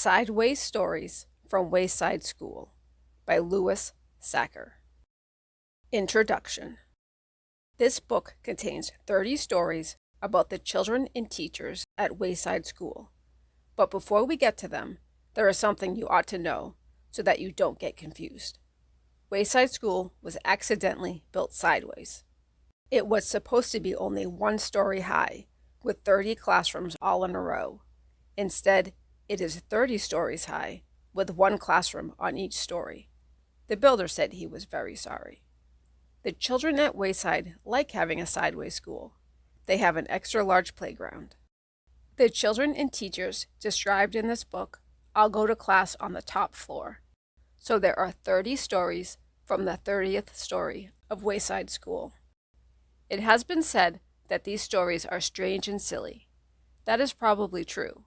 Sideways Stories from Wayside School by Sachar. Introduction. This book contains 30 stories about the children and teachers at Wayside School. But before we get to them, there is something you ought to know so that you don't get confused. Wayside School was accidentally built sideways. It was supposed to be only 1 story high, with 30 classrooms all in a row. Instead, it is 30 stories high, with 1 classroom on each story. The builder said he was very sorry. The children at Wayside like having a sideways school. They have an extra large playground. The children and teachers described in this book all go to class on the top floor. So there are 30 stories from the 30th story of Wayside School. It has been said that these stories are strange and silly. That is probably true.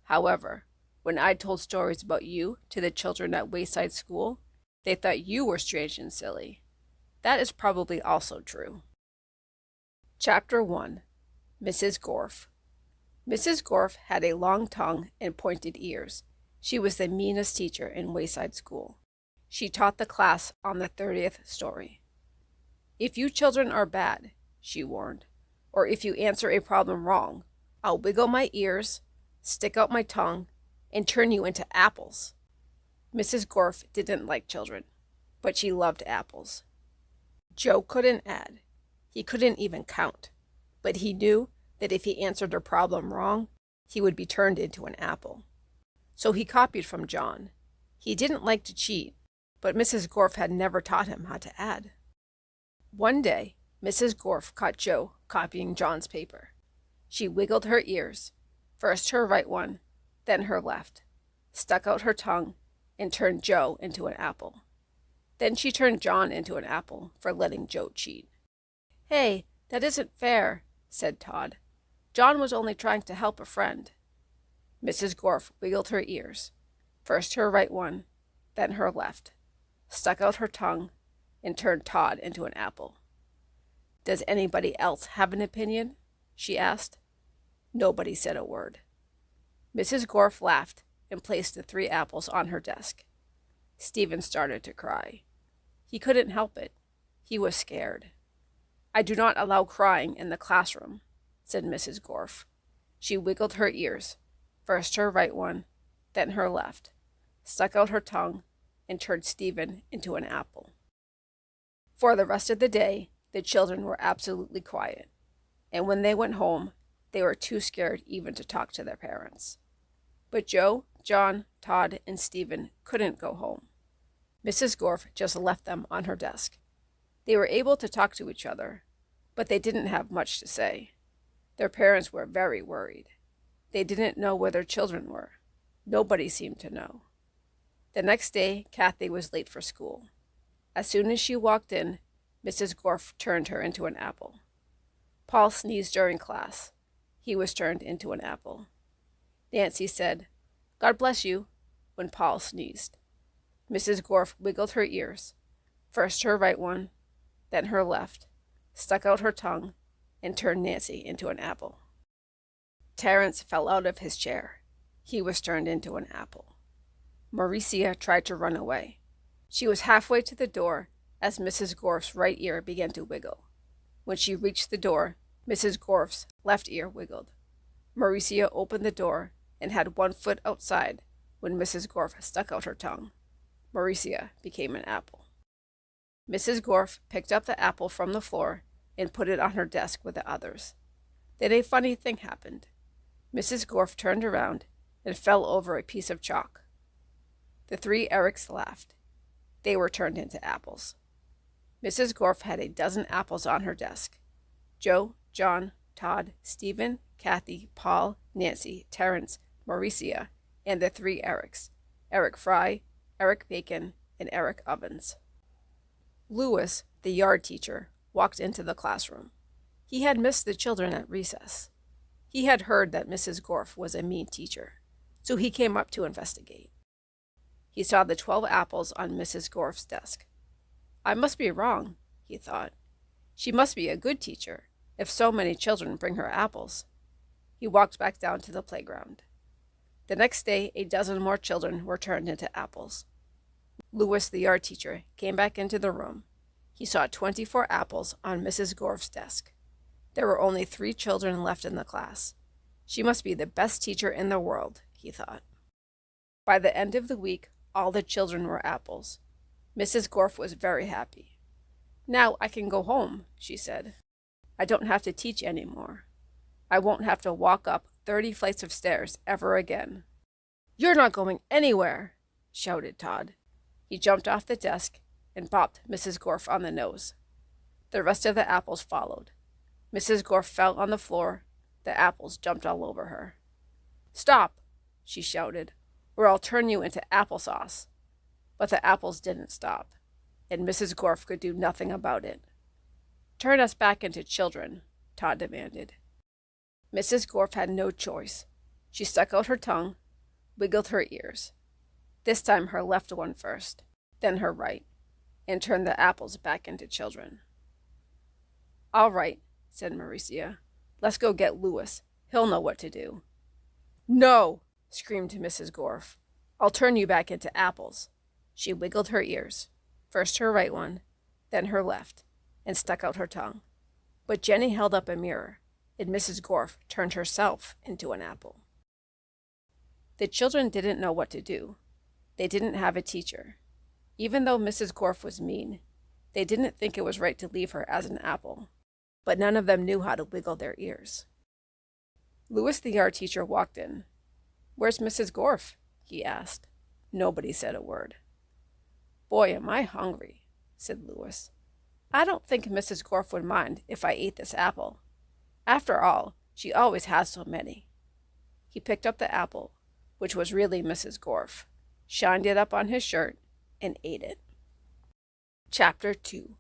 However, when I told stories about you to the children at Wayside School, they thought you were strange and silly. That is probably also true. Chapter 1. Mrs. Gorf. Mrs. Gorf had a long tongue and pointed ears. She was the meanest teacher in Wayside School. She taught the class on the 30th story. "If you children are bad," she warned, "or if you answer a problem wrong, I'll wiggle my ears, stick out my tongue, and turn you into apples." Mrs. Gorf didn't like children, but she loved apples. Joe couldn't add. He couldn't even count, but he knew that if he answered a problem wrong, he would be turned into an apple. So he copied from John. He didn't like to cheat, but Mrs. Gorf had never taught him how to add. One day, Mrs. Gorf caught Joe copying John's paper. She wiggled her ears, first her right one, then her left, stuck out her tongue, and turned Joe into an apple. Then she turned John into an apple for letting Joe cheat. "Hey, that isn't fair," said Todd. "John was only trying to help a friend." Mrs. Gorf wiggled her ears, first her right one, then her left, stuck out her tongue, and turned Todd into an apple. "Does anybody else have an opinion?" she asked. Nobody said a word. Mrs. Gorf laughed and placed the 3 apples on her desk. Stephen started to cry. He couldn't help it. He was scared. "I do not allow crying in the classroom," said Mrs. Gorf. She wiggled her ears, first her right one, then her left, stuck out her tongue, and turned Stephen into an apple. For the rest of the day, the children were absolutely quiet, and when they went home, they were too scared even to talk to their parents. But Joe, John, Todd, and Stephen couldn't go home. Mrs. Gorf just left them on her desk. They were able to talk to each other, but they didn't have much to say. Their parents were very worried. They didn't know where their children were. Nobody seemed to know. The next day, Kathy was late for school. As soon as she walked in, Mrs. Gorf turned her into an apple. Paul sneezed during class. He was turned into an apple. Nancy said, "God bless you," when Paul sneezed. Mrs. Gorf wiggled her ears, first her right one, then her left, stuck out her tongue, and turned Nancy into an apple. Terrence fell out of his chair. He was turned into an apple. Maurecia tried to run away. She was halfway to the door as Mrs. Gorf's right ear began to wiggle. When she reached the door, Mrs. Gorf's left ear wiggled. Maurecia opened the door and had 1 foot outside when Mrs. Gorf stuck out her tongue. Maurecia became an apple. Mrs. Gorf picked up the apple from the floor and put it on her desk with the others. Then a funny thing happened. Mrs. Gorf turned around and fell over a piece of chalk. The 3 Erics laughed. They were turned into apples. Mrs. Gorf had a dozen apples on her desk. Joe, John, Todd, Stephen, Kathy, Paul, Nancy, Terrence, Maurecia, and the 3 Erics, Eric Fry, Eric Bacon, and Eric Ovens. Lewis, the yard teacher, walked into the classroom. He had missed the children at recess. He had heard that Mrs. Gorf was a mean teacher, so he came up to investigate. He saw the 12 apples on Mrs. Gorf's desk. "I must be wrong," he thought. "She must be a good teacher, if so many children bring her apples." He walked back down to the playground. The next day, a dozen more children were turned into apples. Louis, the art teacher, came back into the room. He saw 24 apples on Mrs. Gorf's desk. There were only 3 children left in the class. She must be the best teacher in the world, he thought. By the end of the week, all the children were apples. Mrs. Gorf was very happy. "Now I can go home," she said. "I don't have to teach anymore. I won't have to walk up 30 flights of stairs ever again." "You're not going anywhere!" shouted Todd. He jumped off the desk and bopped Mrs. Gorf on the nose. The rest of the apples followed. Mrs. Gorf fell on the floor. The apples jumped all over her. "Stop!" she shouted, "or I'll turn you into applesauce." But the apples didn't stop, and Mrs. Gorf could do nothing about it. "Turn us back into children," Todd demanded. Mrs. Gorf had no choice. She stuck out her tongue, wiggled her ears. This time her left one first, then her right, and turned the apples back into children. "All right," said Maurecia. "Let's go get Louis. He'll know what to do." "No!" screamed Mrs. Gorf. "I'll turn you back into apples." She wiggled her ears, first her right one, then her left, and stuck out her tongue. But Jenny held up a mirror, and Mrs. Gorf turned herself into an apple. The children didn't know what to do. They didn't have a teacher. Even though Mrs. Gorf was mean, they didn't think it was right to leave her as an apple. But none of them knew how to wiggle their ears. Louis, the art teacher, walked in. "Where's Mrs. Gorf?" he asked. Nobody said a word. "Boy, am I hungry," said Louis. "I don't think Mrs. Gorf would mind if I ate this apple. After all, she always has so many." He picked up the apple, which was really Mrs. Gorf, shined it up on his shirt, and ate it. Chapter 2.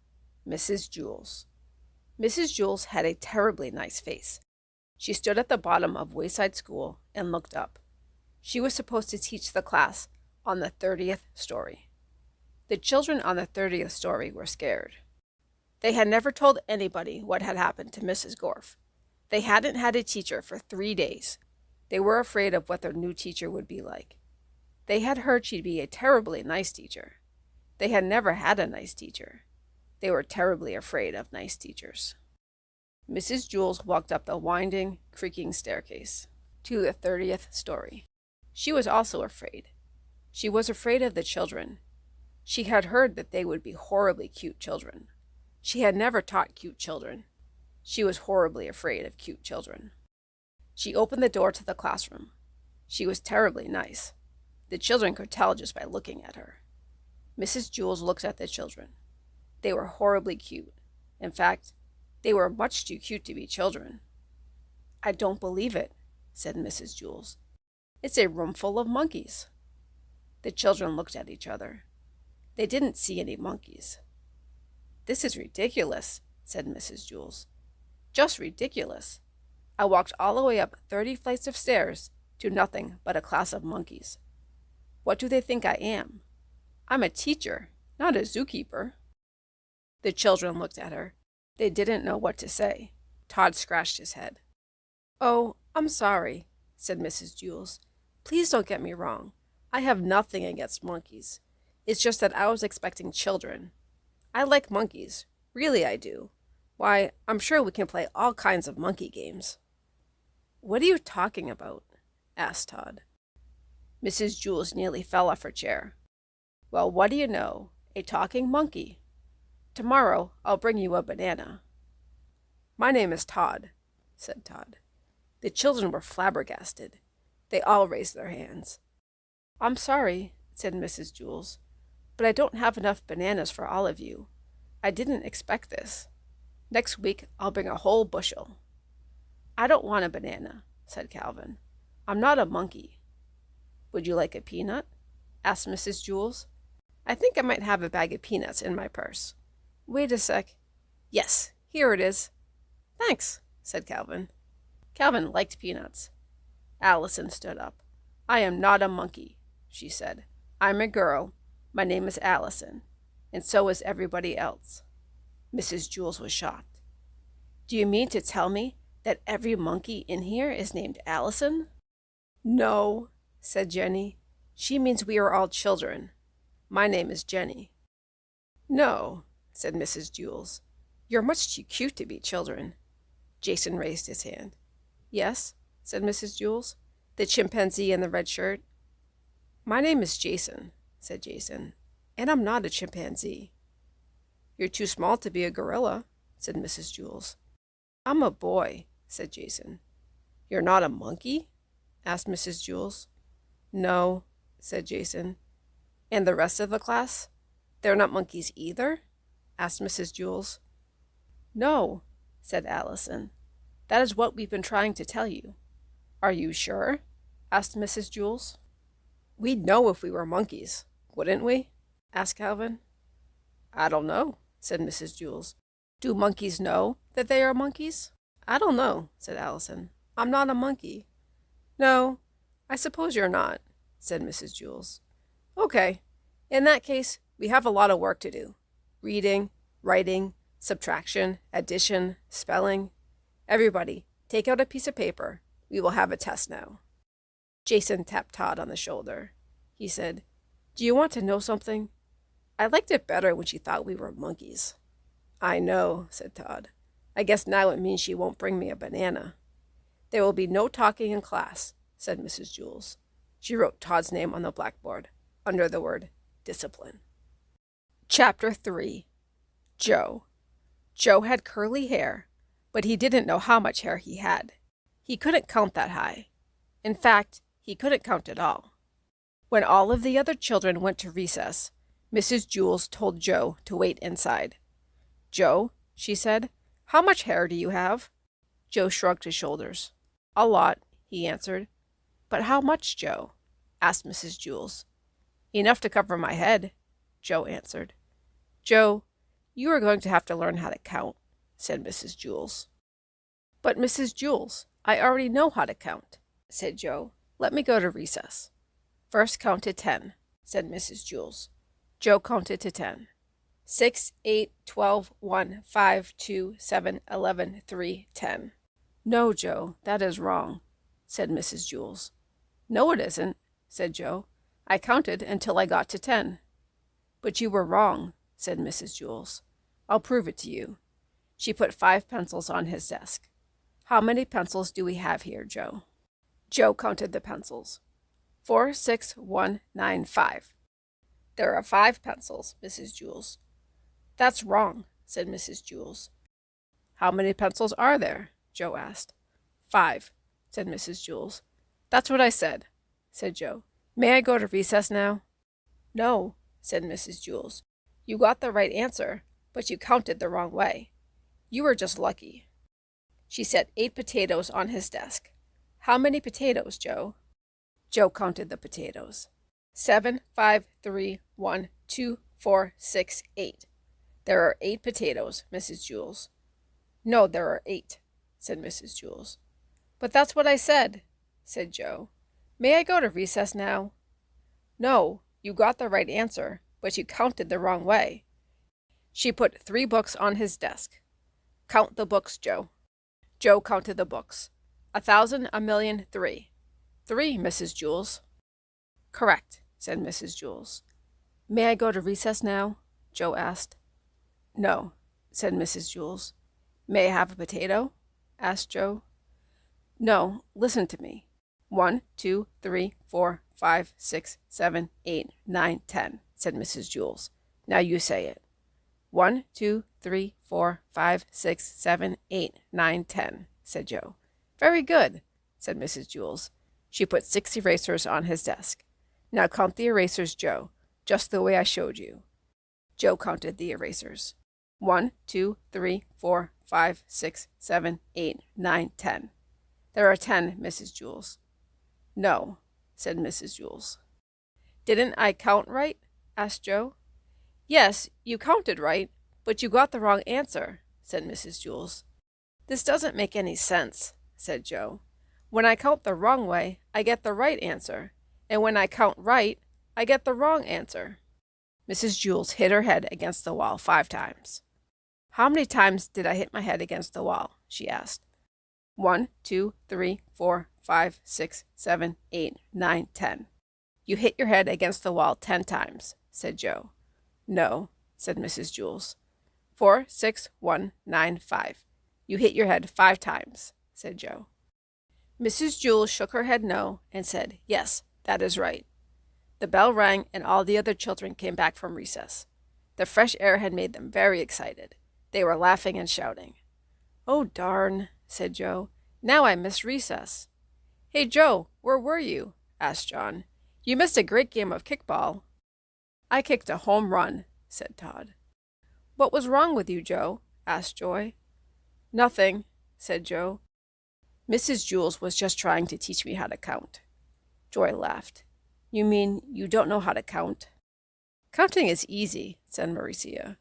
Mrs. Jewls. Mrs. Jewls had a terribly nice face. She stood at the bottom of Wayside School and looked up. She was supposed to teach the class on the 30th story. The children on the 30th story were scared. They had never told anybody what had happened to Mrs. Gorf. They hadn't had a teacher for 3 days. They were afraid of what their new teacher would be like. They had heard she'd be a terribly nice teacher. They had never had a nice teacher. They were terribly afraid of nice teachers. Mrs. Jewls walked up the winding, creaking staircase to the 30th story. She was also afraid. She was afraid of the children. She had heard that they would be horribly cute children. She had never taught cute children. She was horribly afraid of cute children. She opened the door to the classroom. She was terribly nice. The children could tell just by looking at her. Mrs. Jewls looked at the children. They were horribly cute. In fact, they were much too cute to be children. "I don't believe it," said Mrs. Jewls. "It's a room full of monkeys." The children looked at each other. They didn't see any monkeys. "This is ridiculous," said Mrs. Jewls. "Just ridiculous. I walked all the way up 30 flights of stairs to nothing but a class of monkeys. What do they think I am? I'm a teacher, not a zookeeper." The children looked at her. They didn't know what to say. Todd scratched his head. "Oh, I'm sorry," said Mrs. Jewls. "Please don't get me wrong. I have nothing against monkeys. It's just that I was expecting children. I like monkeys. Really, I do. Why, I'm sure we can play all kinds of monkey games." "What are you talking about?" asked Todd. Mrs. Jewls nearly fell off her chair. "Well, what do you know? A talking monkey. Tomorrow I'll bring you a banana." "My name is Todd," said Todd. The children were flabbergasted. They all raised their hands. "I'm sorry," said Mrs. Jewls, "but I don't have enough bananas for all of you. I didn't expect this. Next week I'll bring a whole bushel." "I don't want a banana," said Calvin. "I'm not a monkey." "Would you like a peanut?" asked Mrs. Jewls. "I think I might have a bag of peanuts in my purse. Wait a sec. Yes, here it is." "Thanks," said Calvin. Calvin liked peanuts. Allison stood up. "I am not a monkey," she said. "I'm a girl. My name is Allison, and so is everybody else." Mrs. Jewls was shocked. "Do you mean to tell me that every monkey in here is named Allison?" "No," said Jenny. "She means we are all children. My name is Jenny." "No," said Mrs. Jewls. "You're much too cute to be children." Jason raised his hand. "Yes," said Mrs. Jewls. "The chimpanzee in the red shirt." "My name is Jason," said Jason, "and I'm not a chimpanzee." "You're too small to be a gorilla," said Mrs. Jewls. "I'm a boy," said Jason. "You're not a monkey?" asked Mrs. Jewls. "No," said Jason. "And the rest of the class? They're not monkeys either?" asked Mrs. Jewls. "No," said Allison. "That is what we've been trying to tell you." "Are you sure?" asked Mrs. Jewls. "We'd know if we were monkeys, wouldn't we?" asked Calvin. "I don't know," said Mrs. Jewls. "Do monkeys know that they are monkeys?" "I don't know," said Allison. "I'm not a monkey." "No, I suppose you're not," said Mrs. Jewls. "Okay, in that case, we have a lot of work to do. Reading, writing, subtraction, addition, spelling. Everybody, take out a piece of paper. We will have a test now." Jason tapped Todd on the shoulder. He said, "Do you want to know something? I liked it better when she thought we were monkeys." "I know," said Todd. "I guess now it means she won't bring me a banana." "There will be no talking in class," said Mrs. Jewls. She wrote Todd's name on the blackboard, under the word discipline. Chapter 3. Joe. Joe had curly hair, but he didn't know how much hair he had. He couldn't count that high. In fact, he couldn't count at all. When all of the other children went to recess, Mrs. Jewls told Joe to wait inside. "Joe," she said, "how much hair do you have?" Joe shrugged his shoulders. "A lot," he answered. "But how much, Joe?" asked Mrs. Jewls. "Enough to cover my head," Joe answered. "Joe, you are going to have to learn how to count," said Mrs. Jewls. "But Mrs. Jewls, I already know how to count," said Joe. "Let me go to recess." "First count to 10, said Mrs. Jewls. Joe counted to 10. 6, 8, 12, 1, 5, 2, 7, 11, 3, 10. "No, Joe, that is wrong," said Mrs. Jewls. "No, it isn't," said Joe. "I counted until I got to 10. "But you were wrong," said Mrs. Jewls. "I'll prove it to you." She put 5 pencils on his desk. "How many pencils do we have here, Joe?" Joe counted the pencils. 4, 6, 1, 9, 5. "There are 5 pencils, Mrs. Jewls." "That's wrong," said Mrs. Jewls. "How many pencils are there?" Joe asked. 5, said Mrs. Jewls. "That's what I said," said Joe. "May I go to recess now?" "No," said Mrs. Jewls. "You got the right answer, but you counted the wrong way. You were just lucky." She set 8 potatoes on his desk. "How many potatoes, Joe?" Joe counted the potatoes. 7, 5, 3, 1, 2, 4, 6, 8. "There are 8 potatoes, Mrs. Jewls." "No, there are 8, said Mrs. Jewls. "But that's what I said," said Joe. "May I go to recess now?" "No, you got the right answer, but you counted the wrong way." She put 3 books on his desk. "Count the books, Joe." Joe counted the books. 1,000, 1,000,000, 3. 3, Mrs. Jewls. "Correct," said Mrs. Jewls. "May I go to recess now?" Joe asked. "No," said Mrs. Jewls. "May I have a potato?" asked Joe. "No, listen to me. 1, 2, 3, 4, 5, 6, 7, 8, 9, 10, said Mrs. Jewls. "Now you say it." 1, 2, 3, 4, 5, 6, 7, 8, 9, 10, said Joe. "Very good," said Mrs. Jewls. She put 6 erasers on his desk. "Now count the erasers, Joe, just the way I showed you." Joe counted the erasers. 1, 2, 3, 4, 5, 6, 7, 8, 9, 10. "There are 10, Mrs. Jewls." "No," said Mrs. Jewls. "Didn't I count right?" asked Joe. "Yes, you counted right, but you got the wrong answer," said Mrs. Jewls. "This doesn't make any sense," said Joe. "When I count the wrong way, I get the right answer, and when I count right, I get the wrong answer." Mrs. Jewls hit her head against the wall 5 times. "How many times did I hit my head against the wall?" she asked. 1, 2, 3, 4, 5, 6, 7, 8, 9, 10. You hit your head against the wall 10 times, said Joe. No, said Mrs. Jewls. 4, 6, 1, 9, 5. You hit your head 5 times, said Joe. Mrs. Jewls shook her head no and said, yes, that is right. The bell rang and all the other children came back from recess. The fresh air had made them very excited. They were laughing and shouting. Oh, darn, said Joe. Now I miss recess. Hey, Joe, where were you? Asked John. You missed a great game of kickball. I kicked a home run, said Todd. What was wrong with you, Joe? Asked Joy. Nothing, said Joe. Mrs. Jewls was just trying to teach me how to count. Joy laughed. You mean you don't know how to count? Counting is easy, said Maurecia.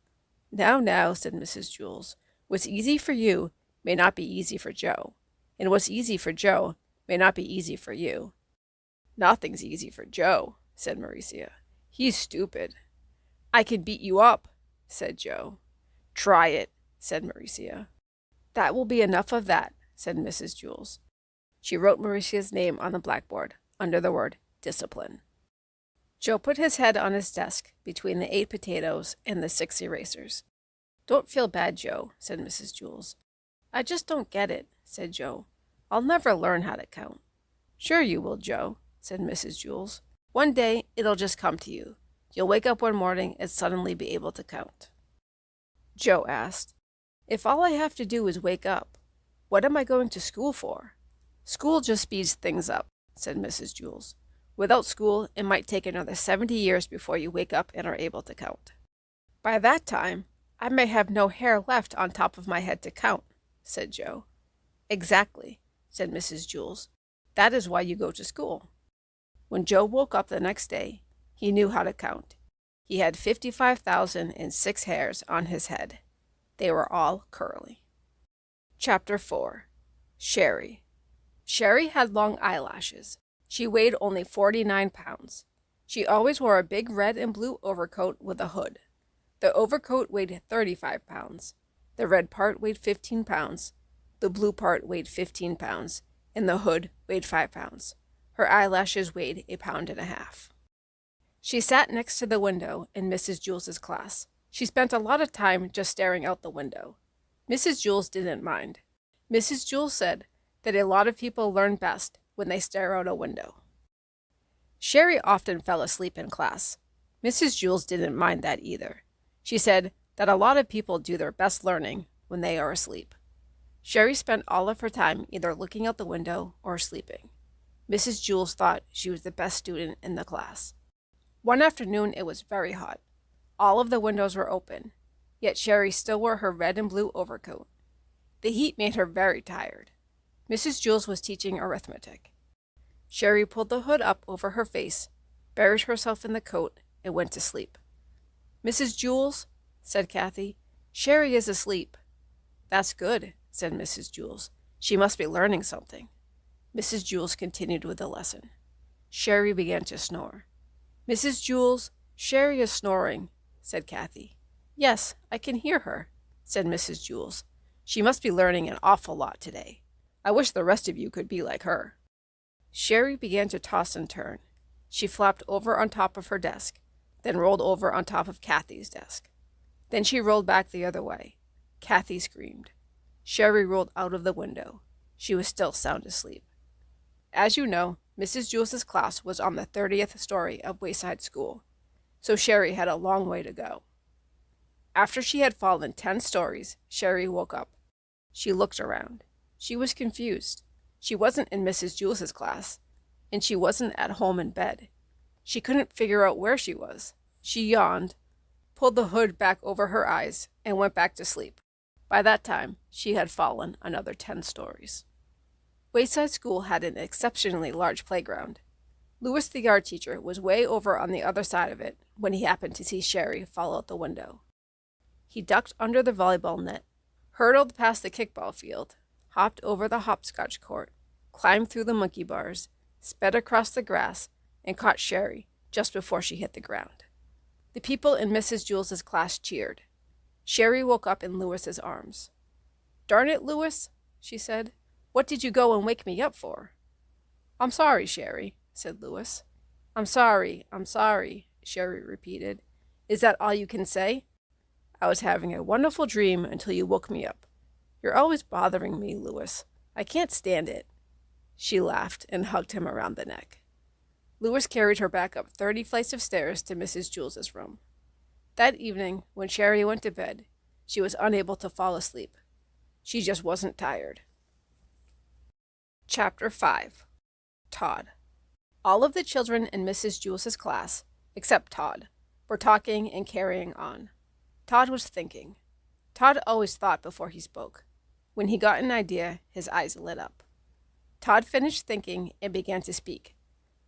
Now, said Mrs. Jewls. What's easy for you may not be easy for Joe, and what's easy for Joe may not be easy for you. Nothing's easy for Joe, said Maurecia. He's stupid. I can beat you up, said Joe. Try it, said Maurecia. That will be enough of that, said Mrs. Jewls. She wrote Maurecia's name on the blackboard under the word discipline. Joe put his head on his desk between the 8 potatoes and the 6 erasers. Don't feel bad, Joe, said Mrs. Jewls. I just don't get it, said Joe. I'll never learn how to count. Sure you will, Joe, said Mrs. Jewls. One day it'll just come to you. You'll wake up one morning and suddenly be able to count. Joe asked, if all I have to do is wake up, what am I going to school for? School just speeds things up, said Mrs. Jewls. Without school, it might take another 70 years before you wake up and are able to count. By that time, I may have no hair left on top of my head to count, said Joe. Exactly, said Mrs. Jewls. That is why you go to school. When Joe woke up the next day, he knew how to count. He had 55,006 hairs on his head. They were all curly. Chapter 4. Sharie. Sharie had long eyelashes. She weighed only 49 pounds. She always wore a big red and blue overcoat with a hood. The overcoat weighed 35 pounds. The red part weighed 15 pounds. The blue part weighed 15 pounds. And the hood weighed 5 pounds. Her eyelashes weighed 1.5 pounds. She sat next to the window in Mrs. Jewls' class. She spent a lot of time just staring out the window. Mrs. Jewls didn't mind. Mrs. Jewls said that a lot of people learn best when they stare out a window. Sharie often fell asleep in class. Mrs. Jewls didn't mind that either. She said that a lot of people do their best learning when they are asleep. Sharie spent all of her time either looking out the window or sleeping. Mrs. Jewls thought she was the best student in the class. One afternoon it was very hot. All of the windows were open, yet Sharie still wore her red and blue overcoat. The heat made her very tired. Mrs. Jewls was teaching arithmetic. Sharie pulled the hood up over her face, buried herself in the coat, and went to sleep. Mrs. Jewls, said Kathy, Sharie is asleep. That's good, said Mrs. Jewls. She must be learning something. Mrs. Jewls continued with the lesson. Sharie began to snore. Mrs. Jewls, Sharie is snoring, said Kathy. Yes, I can hear her, said Mrs. Jewls. She must be learning an awful lot today. I wish the rest of you could be like her. Sharie began to toss and turn. She flopped over on top of her desk, then rolled over on top of Kathy's desk. Then she rolled back the other way. Kathy screamed. Sharie rolled out of the window. She was still sound asleep. As you know, Mrs. Jewls' class was on the 30th story of Wayside School, so Sharie had a long way to go. After she had fallen 10 stories, Sharie woke up. She looked around. She was confused. She wasn't in Mrs. Jewls' class, and she wasn't at home in bed. She couldn't figure out where she was. She yawned, pulled the hood back over her eyes, and went back to sleep. By that time, she had fallen another 10 stories. Wayside School had an exceptionally large playground. Louis, the art teacher, was way over on the other side of it when he happened to see Sharie fall out the window. He ducked under the volleyball net, hurtled past the kickball field, hopped over the hopscotch court, climbed through the monkey bars, sped across the grass, and caught Sharie just before she hit the ground. The people in Mrs. Jewls' class cheered. Sharie woke up in Louis's arms. "Darn it, Louis," she said. What did you go and wake me up for?" "I'm sorry, Sharie," said Louis. I'm sorry, Sharie repeated. "Is that all you can say?" "I was having a wonderful dream until you woke me up. You're always bothering me, Louis. I can't stand it." She laughed and hugged him around the neck. Louis carried her back up 30 flights of stairs to Mrs. Jewls' room. That evening, when Sharie went to bed, she was unable to fall asleep. She just wasn't tired. Chapter 5. Todd. All of the children in Mrs. Jewls' class, except Todd, were talking and carrying on. Todd was thinking. Todd always thought before he spoke. When he got an idea, his eyes lit up. Todd finished thinking and began to speak.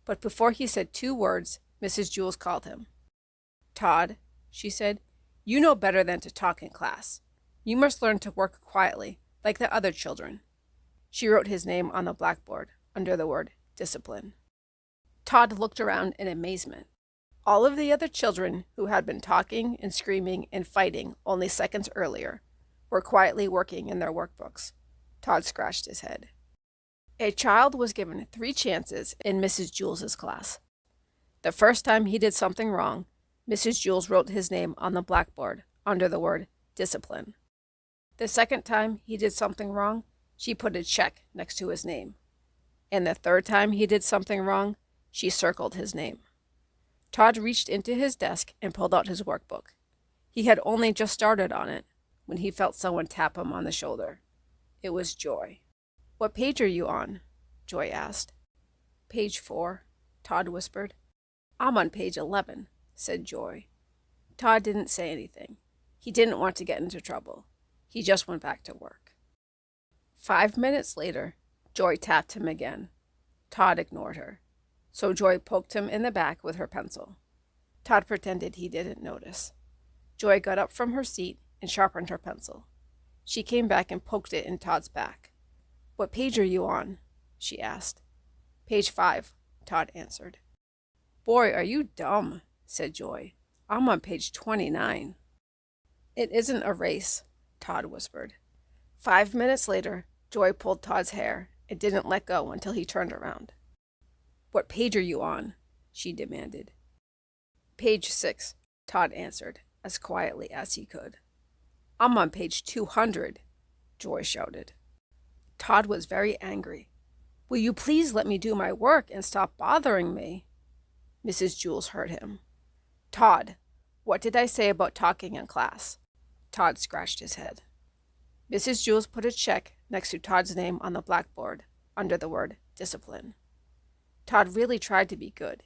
But before he said 2 words, Mrs. Jewls called him. "Todd," she said, "you know better than to talk in class. You must learn to work quietly, like the other children." She wrote his name on the blackboard, under the word discipline. Todd looked around in amazement. All of the other children who had been talking and screaming and fighting only seconds earlier were quietly working in their workbooks. Todd scratched his head. A child was given 3 chances in Mrs. Jewls' class. The first time he did something wrong, Mrs. Jewls wrote his name on the blackboard under the word discipline. The second time he did something wrong, she put a check next to his name. And the third time he did something wrong, she circled his name. Todd reached into his desk and pulled out his workbook. He had only just started on it when he felt someone tap him on the shoulder. It was Joy. "What page are you on?" Joy asked. "Page 4, Todd whispered. "I'm on page 11, said Joy. Todd didn't say anything. He didn't want to get into trouble. He just went back to work. 5 minutes later, Joy tapped him again. Todd ignored her, so Joy poked him in the back with her pencil. Todd pretended he didn't notice. Joy got up from her seat and sharpened her pencil. She came back and poked it in Todd's back. "What page are you on?" she asked. "Page 5, Todd answered. "Boy, are you dumb," said Joy. "I'm on page 29. "It isn't a race," Todd whispered. 5 minutes later, Joy pulled Todd's hair and didn't let go until he turned around. "What page are you on?" she demanded. "Page 6, Todd answered, as quietly as he could. "I'm on page 200, Joy shouted. Todd was very angry. "Will you please let me do my work and stop bothering me?" Mrs. Jewls heard him. "Todd, what did I say about talking in class?" Todd scratched his head. Mrs. Jewls put a check next to Todd's name on the blackboard, under the word discipline. Todd really tried to be good.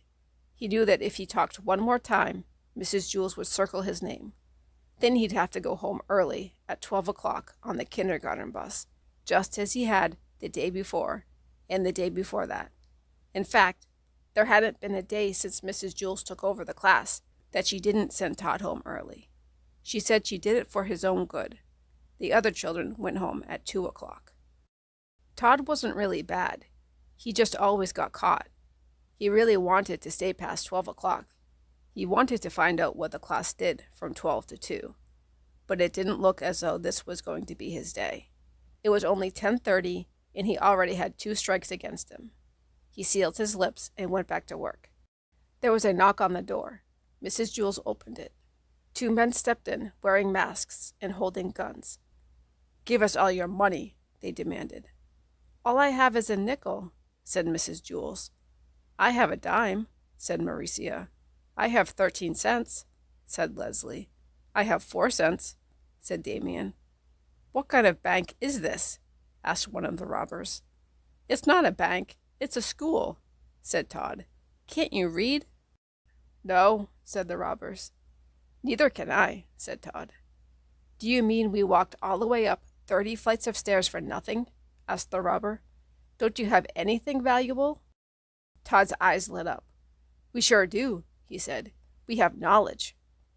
He knew that if he talked one more time, Mrs. Jewls would circle his name. Then he'd have to go home early at 12 o'clock on the kindergarten bus, just as he had the day before and the day before that. In fact, there hadn't been a day since Mrs. Jewls took over the class that she didn't send Todd home early. She said she did it for his own good. The other children went home at 2 o'clock. Todd wasn't really bad. He just always got caught. He really wanted to stay past 12 o'clock. He wanted to find out what the class did from 12 to 2. But it didn't look as though this was going to be his day. It was only 10:30, and he already had 2 strikes against him. He sealed his lips and went back to work. There was a knock on the door. Mrs. Jewls opened it. 2 men stepped in, wearing masks and holding guns. "Give us all your money," they demanded. "All I have is a nickel," said Mrs. Jewls. "I have a dime," said Maurecia. "I have 13 cents, said Leslie. "I have 4 cents, said Dameon. "What kind of bank is this?" asked one of the robbers. "It's not a bank, it's a school," said Todd. "Can't you read?" "No," said the robbers. "Neither can I," said Todd. "Do you mean we walked all the way up 30 flights of stairs for nothing?" asked the robber. "Don't you have anything valuable?" Todd's eyes lit up. "We sure do," he said. "We have knowledge."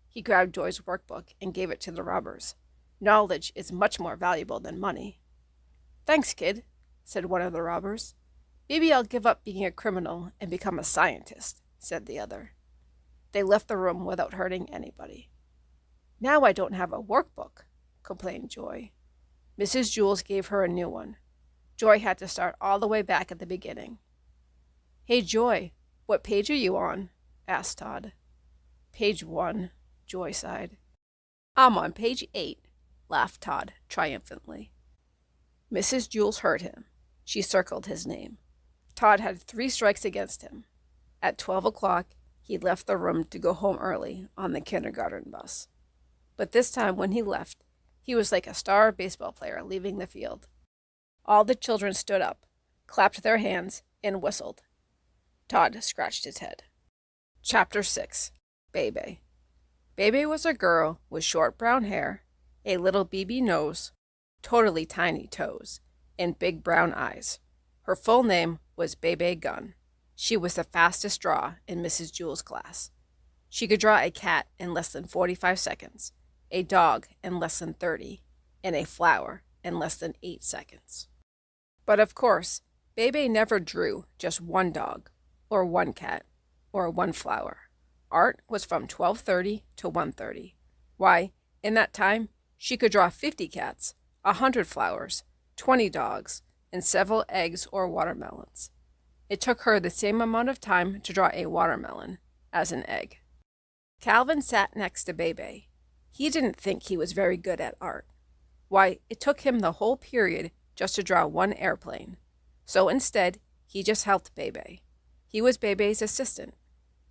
He grabbed Joy's workbook and gave it to the robbers. "Knowledge is much more valuable than money." "Thanks, kid," said one of the robbers. "Maybe I'll give up being a criminal and become a scientist," said the other. They left the room without hurting anybody. "Now I don't have a workbook," complained Joy. Mrs. Jewls gave her a new one. Joy had to start all the way back at the beginning. "Hey, Joy, what page are you on?" asked Todd. "Page 1, Joy sighed. "I'm on page 8, laughed Todd triumphantly. Mrs. Jewls heard him. She circled his name. Todd had 3 strikes against him. At 12 o'clock, he left the room to go home early on the kindergarten bus. But this time when he left, he was like a star baseball player leaving the field. All the children stood up, clapped their hands, and whistled. Todd scratched his head. Chapter 6. Bebe. Bebe was a girl with short brown hair, a little BB nose, totally tiny toes, and big brown eyes. Her full name was Bebe Gunn. She was the fastest draw in Mrs. Jewls' class. She could draw a cat in less than 45 seconds, a dog in less than 30, and a flower in less than 8 seconds. But of course, Bebe never drew just one dog, or one cat, or one flower. Art was from 12:30 to 1:30. Why, in that time, she could draw 50 cats, 100 flowers, 20 dogs, and several eggs or watermelons. It took her the same amount of time to draw a watermelon as an egg. Calvin sat next to Bebe. He didn't think he was very good at art. Why, it took him the whole period just to draw one airplane. So instead, he just helped Bebe. He was Bebe's assistant.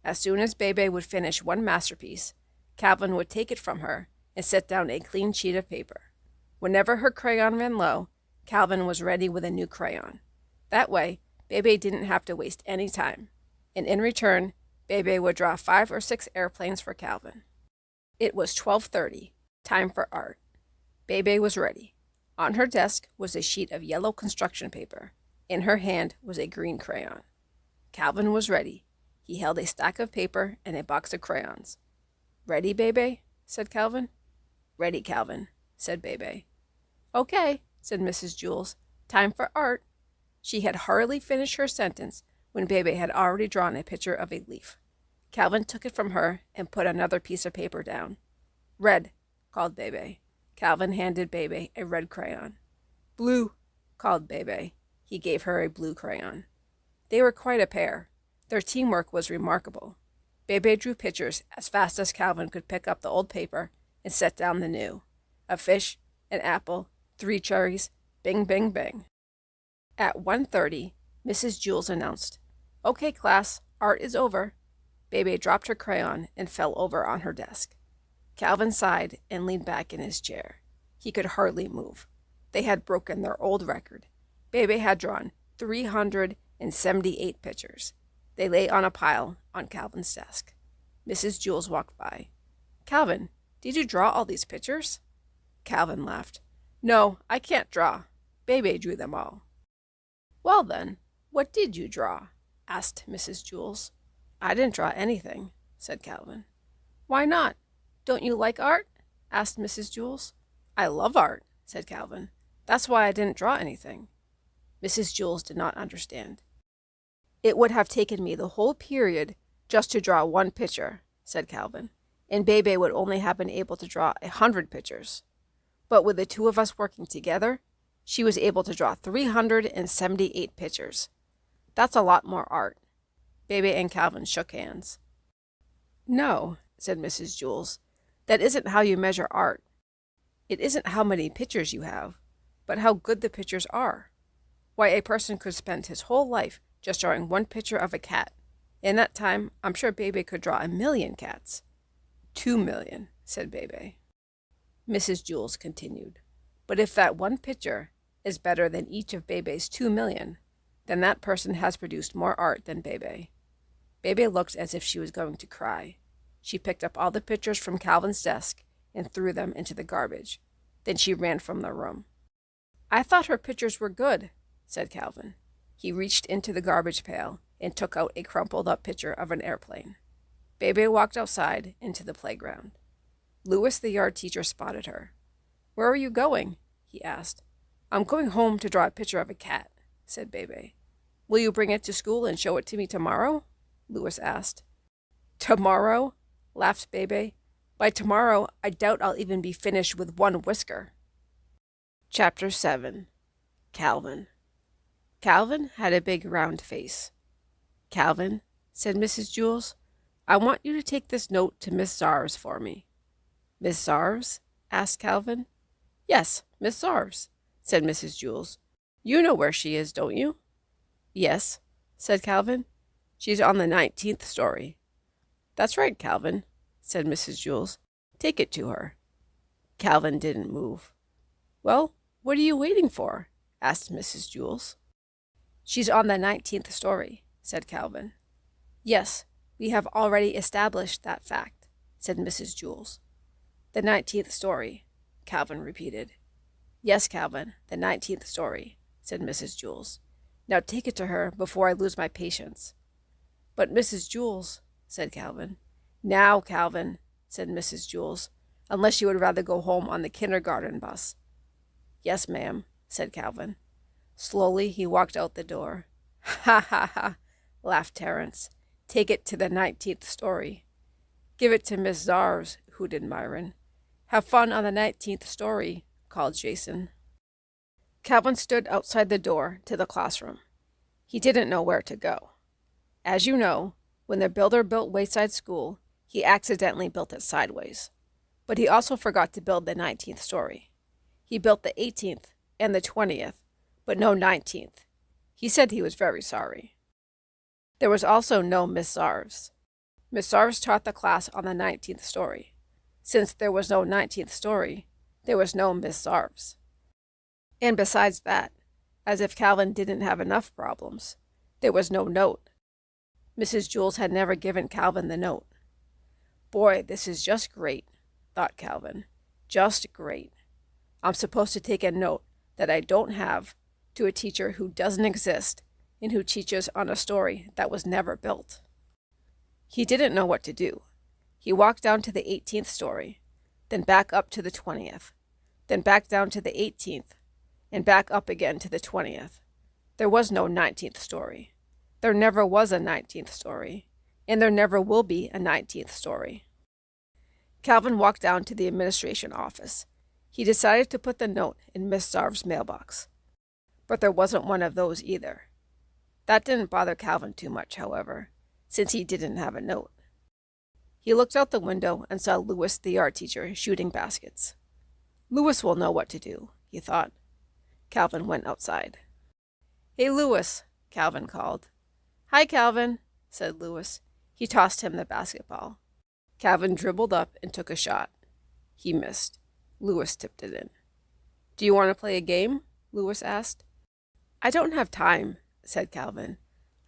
As soon as Bebe would finish one masterpiece, Calvin would take it from her and set down a clean sheet of paper. Whenever her crayon ran low, Calvin was ready with a new crayon. That way, Bebe didn't have to waste any time. And in return, Bebe would draw 5 or 6 airplanes for Calvin. It was 12:30, time for art. Bebe was ready. On her desk was a sheet of yellow construction paper. In her hand was a green crayon. Calvin was ready. He held a stack of paper and a box of crayons. "Ready, Bebe?" said Calvin. "Ready, Calvin," said Bebe. "Okay," said Mrs. Jewls. "Time for art." She had hardly finished her sentence when Bebe had already drawn a picture of a leaf. Calvin took it from her and put another piece of paper down. "Red," called Bebe. Calvin handed Bebe a red crayon. "Blue," called Bebe. He gave her a blue crayon. They were quite a pair. Their teamwork was remarkable. Bebe drew pictures as fast as Calvin could pick up the old paper and set down the new. A fish, an apple, 3 cherries, bing, bing, bing. At 1:30, Mrs. Jewls announced, "Okay, class, art is over." Bebe dropped her crayon and fell over on her desk. Calvin sighed and leaned back in his chair. He could hardly move. They had broken their old record. Bebe had drawn 378 pictures. They lay on a pile on Calvin's desk. Mrs. Jewls walked by. "Calvin, did you draw all these pictures?" Calvin laughed. "No, I can't draw. Bebe drew them all." "Well then, what did you draw?" asked Mrs. Jewls. "I didn't draw anything," said Calvin. "Why not? Don't you like art?" asked Mrs. Jewls. "I love art," said Calvin. "That's why I didn't draw anything." Mrs. Jewls did not understand. "It would have taken me the whole period just to draw one picture," said Calvin, "and Bebe would only have been able to draw 100 pictures. But with the 2 of us working together, she was able to draw 378 pictures. That's a lot more art." Bebe and Calvin shook hands. "No," said Mrs. Jewls, "that isn't how you measure art. It isn't how many pictures you have, but how good the pictures are. Why, a person could spend his whole life just drawing one picture of a cat. In that time, I'm sure Bebe could draw 1,000,000 cats." 2,000,000, said Bebe. Mrs. Jewls continued, "But if that one picture is better than each of Bebe's 2,000,000, then that person has produced more art than Bebe." Bebe looked as if she was going to cry. She picked up all the pictures from Calvin's desk and threw them into the garbage. Then she ran from the room. "I thought her pictures were good," said Calvin. He reached into the garbage pail and took out a crumpled-up picture of an airplane. Bebe walked outside into the playground. Louis, the yard teacher, spotted her. "Where are you going?" he asked. "I'm going home to draw a picture of a cat," said Bebe. "Will you bring it to school and show it to me tomorrow?" Louis asked. "Tomorrow?" laughed Bebe. "By tomorrow, I doubt I'll even be finished with one whisker." Chapter 7. Calvin. Calvin had a big round face. "Calvin," said Mrs. Jewls, "I want you to take this note to Miss Zarves for me." "Miss Zarves?" asked Calvin. "Yes, Miss Zarves," said Mrs. Jewls. "You know where she is, don't you?" "Yes," said Calvin. "She's on the 19th story." "That's right, Calvin," said Mrs. Jewls. "Take it to her." Calvin didn't move. "Well, what are you waiting for?" asked Mrs. Jewls. "She's on the 19th story," said Calvin. "Yes, we have already established that fact," said Mrs. Jewls. "The 19th story," Calvin repeated. "Yes, Calvin, the 19th story," said Mrs. Jewls. "Now take it to her before I lose my patience." "But Mrs. Jewls," said Calvin. "Now, Calvin," said Mrs. Jewls, "unless you would rather go home on the kindergarten bus." "Yes, ma'am," said Calvin. Slowly he walked out the door. "Ha, ha, ha," laughed Terrence. "Take it to the 19th story." "Give it to Miss Zarves," hooted Myron. "Have fun on the 19th story," called Jason. Calvin stood outside the door to the classroom. He didn't know where to go. As you know, when the builder built Wayside School, he accidentally built it sideways. But he also forgot to build the 19th story. He built the 18th and the 20th, but no 19th. He said he was very sorry. There was also no Miss Zarves. Miss Zarves taught the class on the 19th story. Since there was no 19th story, there was no Miss Zarves. And besides that, as if Calvin didn't have enough problems, there was no note. Mrs. Jewls had never given Calvin the note. "Boy, this is just great," thought Calvin. "Just great. I'm supposed to take a note that I don't have to a teacher who doesn't exist and who teaches on a story that was never built." He didn't know what to do. He walked down to the 18th story, then back up to the 20th, then back down to the 18th, and back up again to the 20th. There was no 19th story. There never was a 19th story, and there never will be a 19th story. Calvin walked down to the administration office. He decided to put the note in Miss Zarves' mailbox. But there wasn't one of those either. That didn't bother Calvin too much, however, since he didn't have a note. He looked out the window and saw Louis, the art teacher, shooting baskets. "Louis will know what to do," he thought. Calvin went outside. "Hey, Louis," Calvin called. "Hi, Calvin," said Louis. He tossed him the basketball. Calvin dribbled up and took a shot. He missed. Louis tipped it in. "Do you want to play a game?" Louis asked. "I don't have time," said Calvin.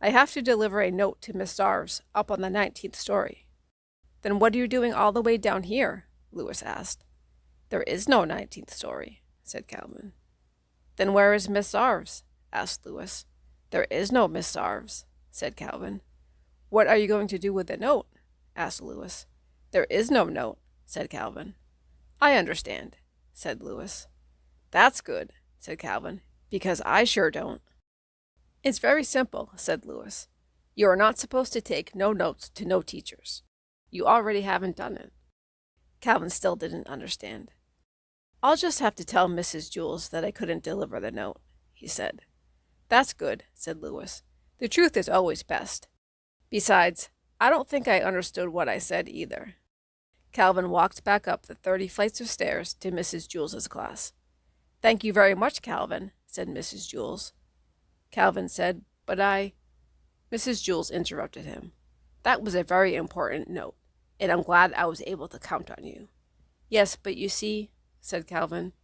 "I have to deliver a note to Miss Zarves up on the 19th story." "Then what are you doing all the way down here?" Louis asked. "There is no 19th story," said Calvin. "Then where is Miss Zarves?" asked Louis. "There is no Miss Zarves," said Calvin. "What are you going to do with the note?" asked Louis. "There is no note," said Calvin. "I understand," said Louis. "That's good," said Calvin, "because I sure don't." "It's very simple," said Louis. "You are not supposed to take no notes to no teachers. You already haven't done it." Calvin still didn't understand. "I'll just have to tell Mrs. Jewls that I couldn't deliver the note," he said. "That's good," said Louis. "The truth is always best. Besides, I don't think I understood what I said either." Calvin walked back up the 30 flights of stairs to Mrs. Jewls' class. "Thank you very much, Calvin," said Mrs. Jewls. Calvin said, "But I—" Mrs. Jewls interrupted him. "That was a very important note, and I'm glad I was able to count on you." "Yes, but you see," said Calvin.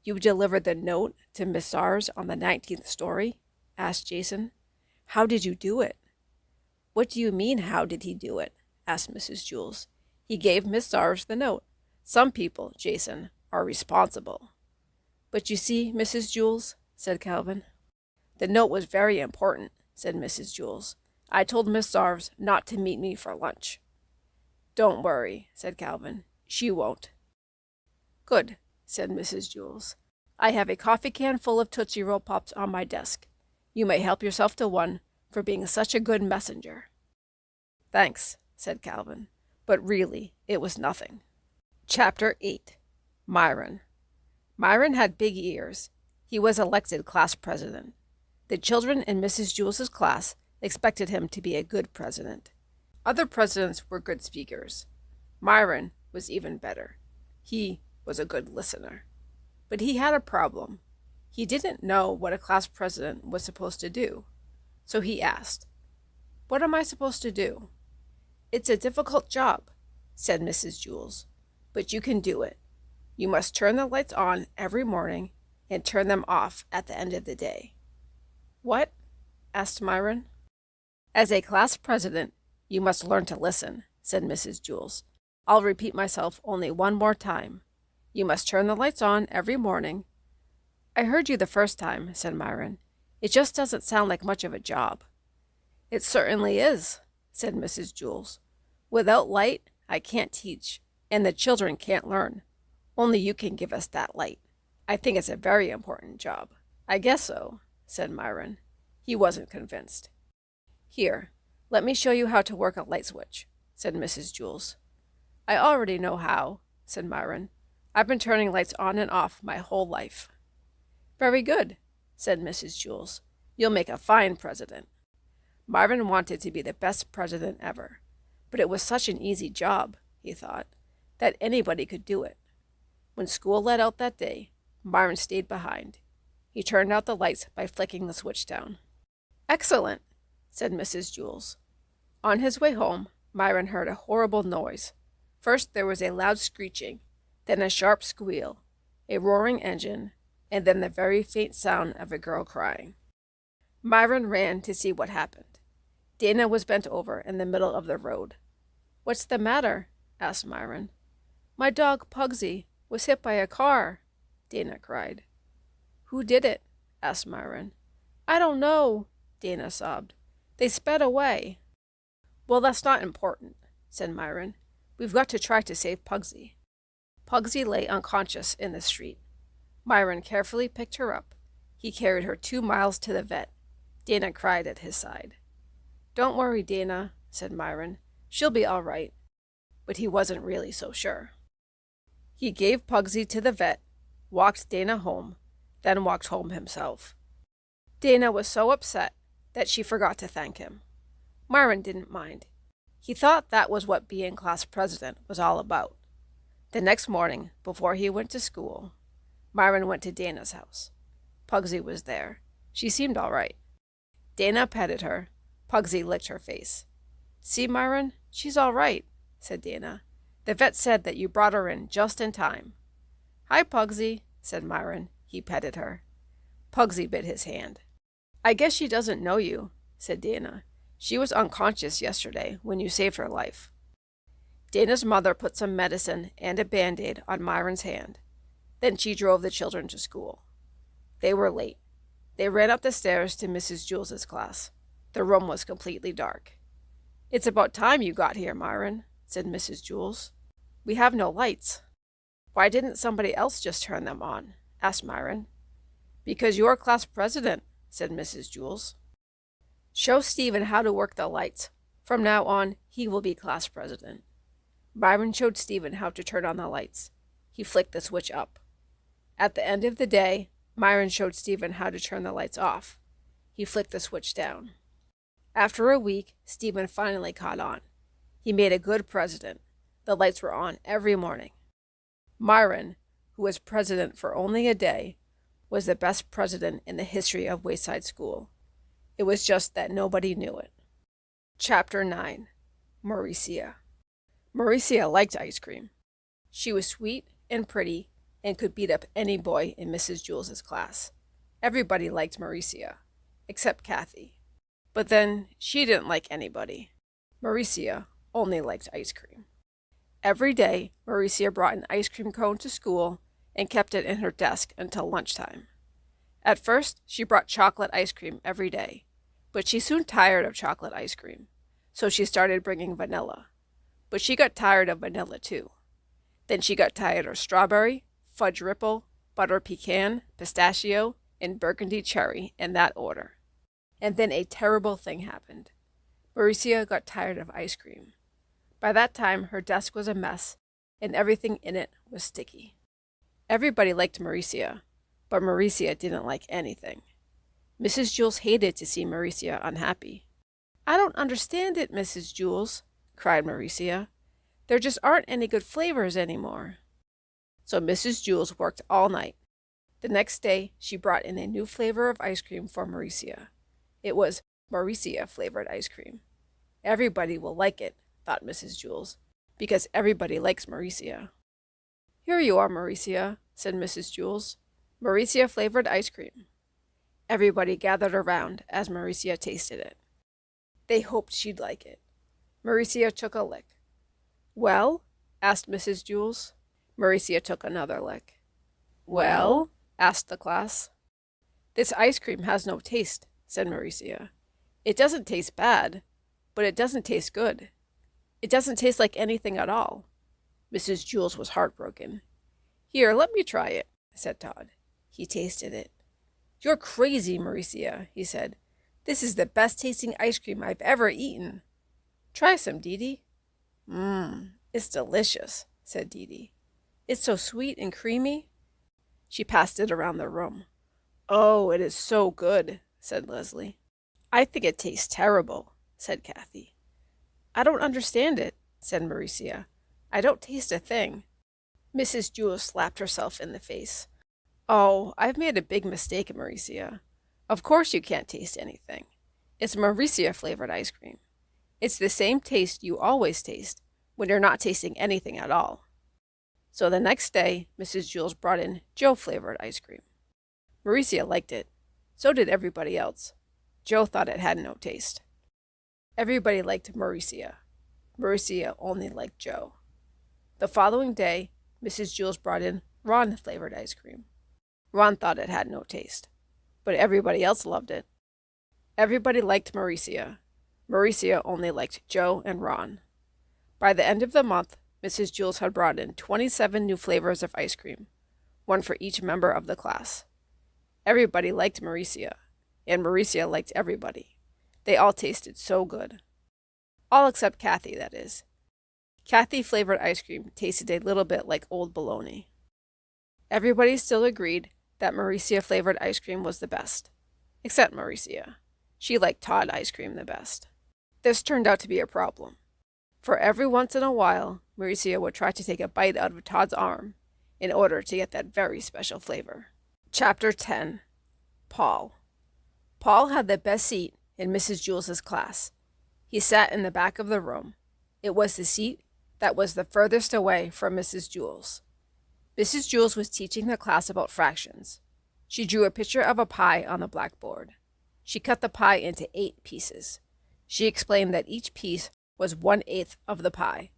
"You delivered the note to Miss Zarves on the 19th story?" asked Jason. "How did you do it?" "What do you mean, how did he do it?" asked Mrs. Jewls. "He gave Miss Zarves the note. Some people, Jason, are responsible." "But you see, Mrs. Jewls," said Calvin. "The note was very important," said Mrs. Jewls. "I told Miss Zarves not to meet me for lunch." "Don't worry," said Calvin. "She won't." "Good," said Mrs. Jewls. "I have a coffee can full of Tootsie Roll Pops on my desk. You may help yourself to one for being such a good messenger." "Thanks," said Calvin. But really, it was nothing. Chapter 8. Myron. Myron had big ears. He was elected class president. The children in Mrs. Jewls' class expected him to be a good president. Other presidents were good speakers. Myron was even better. He was a good listener. But he had a problem. He didn't know what a class president was supposed to do. So he asked, "What am I supposed to do?" "It's a difficult job," said Mrs. Jewls, "but you can do it. You must turn the lights on every morning and turn them off at the end of the day." "What?" asked Myron. "As a class president, you must learn to listen," said Mrs. Jewls. "I'll repeat myself only one more time. You must turn the lights on every morning." "I heard you the first time," said Myron. "It just doesn't sound like much of a job." "It certainly is," said Mrs. Jewls. "Without light, I can't teach, and the children can't learn. Only you can give us that light. I think it's a very important job." "I guess so," said Myron. He wasn't convinced. "Here, let me show you how to work a light switch," said Mrs. Jewls. "I already know how," said Myron. "I've been turning lights on and off my whole life." "Very good," said Mrs. Jewls. "You'll make a fine president." Myron wanted to be the best president ever, but it was such an easy job, he thought, that anybody could do it. When school let out that day, Myron stayed behind. He turned out the lights by flicking the switch down. "Excellent," said Mrs. Jewls. On his way home, Myron heard a horrible noise. First there was a loud screeching, then a sharp squeal, a roaring engine, and then the very faint sound of a girl crying. Myron ran to see what happened. Dana was bent over in the middle of the road. "What's the matter?" asked Myron. "My dog Pugsy was hit by a car," Dana cried. "Who did it?" asked Myron. "I don't know," Dana sobbed. "They sped away." "Well, that's not important," said Myron. "We've got to try to save Pugsy." Pugsy lay unconscious in the street. Myron carefully picked her up. He carried her 2 miles to the vet. Dana cried at his side. "Don't worry, Dana," said Myron. "She'll be all right." But he wasn't really so sure. He gave Pugsy to the vet, walked Dana home, then walked home himself. Dana was so upset that she forgot to thank him. Myron didn't mind. He thought that was what being class president was all about. The next morning, before he went to school, Myron went to Dana's house. Pugsy was there. She seemed all right. Dana petted her. Pugsy licked her face. "See, Myron, she's all right," said Dana. "The vet said that you brought her in just in time." "Hi, Pugsy," said Myron. He petted her. Pugsy bit his hand. "I guess she doesn't know you," said Dana. "She was unconscious yesterday when you saved her life." Dana's mother put some medicine and a Band-Aid on Myron's hand. Then she drove the children to school. They were late. They ran up the stairs to Mrs. Jewls' class. The room was completely dark. "It's about time you got here, Myron," said Mrs. Jewls. "We have no lights." "Why didn't somebody else just turn them on?" asked Myron. "Because you're class president," said Mrs. Jewls. "Show Stephen how to work the lights. From now on, he will be class president." Myron showed Stephen how to turn on the lights. He flicked the switch up. At the end of the day, Myron showed Stephen how to turn the lights off. He flicked the switch down. After a week, Stephen finally caught on. He made a good president. The lights were on every morning. Myron, who was president for only a day, was the best president in the history of Wayside School. It was just that nobody knew it. Chapter 9. Maurecia. Maurecia liked ice cream. She was sweet and pretty and could beat up any boy in Mrs. Jewls' class. Everybody liked Maurecia, except Kathy. But then she didn't like anybody. Maurecia only liked ice cream. Every day, Maurecia brought an ice cream cone to school and kept it in her desk until lunchtime. At first, she brought chocolate ice cream every day, but she soon tired of chocolate ice cream, so she started bringing vanilla. But she got tired of vanilla too. Then she got tired of strawberry, fudge ripple, butter pecan, pistachio, and burgundy cherry in that order. And then a terrible thing happened. Maurecia got tired of ice cream. By that time, her desk was a mess, and everything in it was sticky. Everybody liked Maurecia, but Maurecia didn't like anything. Mrs. Jewls hated to see Maurecia unhappy. "I don't understand it, Mrs. Jewls," cried Maurecia. "There just aren't any good flavors anymore." So Mrs. Jewls worked all night. The next day, she brought in a new flavor of ice cream for Maurecia. It was Maurecia-flavored ice cream. "Everybody will like it," thought Mrs. Jewls, "because everybody likes Maurecia." "Here you are, Maurecia," said Mrs. Jewls. "Maurecia-flavored ice cream." Everybody gathered around as Maurecia tasted it. They hoped she'd like it. Maurecia took a lick. "Well?" asked Mrs. Jewls. Maurecia took another lick. "Well?" asked the class. "This ice cream has no taste," said Maurecia. "It doesn't taste bad, but it doesn't taste good. It doesn't taste like anything at all." Mrs. Jewls was heartbroken. "Here, let me try it," said Todd. He tasted it. "You're crazy, Maurecia," he said. "This is the best tasting ice cream I've ever eaten." "Try some, Deedee." It's delicious," said Deedee. "It's so sweet and creamy." She passed it around the room. "Oh, it is so good," said Leslie. "I think it tastes terrible," said Kathy. "I don't understand it," said Maurecia. "I don't taste a thing." Mrs. Jewls slapped herself in the face. "Oh, I've made a big mistake, Maurecia. Of course you can't taste anything. It's Maurecia-flavored ice cream. It's the same taste you always taste when you're not tasting anything at all." So the next day, Mrs. Jewls brought in Joe-flavored ice cream. Maurecia liked it. So did everybody else. Joe thought it had no taste. Everybody liked Maurecia. Maurecia only liked Joe. The following day, Mrs. Jewls brought in Ron-flavored ice cream. Ron thought it had no taste, but everybody else loved it. Everybody liked Maurecia. Maurecia only liked Joe and Ron. By the end of the month, Mrs. Jewls had brought in 27 new flavors of ice cream, one for each member of the class. Everybody liked Maurecia, and Maurecia liked everybody. They all tasted so good. All except Kathy, that is. Kathy-flavored ice cream tasted a little bit like old bologna. Everybody still agreed that Maurecia-flavored ice cream was the best, except Maurecia. She liked Todd ice cream the best. This turned out to be a problem. For every once in a while, Maurecia would try to take a bite out of Todd's arm in order to get that very special flavor. Chapter 10. Paul. Paul had the best seat in Mrs. Jewls' class. He sat in the back of the room. It was the seat that was the furthest away from Mrs. Jewls. Mrs. Jewls was teaching the class about fractions. She drew a picture of a pie on the blackboard. She cut the pie into 8 pieces. She explained that each piece was 1/8 of the pie.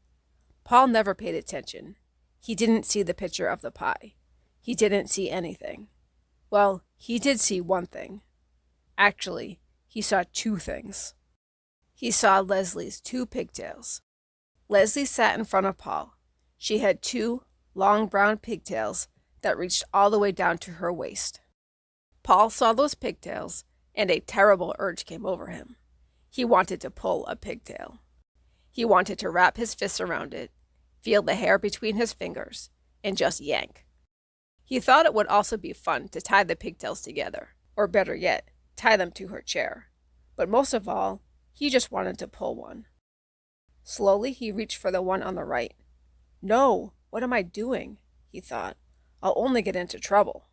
Paul never paid attention. He didn't see the picture of the pie. He didn't see anything. Well, he did see one thing. Actually, he saw 2 things. He saw Leslie's 2 pigtails. Leslie sat in front of Paul. She had 2 long brown pigtails that reached all the way down to her waist. Paul saw those pigtails, and a terrible urge came over him. He wanted to pull a pigtail. He wanted to wrap his fists around it, feel the hair between his fingers, and just yank. He thought it would also be fun to tie the pigtails together, or better yet, tie them to her chair. But most of all, he just wanted to pull one. Slowly, he reached for the one on the right. "No, what am I doing?" he thought. "I'll only get into trouble."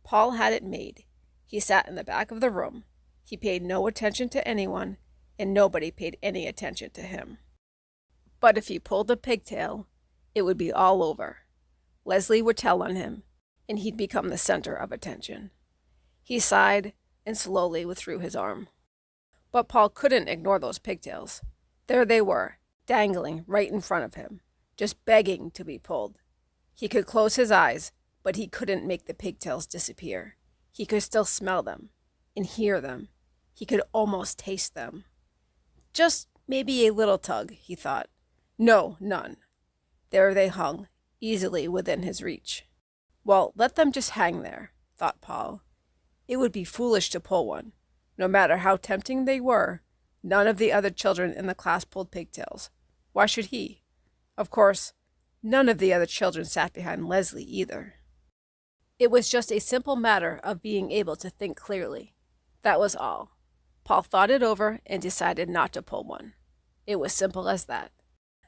Paul had it made. He sat in the back of the room. He paid no attention to anyone, and nobody paid any attention to him. But if he pulled the pigtail, it would be all over. Leslie would tell on him, and he'd become the center of attention. He sighed and slowly withdrew his arm. But Paul couldn't ignore those pigtails. There they were, dangling right in front of him, just begging to be pulled. He could close his eyes, but he couldn't make the pigtails disappear. He could still smell them and hear them. He could almost taste them. Just maybe a little tug, he thought. No, none. There they hung, easily within his reach. Well, let them just hang there, thought Paul. It would be foolish to pull one. No matter how tempting they were, none of the other children in the class pulled pigtails. Why should he? Of course, none of the other children sat behind Leslie either. It was just a simple matter of being able to think clearly. That was all. Paul thought it over and decided not to pull one. It was simple as that.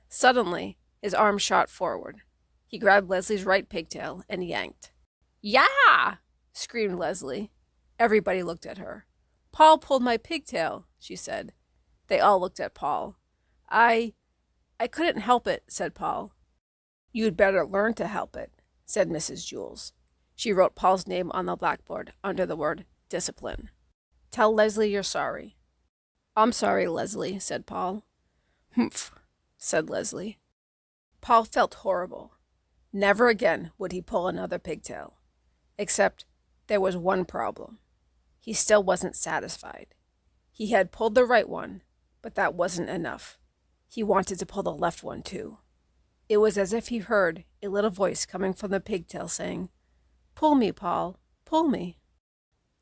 Suddenly, his arm shot forward. He grabbed Leslie's right pigtail and yanked. "Yeah!" screamed Leslie. Everybody looked at her. "Paul pulled my pigtail," she said. They all looked at Paul. I couldn't help it," said Paul. "You'd better learn to help it," said Mrs. Jewls. She wrote Paul's name on the blackboard under the word discipline. "Tell Leslie you're sorry." "I'm sorry, Leslie," said Paul. "Humph," said Leslie. Paul felt horrible. Never again would he pull another pigtail. Except there was one problem. He still wasn't satisfied. He had pulled the right one, but that wasn't enough. He wanted to pull the left one too. It was as if he heard a little voice coming from the pigtail saying, "Pull me, Paul, pull me."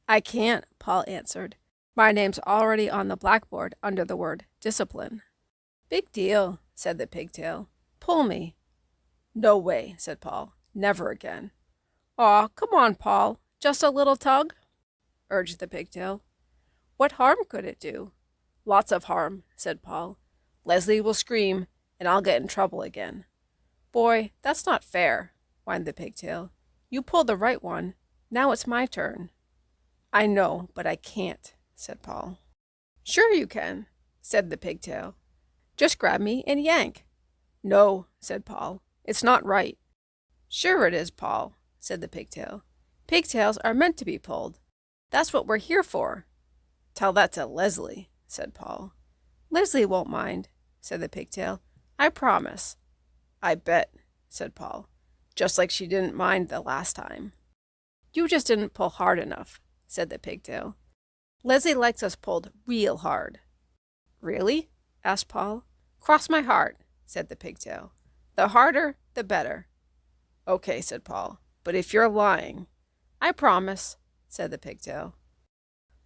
"I can't," Paul answered. "My name's already on the blackboard under the word discipline." "Big deal," said the pigtail. "Pull me." "No way," said Paul. "Never again." "Aw, come on, Paul. Just a little tug?" urged the pigtail. "What harm could it do?" "Lots of harm," said Paul. "Leslie will scream, and I'll get in trouble again." "Boy, that's not fair," whined the pigtail. "You pulled the right one. Now it's my turn." "I know, but I can't," said Paul. "Sure you can," said the pigtail. "Just grab me and yank." "No," said Paul. "It's not right." "Sure it is, Paul," said the pigtail. "Pigtails are meant to be pulled. That's what we're here for." "Tell that to Leslie," said Paul. "Leslie won't mind," said the pigtail. "I promise." "I bet," said Paul. "Just like she didn't mind the last time." "You just didn't pull hard enough," said the pigtail. "Leslie likes us pulled real hard." "Really?" asked Paul. "Cross my heart," said the pigtail. "The harder, the better." "Okay," said Paul. "But if you're lying—" "I promise," said the pigtail.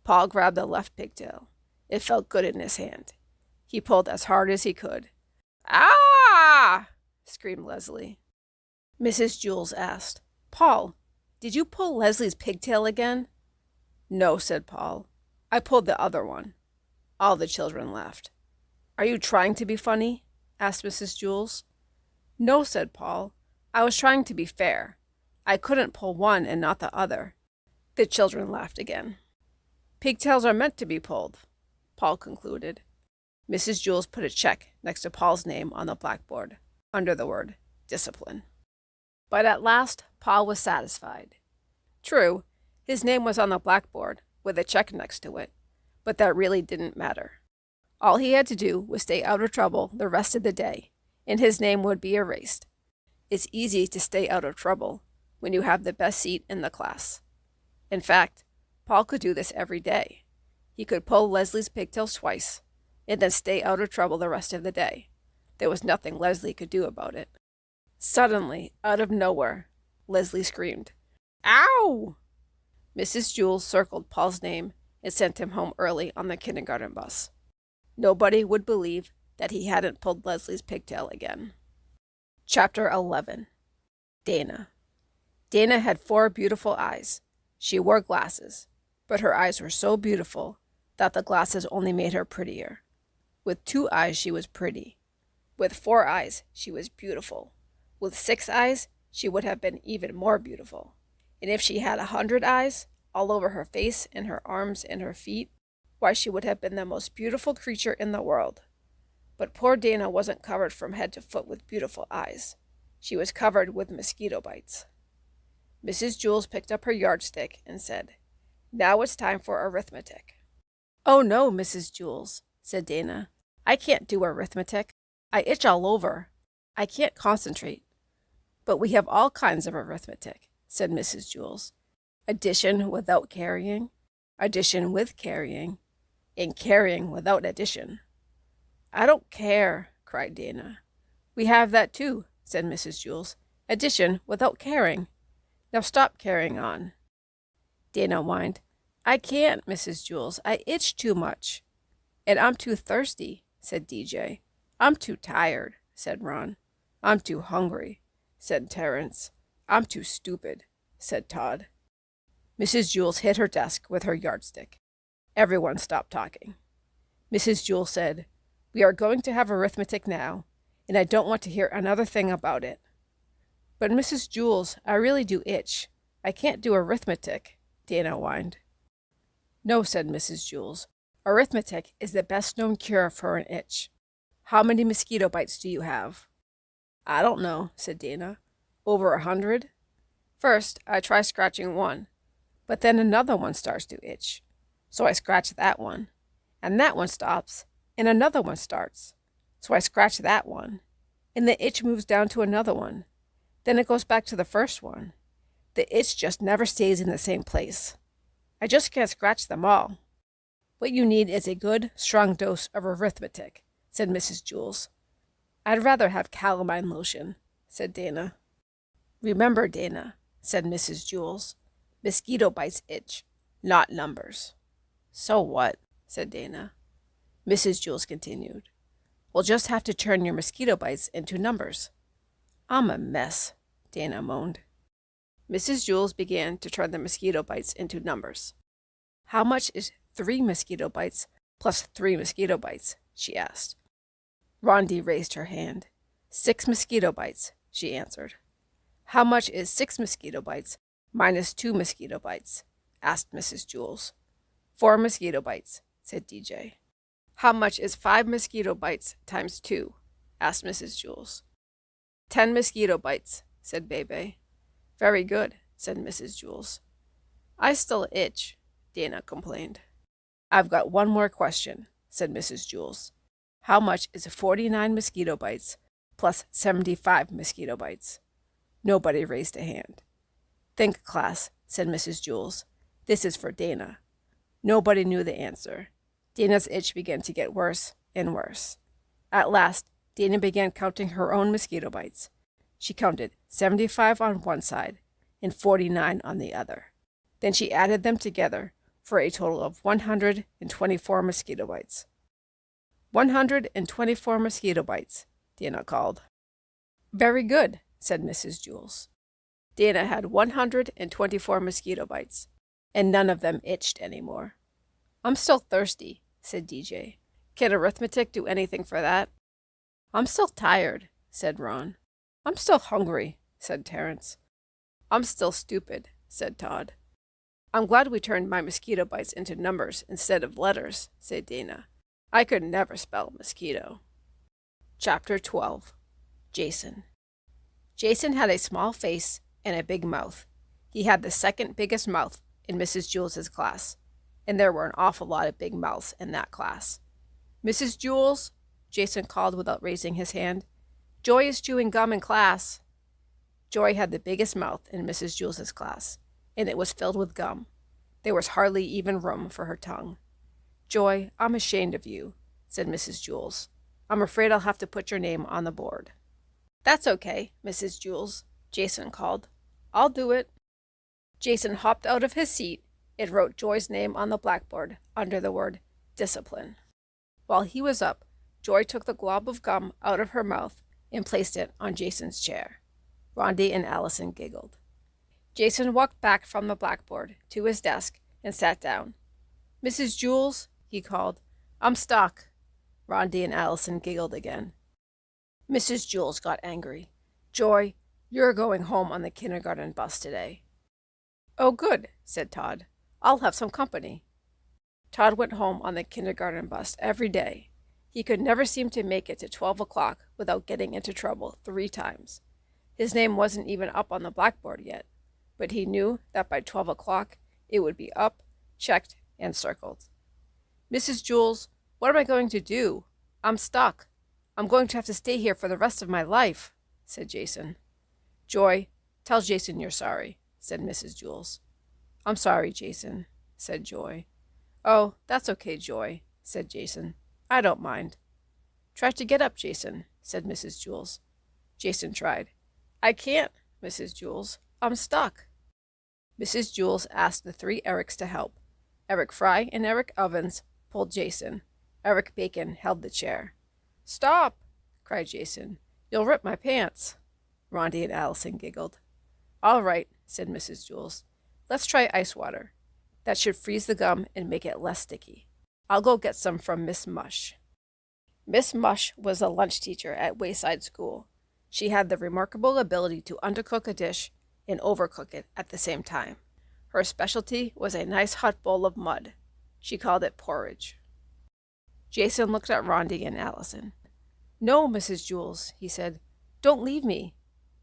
Paul grabbed the left pigtail. It felt good in his hand. He pulled as hard as he could. "Ah!" screamed Leslie. Mrs. Jewls asked, "Paul, did you pull Leslie's pigtail again?" "No," said Paul. "I pulled the other one." All the children laughed. "Are you trying to be funny?" asked Mrs. Jewls. "No," said Paul. "I was trying to be fair. I couldn't pull one and not the other." The children laughed again. "Pigtails are meant to be pulled," Paul concluded. Mrs. Jewls put a check next to Paul's name on the blackboard, under the word discipline. But at last, Paul was satisfied. True, his name was on the blackboard with a check next to it, but that really didn't matter. All he had to do was stay out of trouble the rest of the day, and his name would be erased. It's easy to stay out of trouble when you have the best seat in the class. In fact, Paul could do this every day. He could pull Leslie's pigtails twice, and then stay out of trouble the rest of the day. There was nothing Leslie could do about it. Suddenly, out of nowhere, Leslie screamed, "Ow!" Mrs. Jewls circled Paul's name and sent him home early on the kindergarten bus. Nobody would believe that he hadn't pulled Leslie's pigtail again. Chapter 11. Dana. Dana had 4 beautiful eyes. She wore glasses, but her eyes were so beautiful that the glasses only made her prettier. With 2 eyes, she was pretty. With 4 eyes, she was beautiful. With 6 eyes, she would have been even more beautiful. And if she had 100 eyes, all over her face and her arms and her feet, why, she would have been the most beautiful creature in the world. But poor Dana wasn't covered from head to foot with beautiful eyes. She was covered with mosquito bites. Mrs. Jewls picked up her yardstick and said, "Now it's time for arithmetic." "Oh no, Mrs. Jewls," said Dana. "I can't do arithmetic. I itch all over. I can't concentrate." "But we have all kinds of arithmetic," said Mrs. Jewls. "Addition without carrying, addition with carrying, and carrying without addition." "I don't care," cried Dana. "We have that too," said Mrs. Jewls. "Addition without carrying. Now stop carrying on." Dana whined, "I can't, Mrs. Jewls. I itch too much." "And I'm too thirsty," said DJ. "I'm too tired," said Ron. "I'm too hungry," said Terrence. "I'm too stupid," said Todd. Mrs. Jewls hit her desk with her yardstick. Everyone stopped talking. Mrs. Jewls said, "We are going to have arithmetic now, and I don't want to hear another thing about it." "But Mrs. Jewls, I really do itch. I can't do arithmetic," Dana whined. "No," said Mrs. Jewls. "Arithmetic is the best-known cure for an itch. How many mosquito bites do you have?" "I don't know," said Dana. "Over 100? First, I try scratching one, but then another one starts to itch. So I scratch that one, and that one stops, and another one starts. So I scratch that one, and the itch moves down to another one. Then it goes back to the first one. The itch just never stays in the same place. I just can't scratch them all." "What you need is a good, strong dose of arithmetic," said Mrs. Jewls. "I'd rather have calamine lotion," said Dana. "Remember, Dana," said Mrs. Jewls, "mosquito bites itch, not numbers." "So what?" said Dana. Mrs. Jewls continued, "We'll just have to turn your mosquito bites into numbers." "I'm a mess," Dana moaned. Mrs. Jewls began to turn the mosquito bites into numbers. "How much is 3 mosquito bites plus 3 mosquito bites?" she asked. Rondi raised her hand. 6 mosquito bites, she answered. "How much is 6 mosquito bites minus 2 mosquito bites?" asked Mrs. Jewls. 4 mosquito bites, said DJ. "How much is 5 mosquito bites times 2? Asked Mrs. Jewls. 10 mosquito bites, said Bebe. "Very good," said Mrs. Jewls. "I still itch," Dana complained. "I've got one more question," said Mrs. Jewls. "How much is 49 mosquito bites plus 75 mosquito bites?" Nobody raised a hand. "Think, class," said Mrs. Jewls. "This is for Dana." Nobody knew the answer. Dana's itch began to get worse and worse. At last, Dana began counting her own mosquito bites. She counted 75 on one side and 49 on the other. Then she added them together for a total of 124 mosquito bites. 124 mosquito bites, Dana called. "Very good," said Mrs. Jewls. Dana had 124 mosquito bites, and none of them itched anymore. "I'm still thirsty," said DJ. "Can arithmetic do anything for that?" "I'm still tired," said Ron. "I'm still hungry," said Terrence. "I'm still stupid," said Todd. "I'm glad we turned my mosquito bites into numbers instead of letters," said Dana. "I could never spell mosquito." Chapter 12. Jason. Jason had a small face and a big mouth. He had the second biggest mouth in Mrs. Jewls' class, and there were an awful lot of big mouths in that class. "Mrs. Jewls," Jason called without raising his hand, "Joy is chewing gum in class." Joy had the biggest mouth in Mrs. Jewls' class, and it was filled with gum. There was hardly even room for her tongue. "Joy, I'm ashamed of you," said Mrs. Jewls. "I'm afraid I'll have to put your name on the board." "That's okay, Mrs. Jewls," Jason called. "I'll do it." Jason hopped out of his seat and wrote Joy's name on the blackboard under the word discipline. While he was up, Joy took the glob of gum out of her mouth and placed it on Jason's chair. Rondi and Allison giggled. Jason walked back from the blackboard to his desk and sat down. "Mrs. Jewls," he called, "I'm stuck." Rondi and Allison giggled again. Mrs. Jewls got angry. "Joy, you're going home on the kindergarten bus today." "Oh, good," said Todd. "I'll have some company." Todd went home on the kindergarten bus every day. He could never seem to make it to 12 o'clock without getting into trouble 3 times. His name wasn't even up on the blackboard yet, but he knew that by 12 o'clock it would be up, checked, and circled. "Mrs. Jewls, what am I going to do? I'm stuck. I'm going to have to stay here for the rest of my life," said Jason. "Joy, tell Jason you're sorry," said Mrs. Jewls. "I'm sorry, Jason," said Joy. "Oh, that's okay, Joy," said Jason. "I don't mind." "Try to get up, Jason," said Mrs. Jewls. Jason tried. "I can't, Mrs. Jewls. I'm stuck." Mrs. Jewls asked the 3 Erics to help. Eric Fry and Eric Ovens pulled Jason. Eric Bacon held the chair. "Stop!" cried Jason. "You'll rip my pants." Rondi and Allison giggled. "All right," said Mrs. Jewls. "Let's try ice water." That should freeze the gum and make it less sticky. I'll go get some from Miss Mush. Miss Mush was a lunch teacher at Wayside School. She had the remarkable ability to undercook a dish and overcook it at the same time. Her specialty was a nice hot bowl of mud. She called it porridge. Jason looked at Rondi and Allison. "No, Mrs. Jewls," he said. "Don't leave me.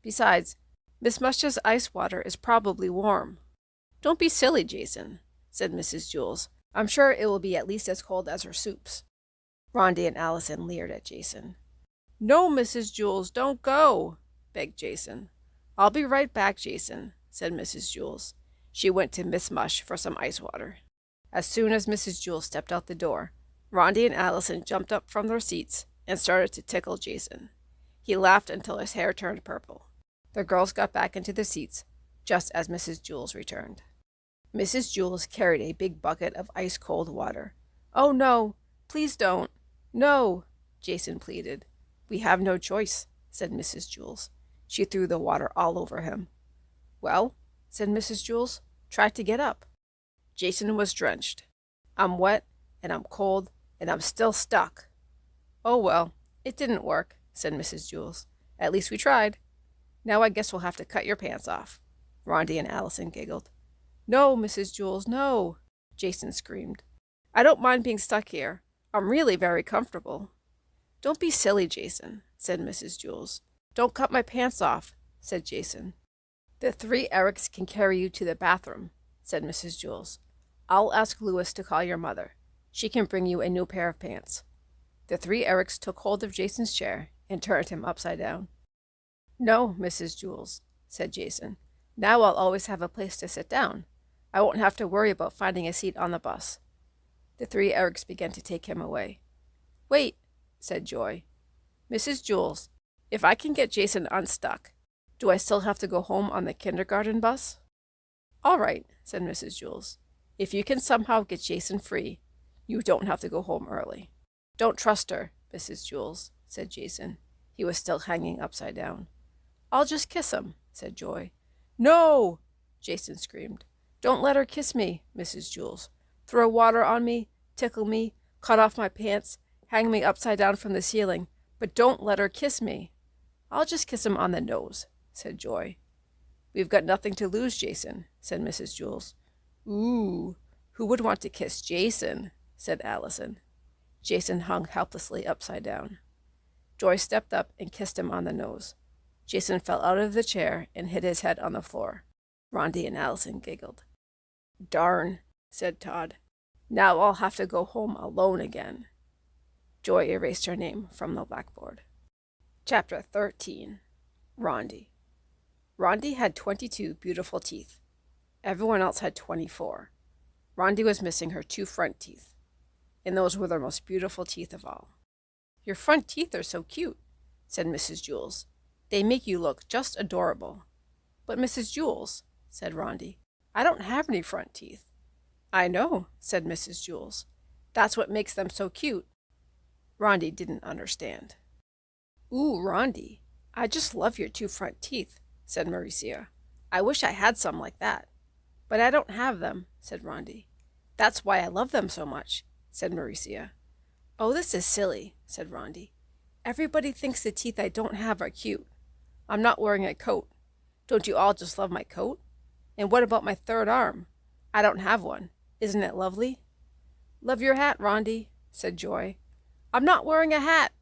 Besides, Miss Mush's ice water is probably warm." "Don't be silly, Jason," said Mrs. Jewls. "I'm sure it will be at least as cold as her soups." Rondi and Allison leered at Jason. "No, Mrs. Jewls, don't go," begged Jason. "I'll be right back, Jason," said Mrs. Jewls. She went to Miss Mush for some ice water. As soon as Mrs. Jewls stepped out the door, Rondi and Allison jumped up from their seats and started to tickle Jason. He laughed until his hair turned purple. The girls got back into the seats just as Mrs. Jewls returned. Mrs. Jewls carried a big bucket of ice-cold water. "Oh, no, please don't. No," Jason pleaded. "We have no choice," said Mrs. Jewls. She threw the water all over him. "Well," said Mrs. Jewls, "try to get up." Jason was drenched. "I'm wet, and I'm cold, and I'm still stuck." "Oh, well, it didn't work," said Mrs. Jewls. "At least we tried. Now I guess we'll have to cut your pants off." Rondi and Allison giggled. "No, Mrs. Jewls, no," Jason screamed. "I don't mind being stuck here. I'm really very comfortable." "Don't be silly, Jason," said Mrs. Jewls. "Don't cut my pants off," said Jason. "The 3 Erics can carry you to the bathroom," said Mrs. Jewls. "I'll ask Louis to call your mother. She can bring you a new pair of pants." The 3 Erics took hold of Jason's chair and turned him upside down. "No, Mrs. Jewls," said Jason. "Now I'll always have a place to sit down. I won't have to worry about finding a seat on the bus." The 3 Erics began to take him away. "Wait," said Joy. "Mrs. Jewls, if I can get Jason unstuck, do I still have to go home on the kindergarten bus?" "All right," said Mrs. Jewls. "If you can somehow get Jason free, you don't have to go home early." "Don't trust her, Mrs. Jewls," said Jason. He was still hanging upside down. "I'll just kiss him," said Joy. "No!" Jason screamed. "Don't let her kiss me, Mrs. Jewls. Throw water on me, tickle me, cut off my pants, hang me upside down from the ceiling, but don't let her kiss me." "I'll just kiss him on the nose," said Joy. "We've got nothing to lose, Jason," said Mrs. Jewls. "Ooh, who would want to kiss Jason?" said Allison. Jason hung helplessly upside down. Joy stepped up and kissed him on the nose. Jason fell out of the chair and hit his head on the floor. Rondi and Allison giggled. "Darn," said Todd. "Now I'll have to go home alone again." Joy erased her name from the blackboard. Chapter 13. Rondi. Rondi had 22 beautiful teeth. Everyone else had 24. Rondi was missing her 2 front teeth, and those were the most beautiful teeth of all. "Your front teeth are so cute," said Mrs. Jewls. "They make you look just adorable." "But Mrs. Jewls," said Rondi, "I don't have any front teeth." "I know," said Mrs. Jewls. "That's what makes them so cute." Rondi didn't understand. "Ooh, Rondi, I just love your 2 front teeth," said Maurecia. "I wish I had some like that." "But I don't have them," said Rondi. "That's why I love them so much," said Maurecia. "Oh, this is silly," said Rondi. "Everybody thinks the teeth I don't have are cute. I'm not wearing a coat. Don't you all just love my coat? And what about my 3rd arm? I don't have one. Isn't it lovely?" "Love your hat, Rondi," said Joy. "I'm not wearing a hat,"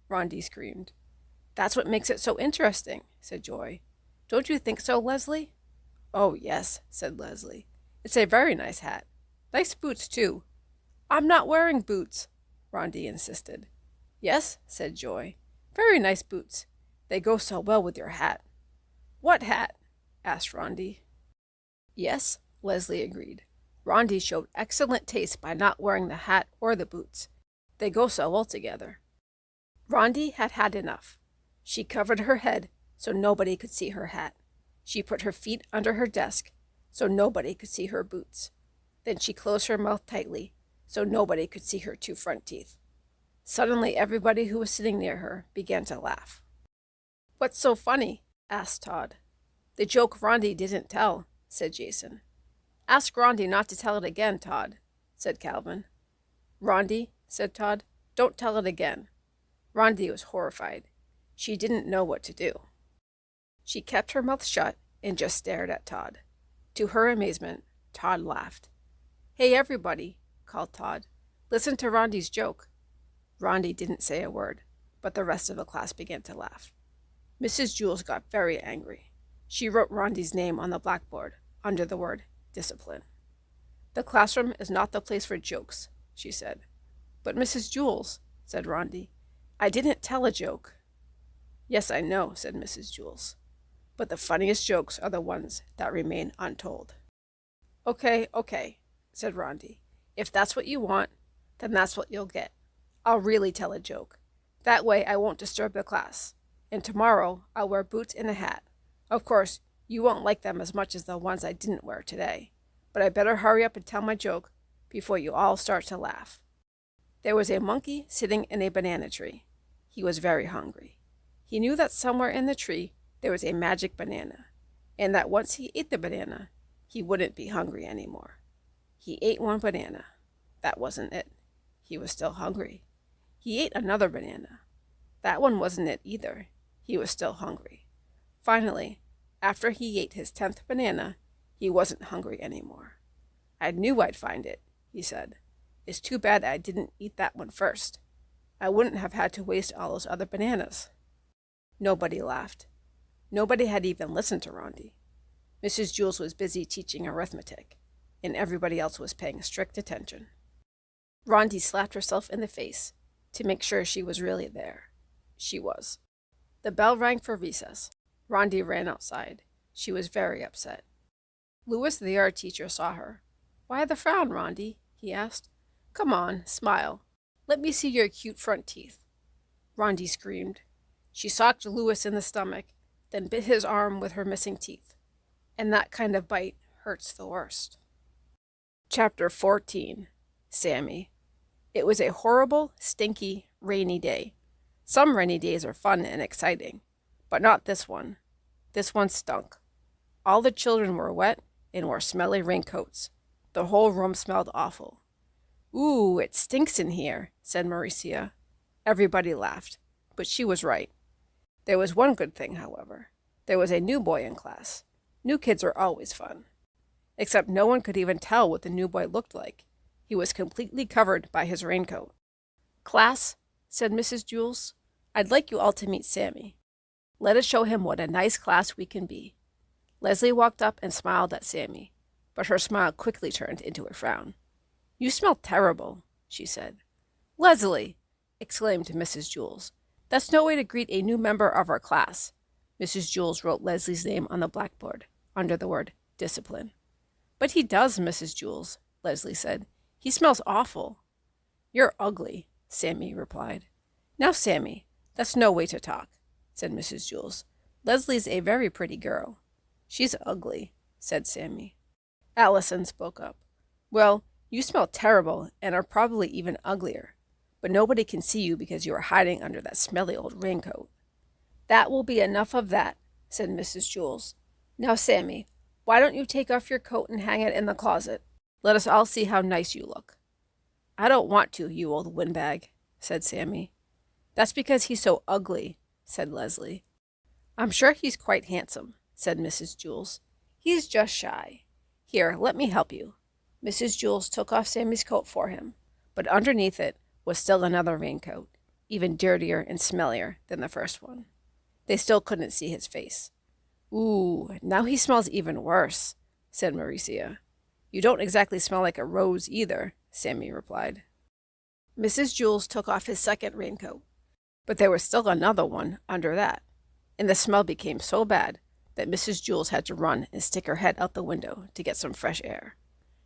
Rondi screamed. "That's what makes it so interesting," said Joy. "Don't you think so, Leslie?" "Oh, yes," said Leslie. "It's a very nice hat. Nice boots, too." "I'm not wearing boots," Rondi insisted. "Yes," said Joy. "Very nice boots. They go so well with your hat." "What hat?" asked Rondi. "Yes," Leslie agreed. "Rondi showed excellent taste by not wearing the hat or the boots. They go so well together." Rondi had had enough. She covered her head so nobody could see her hat. She put her feet under her desk so nobody could see her boots. Then she closed her mouth tightly so nobody could see her 2 front teeth. Suddenly everybody who was sitting near her began to laugh. "What's so funny?" asked Todd. "The joke Rondi didn't tell," said Jason. Ask Rondi not to tell it again, Todd, said Calvin. Rondi, said Todd, don't tell it again. Rondi was horrified. She didn't know what to do. She kept her mouth shut and just stared at Todd. To her amazement, Todd laughed. Hey, everybody, called Todd. Listen to Rondi's joke. Rondi didn't say a word, but the rest of the class began to laugh. Mrs. Jewls got very angry. She wrote Rondi's name on the blackboard under the word discipline. The classroom is not the place for jokes, she said. But Mrs. Jewls, said Rondi, I didn't tell a joke. Yes, I know, said Mrs. Jewls. But the funniest jokes are the ones that remain untold. Okay, said Rondi. If that's what you want, then that's what you'll get. I'll really tell a joke. That way I won't disturb the class. And tomorrow I'll wear boots and a hat. Of course, you won't like them as much as the ones I didn't wear today. But I better hurry up and tell my joke before you all start to laugh. There was a monkey sitting in a banana tree. He was very hungry. He knew that somewhere in the tree there was a magic banana, and that once he ate the banana, he wouldn't be hungry anymore. He ate one banana. That wasn't it. He was still hungry. He ate another banana. That one wasn't it either. He was still hungry. Finally, after he ate his 10th banana, he wasn't hungry anymore. I knew I'd find it, he said. It's too bad I didn't eat that one first. I wouldn't have had to waste all those other bananas. Nobody laughed. Nobody had even listened to Rondi. Mrs. Jewls was busy teaching arithmetic, and everybody else was paying strict attention. Rondi slapped herself in the face to make sure she was really there. She was. The bell rang for recess. Rondi ran outside. She was very upset. Louis, the art teacher, saw her. Why the frown, Rondi? He asked. Come on, smile. Let me see your cute front teeth. Rondi screamed. She socked Louis in the stomach, then bit his arm with her missing teeth. And that kind of bite hurts the worst. Chapter 14. Sammy. It was a horrible, stinky, rainy day. Some rainy days are fun and exciting, but not this one. This one stunk. All the children were wet and wore smelly raincoats. The whole room smelled awful. Ooh, it stinks in here, said Maurecia. Everybody laughed, but she was right. There was one good thing, however. There was a new boy in class. New kids are always fun. Except no one could even tell what the new boy looked like. He was completely covered by his raincoat. Class, said Mrs. Jewls, I'd like you all to meet Sammy. Let us show him what a nice class we can be. Leslie walked up and smiled at Sammy, but her smile quickly turned into a frown. You smell terrible, she said. Leslie, exclaimed Mrs. Jewls. That's no way to greet a new member of our class. Mrs. Jewls wrote Leslie's name on the blackboard, under the word discipline. But he does, Mrs. Jewls, Leslie said. He smells awful. You're ugly, Sammy replied. Now, Sammy, that's no way to talk, said Mrs. Jewls. Leslie's a very pretty girl. She's ugly, said Sammy. Allison spoke up. Well, you smell terrible and are probably even uglier, but nobody can see you because you are hiding under that smelly old raincoat. That will be enough of that, said Mrs. Jewls. Now, Sammy, why don't you take off your coat and hang it in the closet? Let us all see how nice you look. I don't want to, you old windbag, said Sammy. That's because he's so ugly, said Leslie. I'm sure he's quite handsome, said Mrs. Jewls. He's just shy. Here, let me help you. Mrs. Jewls took off Sammy's coat for him, but underneath it was still another raincoat, even dirtier and smellier than the first one. They still couldn't see his face. Ooh, now he smells even worse, said Maurecia. You don't exactly smell like a rose either, Sammy replied. Mrs. Jewls took off his second raincoat, but there was still another one under that, and the smell became so bad that Mrs. Jewls had to run and stick her head out the window to get some fresh air.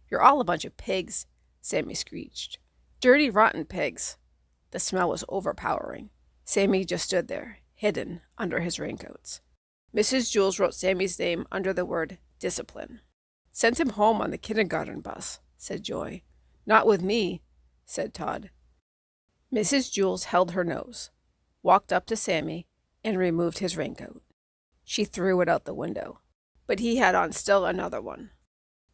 You're all a bunch of pigs, Sammy screeched. Dirty, rotten pigs. The smell was overpowering. Sammy just stood there, hidden under his raincoats. Mrs. Jewls wrote Sammy's name under the word discipline. Sent him home on the kindergarten bus, said Joy. Not with me, said Todd. Mrs. Jewls held her nose, walked up to Sammy, and removed his raincoat. She threw it out the window, but he had on still another one.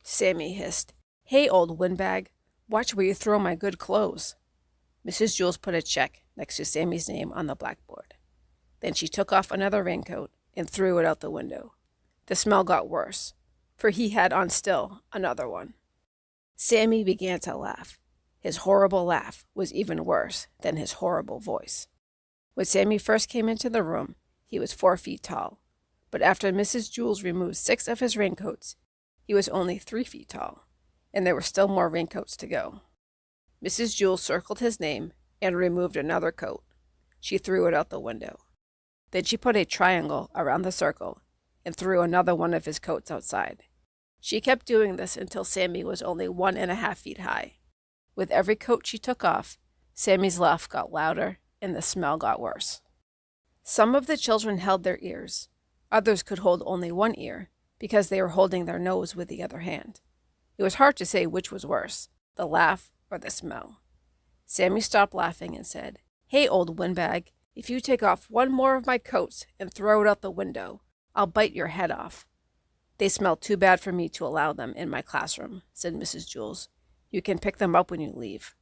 Sammy hissed. "Hey, old windbag, watch where you throw my good clothes." Mrs. Jewls put a check next to Sammy's name on the blackboard. Then she took off another raincoat and threw it out the window. The smell got worse, for he had on still another one. Sammy began to laugh. His horrible laugh was even worse than his horrible voice. When Sammy first came into the room, he was 4 feet tall, but after Mrs. Jewls removed 6 of his raincoats, he was only 3 feet tall, and there were still more raincoats to go. Mrs. Jewls circled his name and removed another coat. She threw it out the window. Then she put a triangle around the circle and threw another one of his coats outside. She kept doing this until Sammy was only 1.5 feet high. With every coat she took off, Sammy's laugh got louder and the smell got worse. Some of the children held their ears. Others could hold only one ear because they were holding their nose with the other hand. It was hard to say which was worse, the laugh or the smell. Sammy stopped laughing and said, "Hey, old windbag, if you take off one more of my coats and throw it out the window, I'll bite your head off." "They smell too bad for me to allow them in my classroom," said Mrs. Jewls. "You can pick them up when you leave."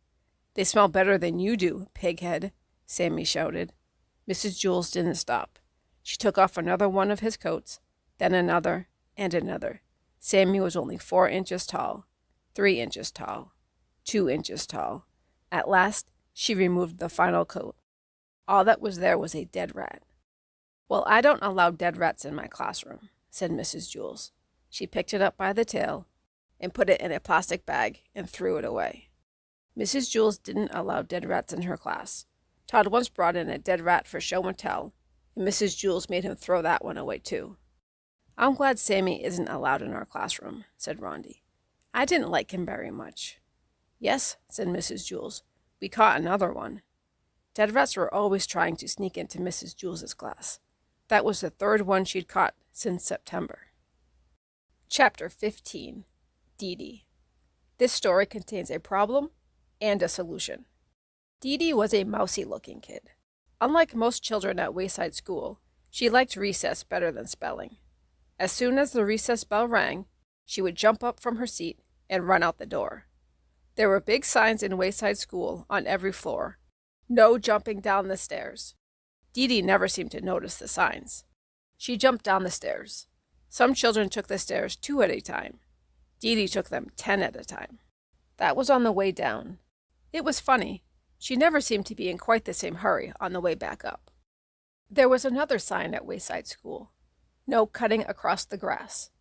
"They smell better than you do, pighead," Sammy shouted. Mrs. Jewls didn't stop. She took off another one of his coats, then another and another. Sammy was only 4 inches tall, 3 inches tall, 2 inches tall. At last, she removed the final coat. All that was there was a dead rat. "Well, I don't allow dead rats in my classroom," said Mrs. Jewls. She picked it up by the tail and put it in a plastic bag and threw it away. Mrs. Jewls didn't allow dead rats in her class. Todd once brought in a dead rat for show and tell, and Mrs. Jewls made him throw that one away too. "I'm glad Sammy isn't allowed in our classroom," said Rondi. "I didn't like him very much." "Yes," said Mrs. Jewls. "We caught another one." Dead rats were always trying to sneak into Mrs. Jewls' class. That was the 3rd one she'd caught since September. Chapter 15. Deedee. This story contains a problem and a solution. Deedee was a mousy-looking kid. Unlike most children at Wayside School, she liked recess better than spelling. As soon as the recess bell rang, she would jump up from her seat and run out the door. There were big signs in Wayside School on every floor. "No jumping down the stairs." Deedee never seemed to notice the signs. She jumped down the stairs. Some children took the stairs 2 at a time. Deedee took them 10 at a time. That was on the way down. It was funny. She never seemed to be in quite the same hurry on the way back up. There was another sign at Wayside School. "No cutting across the grass."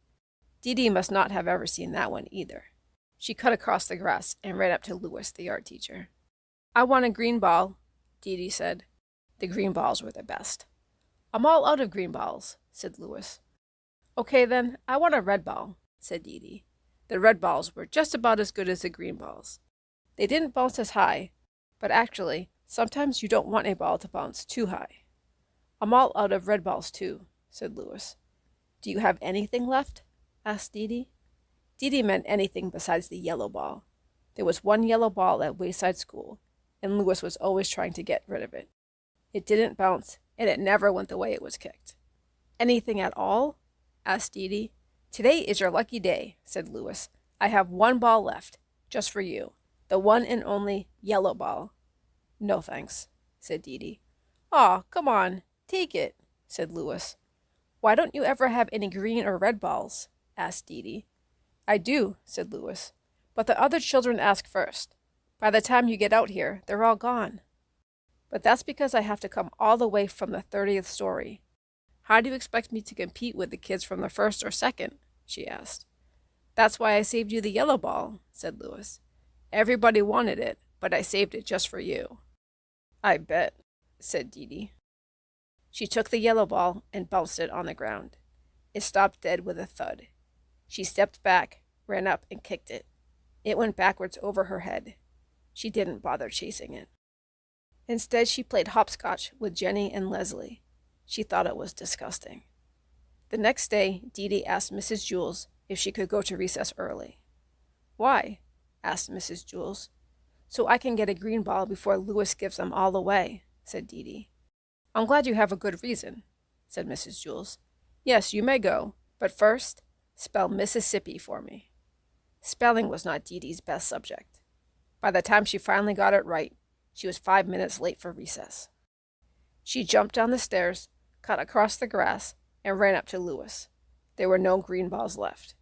Deedee must not have ever seen that one either. She cut across the grass and ran up to Louis, the art teacher. "I want a green ball," Deedee said. The green balls were the best. "I'm all out of green balls," said Louis. "Okay then, I want a red ball," said Deedee. The red balls were just about as good as the green balls. They didn't bounce as high, but actually, sometimes you don't want a ball to bounce too high. "I'm all out of red balls too," said Louis. "Do you have anything left?" asked Deedee. Deedee meant anything besides the yellow ball. There was one yellow ball at Wayside School, and Louis was always trying to get rid of it. It didn't bounce, and it never went the way it was kicked. "Anything at all?" asked Deedee. "Today is your lucky day," said Louis. "I have one ball left, just for you. The one and only yellow ball." "No thanks," said Deedee. "Aw, come on, take it," said Louis. "Why don't you ever have any green or red balls?" asked Deedee. "I do," said Louis, "but the other children ask first. By the time you get out here, they're all gone." "But that's because I have to come all the way from the 30th story. How do you expect me to compete with the kids from the 1st or 2nd?" she asked. "That's why I saved you the yellow ball," said Louis. "Everybody wanted it, but I saved it just for you." "I bet," said Deedee. She took the yellow ball and bounced it on the ground. It stopped dead with a thud. She stepped back, ran up, and kicked it. It went backwards over her head. She didn't bother chasing it. Instead, she played hopscotch with Jenny and Leslie. She thought it was disgusting. The next day, Deedee asked Mrs. Jewls if she could go to recess early. "Why?" asked Mrs. Jewls. "So I can get a green ball before Louis gives them all away," said Deedee. "I'm glad you have a good reason," said Mrs. Jewls. "Yes, you may go, but first, spell Mississippi for me." Spelling was not Deedee's best subject. By the time she finally got it right, she was 5 minutes late for recess. She jumped down the stairs, cut across the grass, and ran up to Lewis. There were no green balls left.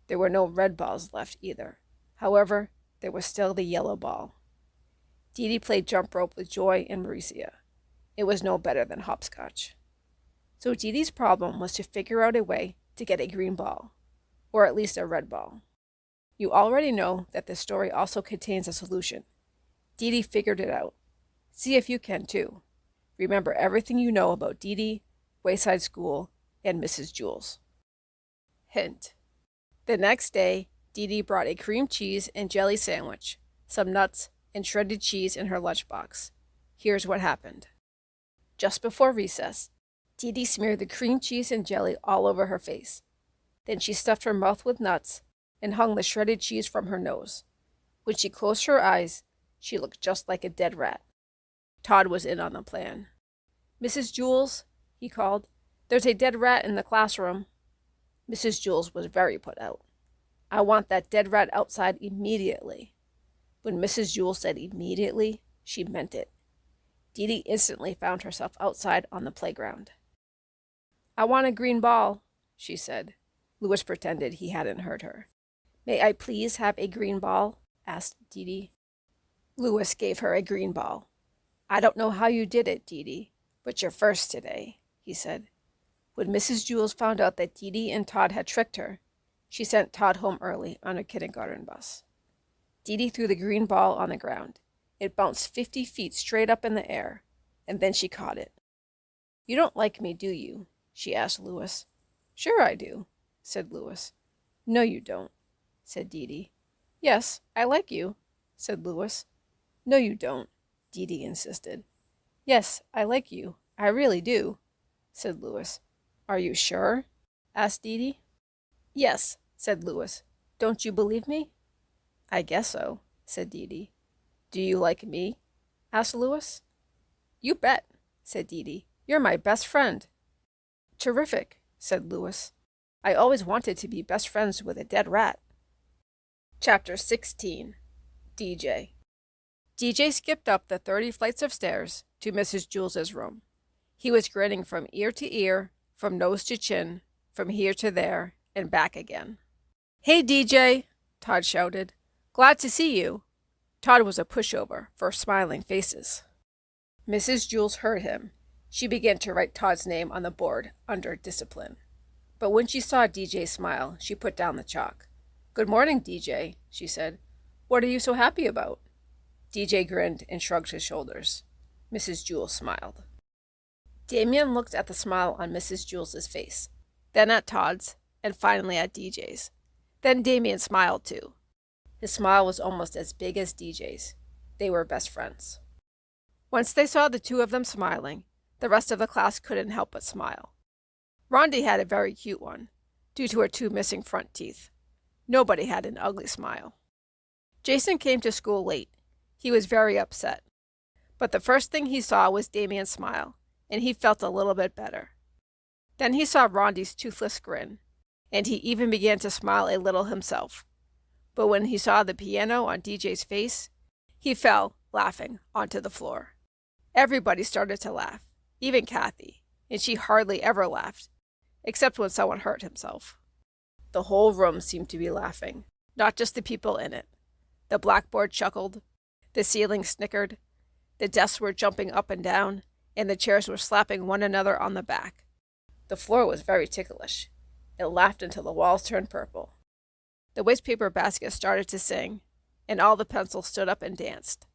There were no red balls left either. However, there was still the yellow ball. Deedee played jump rope with Joy and Maurecia. It was no better than hopscotch. So Deedee's problem was to figure out a way to get a green ball, or at least a red ball. You already know that this story also contains a solution. Deedee figured it out. See if you can too. Remember everything you know about Deedee, Wayside School, and Mrs. Jewls. Hint. The next day, Deedee brought a cream cheese and jelly sandwich, some nuts, and shredded cheese in her lunchbox. Here's what happened. Just before recess, Deedee smeared the cream cheese and jelly all over her face. Then she stuffed her mouth with nuts and hung the shredded cheese from her nose. When she closed her eyes, she looked just like a dead rat. Todd was in on the plan. "Mrs. Jewls," he called, "there's a dead rat in the classroom." Mrs. Jewls was very put out. "I want that dead rat outside immediately." When Mrs. Jewls said immediately, she meant it. Deedee instantly found herself outside on the playground. "I want a green ball," she said. Lewis pretended he hadn't heard her. "May I please have a green ball?" asked Deedee. Lewis gave her a green ball. "I don't know how you did it, Deedee, but you're first today," he said. When Mrs. Jewls found out that Deedee and Todd had tricked her, she sent Todd home early on a kindergarten bus. Deedee threw the green ball on the ground. It bounced 50 feet straight up in the air, and then she caught it. "You don't like me, do you?" she asked Lewis. "Sure I do," said Lewis. "No, you don't," said Deedee. "Yes, I like you," said Lewis. "No, you don't," Deedee insisted. "Yes, I like you. I really do," said Lewis. "Are you sure?" asked Deedee. "Yes," said Lewis. "Don't you believe me?" "I guess so," said Deedee. "Do you like me?" asked Lewis. "You bet," said Deedee. "You're my best friend." "Terrific," said Lewis. "I always wanted to be best friends with a dead rat." Chapter 16. DJ. DJ skipped up the 30 flights of stairs to Mrs. Jewls' room. He was grinning from ear to ear, from nose to chin, from here to there, and back again. "Hey, DJ," Todd shouted. "Glad to see you." Todd was a pushover for smiling faces. Mrs. Jewls heard him. She began to write Todd's name on the board under discipline. But when she saw DJ smile, she put down the chalk. "Good morning, DJ," she said. "What are you so happy about?" DJ grinned and shrugged his shoulders. Mrs. Jewls smiled. Dameon looked at the smile on Mrs. Jewls' face, then at Todd's, and finally at DJ's. Then Dameon smiled too. His smile was almost as big as DJ's. They were best friends. Once they saw the two of them smiling, the rest of the class couldn't help but smile. Rondi had a very cute one, due to her 2 missing front teeth. Nobody had an ugly smile. Jason came to school late. He was very upset. But the first thing he saw was Dameon smile, and he felt a little bit better. Then he saw Rondi's toothless grin, and he even began to smile a little himself. But when he saw the piano on DJ's face, he fell, laughing, onto the floor. Everybody started to laugh, even Kathy, and she hardly ever laughed, except when someone hurt himself. The whole room seemed to be laughing, not just the people in it. The blackboard chuckled, the ceiling snickered, the desks were jumping up and down, and the chairs were slapping one another on the back. The floor was very ticklish. It laughed until the walls turned purple. The wastepaper basket started to sing, and all the pencils stood up and danced.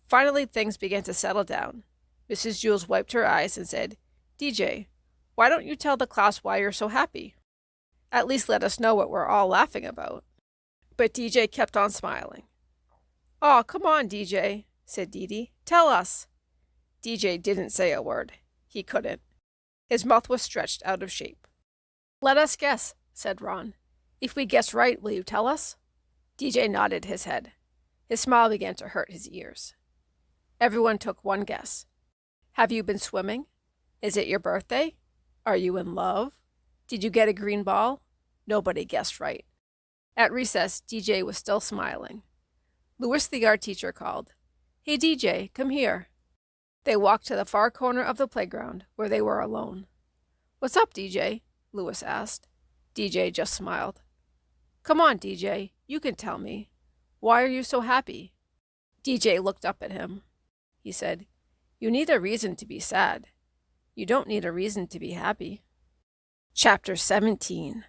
Finally, things began to settle down. Mrs. Jewls wiped her eyes and said, "DJ, why don't you tell the class why you're so happy? At least let us know what we're all laughing about." But DJ kept on smiling. "Aw, come on, DJ," said Deedee. "Tell us." DJ didn't say a word. He couldn't. His mouth was stretched out of shape. "Let us guess," said Ron. "If we guess right, will you tell us?" DJ nodded his head. His smile began to hurt his ears. Everyone took one guess. "Have you been swimming? Is it your birthday? Are you in love? Did you get a green ball?" Nobody guessed right. At recess, DJ was still smiling. Louis, the art teacher, called, "Hey, DJ, come here." They walked to the far corner of the playground, where they were alone. "What's up, DJ?" Louis asked. DJ just smiled. "Come on, DJ, you can tell me. Why are you so happy?" DJ looked up at him. He said, "You need a reason to be sad. You don't need a reason to be happy." Chapter 17.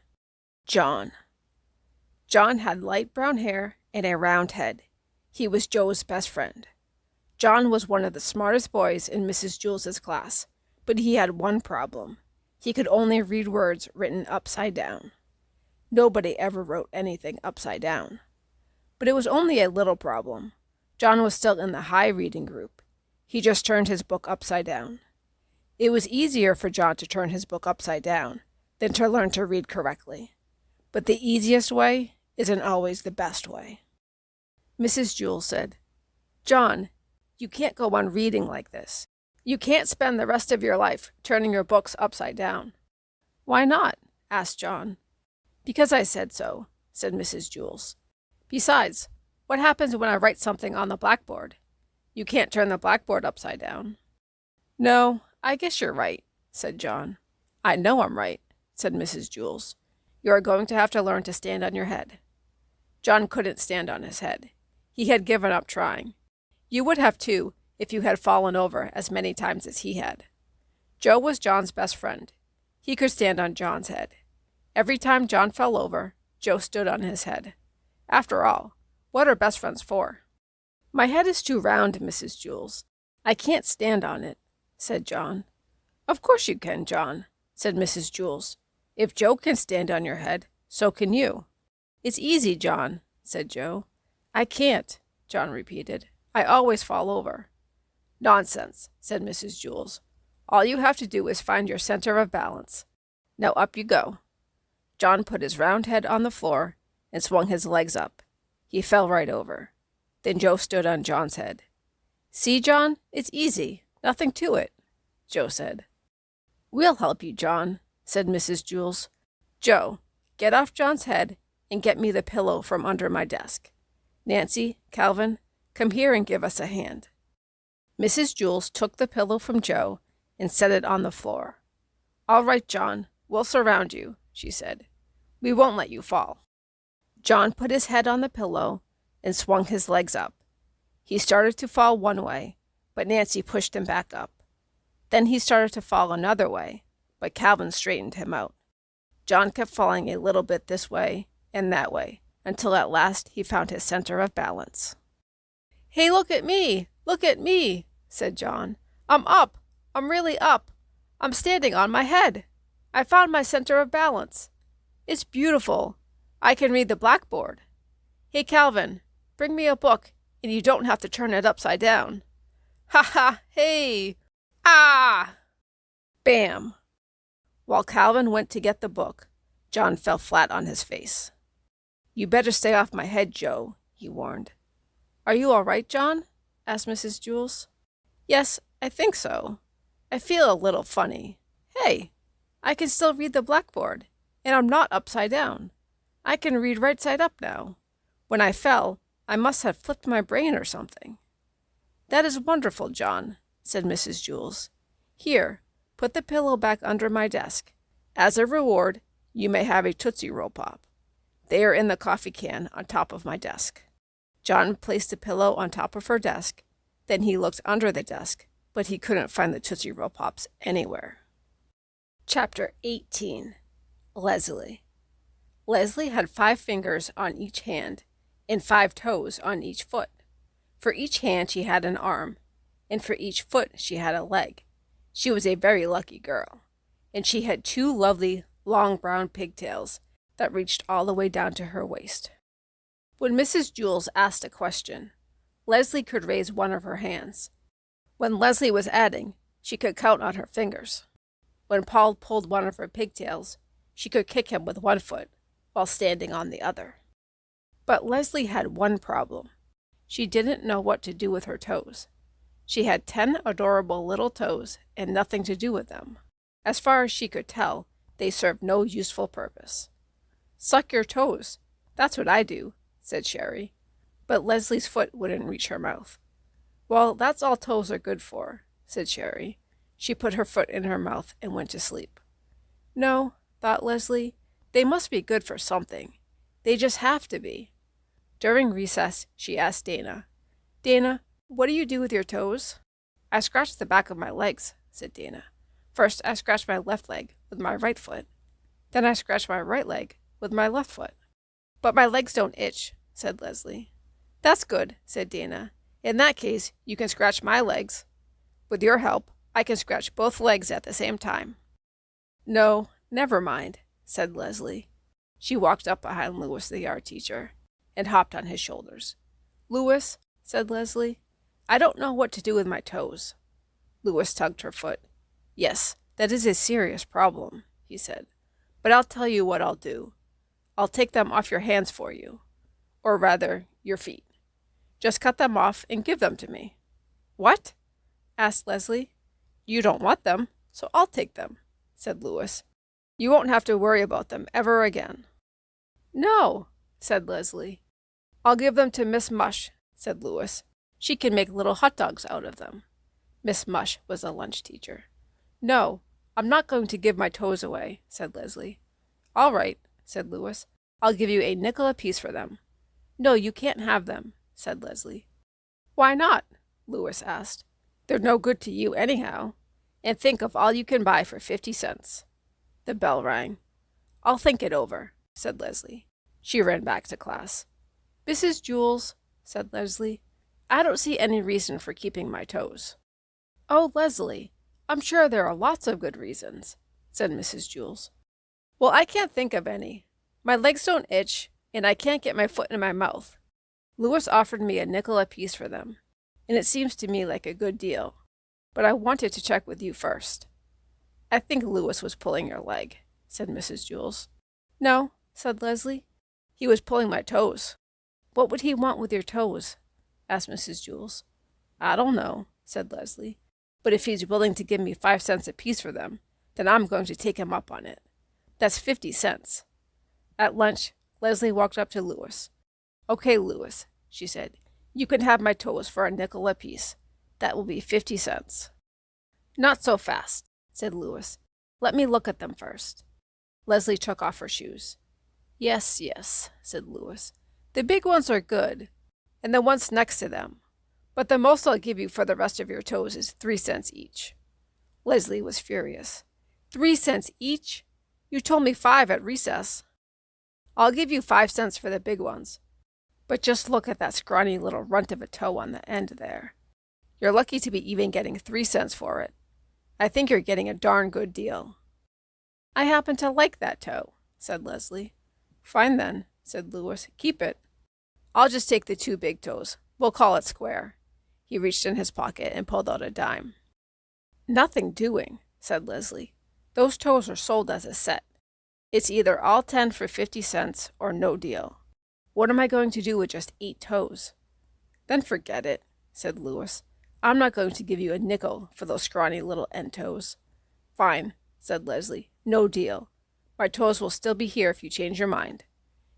John. John had light brown hair and a round head. He was Joe's best friend. John was one of the smartest boys in Mrs. Jewls' class, but he had one problem. He could only read words written upside down. Nobody ever wrote anything upside down. But it was only a little problem. John was still in the high reading group. He just turned his book upside down. It was easier for John to turn his book upside down than to learn to read correctly. But the easiest way isn't always the best way. Mrs. Jewls said, "John, you can't go on reading like this. You can't spend the rest of your life turning your books upside down." "Why not?" asked John. "Because I said so," said Mrs. Jewls. "Besides, what happens when I write something on the blackboard? You can't turn the blackboard upside down." "No, I guess you're right," said John. "I know I'm right," said Mrs. Jewls. "You are going to have to learn to stand on your head." John couldn't stand on his head. He had given up trying. You would have too if you had fallen over as many times as he had. Joe was John's best friend. He could stand on John's head. Every time John fell over, Joe stood on his head. After all, what are best friends for? "My head is too round, Mrs. Jewls. I can't stand on it," said John. "Of course you can, John," said Mrs. Jewls. "If Joe can stand on your head, so can you." "It's easy, John," said Joe. "I can't," John repeated. "I always fall over." "Nonsense," said Mrs. Jewls. "All you have to do is find your center of balance. Now up you go." John put his round head on the floor and swung his legs up. He fell right over. Then Joe stood on John's head. "See, John, it's easy. Nothing to it," Joe said. "We'll help you, John," said Mrs. Jewls. "Joe, get off John's head and get me the pillow from under my desk. Nancy, Calvin, come here and give us a hand." Mrs. Jewls took the pillow from Joe and set it on the floor. "All right, John, we'll surround you," she said. "We won't let you fall." John put his head on the pillow and swung his legs up. He started to fall one way, but Nancy pushed him back up. Then he started to fall another way, but Calvin straightened him out. John kept falling a little bit this way and that way, until at last he found his center of balance. "Hey, look at me! Look at me!" said John. "I'm up! I'm really up! I'm standing on my head! I found my center of balance! It's beautiful! I can read the blackboard! Hey, Calvin, bring me a book, and you don't have to turn it upside down. Ha ha! Hey! Ah!" Bam! While Calvin went to get the book, John fell flat on his face. "You better stay off my head, Joe," he warned. "Are you all right, John?" asked Mrs. Jewls. "Yes, I think so. I feel a little funny. Hey, I can still read the blackboard, and I'm not upside down. I can read right side up now. When I fell, I must have flipped my brain or something." "That is wonderful, John," said Mrs. Jewls. "Here, put the pillow back under my desk. As a reward, you may have a Tootsie Roll Pop. They are in the coffee can on top of my desk." John placed the pillow on top of her desk. Then he looked under the desk, but he couldn't find the Tootsie Roll Pops anywhere. Chapter 18. Leslie. Leslie had 5 fingers on each hand and 5 toes on each foot. For each hand she had an arm, and for each foot she had a leg. She was a very lucky girl, and she had 2 lovely, long brown pigtails that reached all the way down to her waist. When Mrs. Jewls asked a question, Leslie could raise one of her hands. When Leslie was adding, she could count on her fingers. When Paul pulled one of her pigtails, she could kick him with one foot while standing on the other. But Leslie had one problem. She didn't know what to do with her toes. She had 10 adorable little toes and nothing to do with them. As far as she could tell, they served no useful purpose. "Suck your toes. That's what I do, said Sharie. But Leslie's foot wouldn't reach her mouth. Well, that's all toes are good for, said Sharie. She put her foot in her mouth and went to sleep. No, thought Leslie, they must be good for something. They just have to be. During recess, she asked Dana, Dana, what do you do with your toes? I scratch the back of my legs, said Dana. First, I scratch my left leg with my right foot. Then I scratch my right leg with my left foot. But my legs don't itch, said Leslie. That's good, said Dana. In that case, you can scratch my legs. With your help, I can scratch both legs at the same time. No, never mind, said Leslie. She walked up behind Louis, the art teacher, and hopped on his shoulders. Louis, said Leslie, I don't know what to do with my toes. Louis tugged her foot. Yes, that is a serious problem, he said. But I'll tell you what I'll do. I'll take them off your hands for you. Or rather, your feet. Just cut them off and give them to me. What? Asked Leslie. You don't want them, so I'll take them, said Louis. You won't have to worry about them ever again. No, said Leslie. I'll give them to Miss Mush, said Louis. She can make little hot dogs out of them. Miss Mush was a lunch teacher. No, I'm not going to give my toes away, said Leslie. All right, said Louis. I'll give you a nickel apiece for them. No, you can't have them, said Leslie. Why not? Louis asked. They're no good to you anyhow. And think of all you can buy for 50 cents. The bell rang. I'll think it over, said Leslie. She ran back to class. Mrs. Jewls, said Leslie, I don't see any reason for keeping my toes. Oh, Leslie, I'm sure there are lots of good reasons, said Mrs. Jewls. Well, I can't think of any. My legs don't itch, and I can't get my foot in my mouth. Louis offered me a nickel apiece for them, and it seems to me like a good deal. But I wanted to check with you first. I think Louis was pulling your leg, said Mrs. Jewls. No, said Leslie. He was pulling my toes. What would he want with your toes? Asked Mrs. Jewls. I don't know, said Leslie. But if he's willing to give me 5 cents apiece for them, then I'm going to take him up on it. That's 50 cents. At lunch, Leslie walked up to Louis. Okay, Louis, she said. You can have my toes for a nickel apiece. That will be 50 cents. Not so fast, said Louis. Let me look at them first. Leslie took off her shoes. Yes, yes, said Louis. The big ones are good, and the ones next to them. But the most I'll give you for the rest of your toes is 3 cents each. Leslie was furious. 3 cents each? You told me 5 at recess. I'll give you 5 cents for the big ones. But just look at that scrawny little runt of a toe on the end there. You're lucky to be even getting 3 cents for it. I think you're getting a darn good deal. I happen to like that toe, said Leslie. Fine then, said Louis. Keep it. I'll just take the 2 big toes. We'll call it square. He reached in his pocket and pulled out a dime. Nothing doing, said Leslie. Those toes are sold as a set. It's either all 10 for 50 cents or no deal. What am I going to do with just 8 toes? Then forget it, said Louis. I'm not going to give you a nickel for those scrawny little end toes. Fine, said Leslie. No deal. My toes will still be here if you change your mind.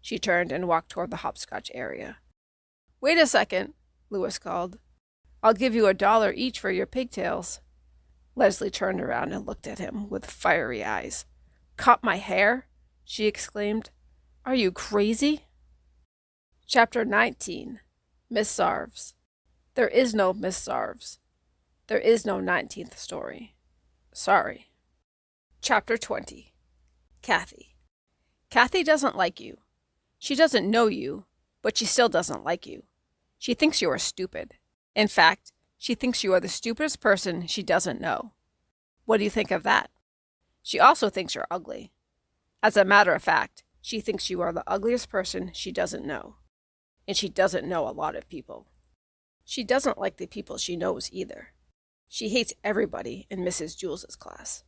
She turned and walked toward the hopscotch area. Wait a second, Louis called. I'll give you $1 each for your pigtails. Leslie turned around and looked at him with fiery eyes. Cut my hair? She exclaimed. Are you crazy? Chapter 19. Miss Zarves. There is no Miss Zarves. There is no 19th story. Sorry. Chapter 20. Kathy. Kathy doesn't like you. She doesn't know you, but she still doesn't like you. She thinks you are stupid. In fact, she thinks you are the stupidest person she doesn't know. What do you think of that? She also thinks you're ugly. As a matter of fact, she thinks you are the ugliest person she doesn't know. And she doesn't know a lot of people. She doesn't like the people she knows either. She hates everybody in Mrs. Jewls' class.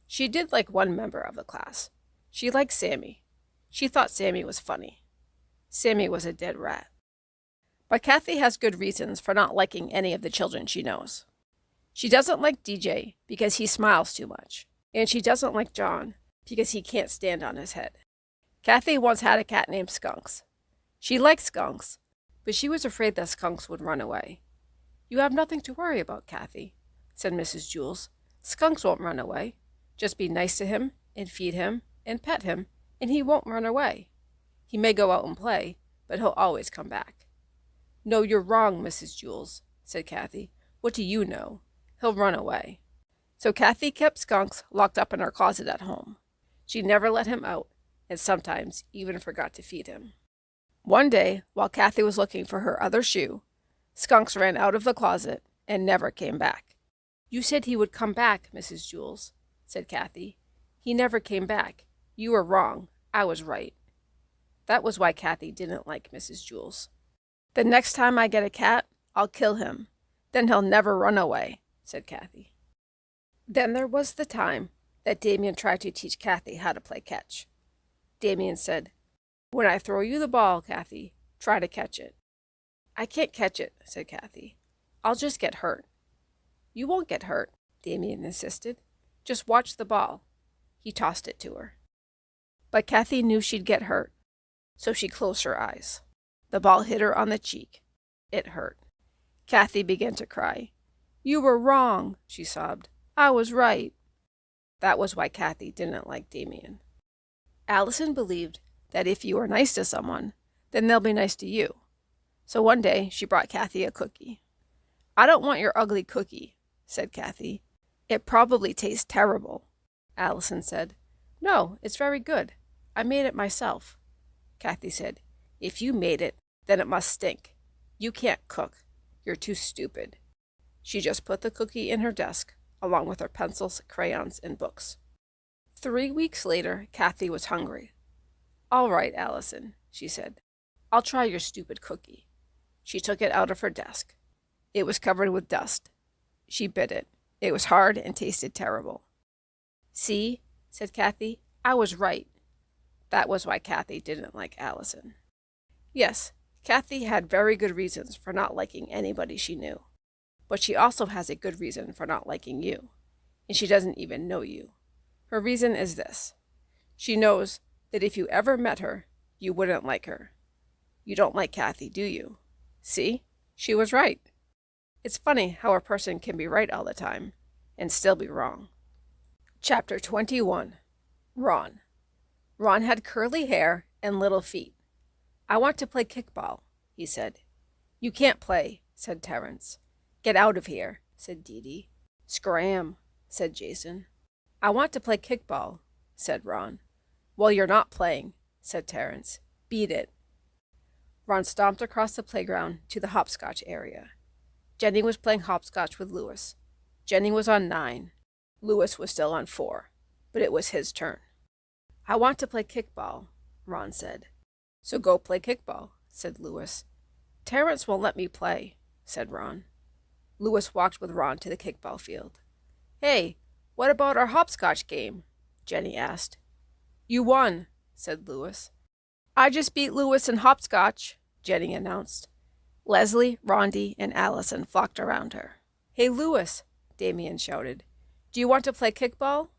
She did like one member of the class. She liked Sammy. She thought Sammy was funny. Sammy was a dead rat. But Kathy has good reasons for not liking any of the children she knows. She doesn't like DJ because he smiles too much. And she doesn't like John because he can't stand on his head. Kathy once had a cat named Skunks, She liked skunks, but she was afraid that skunks would run away. "You have nothing to worry about, Kathy," said Mrs. Jewls. "Skunks won't run away. Just be nice to him and feed him and pet him, and he won't run away. He may go out and play, but he'll always come back." "No, you're wrong, Mrs. Jewls," said Kathy. "What do you know? He'll run away." So Kathy kept Skunks locked up in her closet at home. She never let him out, and sometimes even forgot to feed him. One day, while Kathy was looking for her other shoe, Skunks ran out of the closet and never came back. "You said he would come back, Mrs. Jewls," said Kathy. "He never came back. You were wrong. I was right." That was why Kathy didn't like Mrs. Jewls. "The next time I get a cat, I'll kill him. Then he'll never run away," said Kathy. Then there was the time that Dameon tried to teach Kathy how to play catch. Dameon said, "When I throw you the ball, Kathy, try to catch it." "I can't catch it," said Kathy. "I'll just get hurt." "You won't get hurt," Dameon insisted. "Just watch the ball." He tossed it to her. But Kathy knew she'd get hurt, so she closed her eyes. The ball hit her on the cheek. It hurt. Kathy began to cry. "You were wrong," she sobbed. "I was right." That was why Kathy didn't like Dameon. Allison believed that if you are nice to someone, then they'll be nice to you. So one day she brought Kathy a cookie. "I don't want your ugly cookie," said Kathy. "It probably tastes terrible." Allison said, "No, it's very good. I made it myself." Kathy said, "If you made it, then it must stink. You can't cook. You're too stupid." She just put the cookie in her desk, along with her pencils, crayons, and books. 3 weeks later, Kathy was hungry. "All right, Allison," she said. "I'll try your stupid cookie." She took it out of her desk. It was covered with dust. She bit it. It was hard and tasted terrible. "See," said Kathy, "I was right." That was why Kathy didn't like Allison. Yes, Kathy had very good reasons for not liking anybody she knew. But she also has a good reason for not liking you. And she doesn't even know you. Her reason is this. She knows that if you ever met her, you wouldn't like her. You don't like Kathy, do you? See? She was right. It's funny how a person can be right all the time and still be wrong. Chapter 21. Ron. Ron had curly hair and little feet. "I want to play kickball," he said. "You can't play," said Terrence. "Get out of here," said Deedee. "Scram," said Jason. "I want to play kickball," said Ron. "Well, you're not playing," said Terrence. "Beat it." Ron stomped across the playground to the hopscotch area. Jenny was playing hopscotch with Lewis. Jenny was on 9. Lewis was still on 4, but it was his turn. "I want to play kickball," Ron said. "So go play kickball," said Lewis. "Terrence won't let me play," said Ron. Lewis walked with Ron to the kickball field. "Hey, what about our hopscotch game?" Jenny asked. "You won," said Lewis. "I just beat Lewis in hopscotch," Jenny announced. Leslie, Rondi, and Allison flocked around her. "Hey, Lewis," Dameon shouted. "Do you want to play kickball?"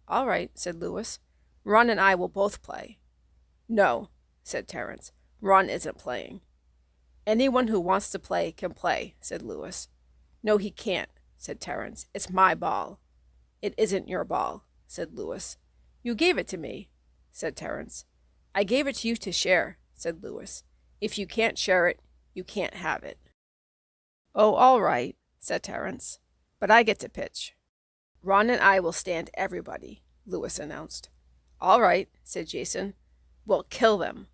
"All right," said Lewis. "Ron and I will both play." "No," said Terrence. "Ron isn't playing." "Anyone who wants to play can play," said Lewis. "No, he can't," said Terrence. "It's my ball." "It isn't your ball," said Lewis. "You gave it to me," said Terrence. "I gave it to you to share," said Lewis. "If you can't share it, you can't have it." "Oh, all right," said Terrence. "But I get to pitch." "Ron and I will stand everybody," Lewis announced. "All right," said Jason. "We'll kill them."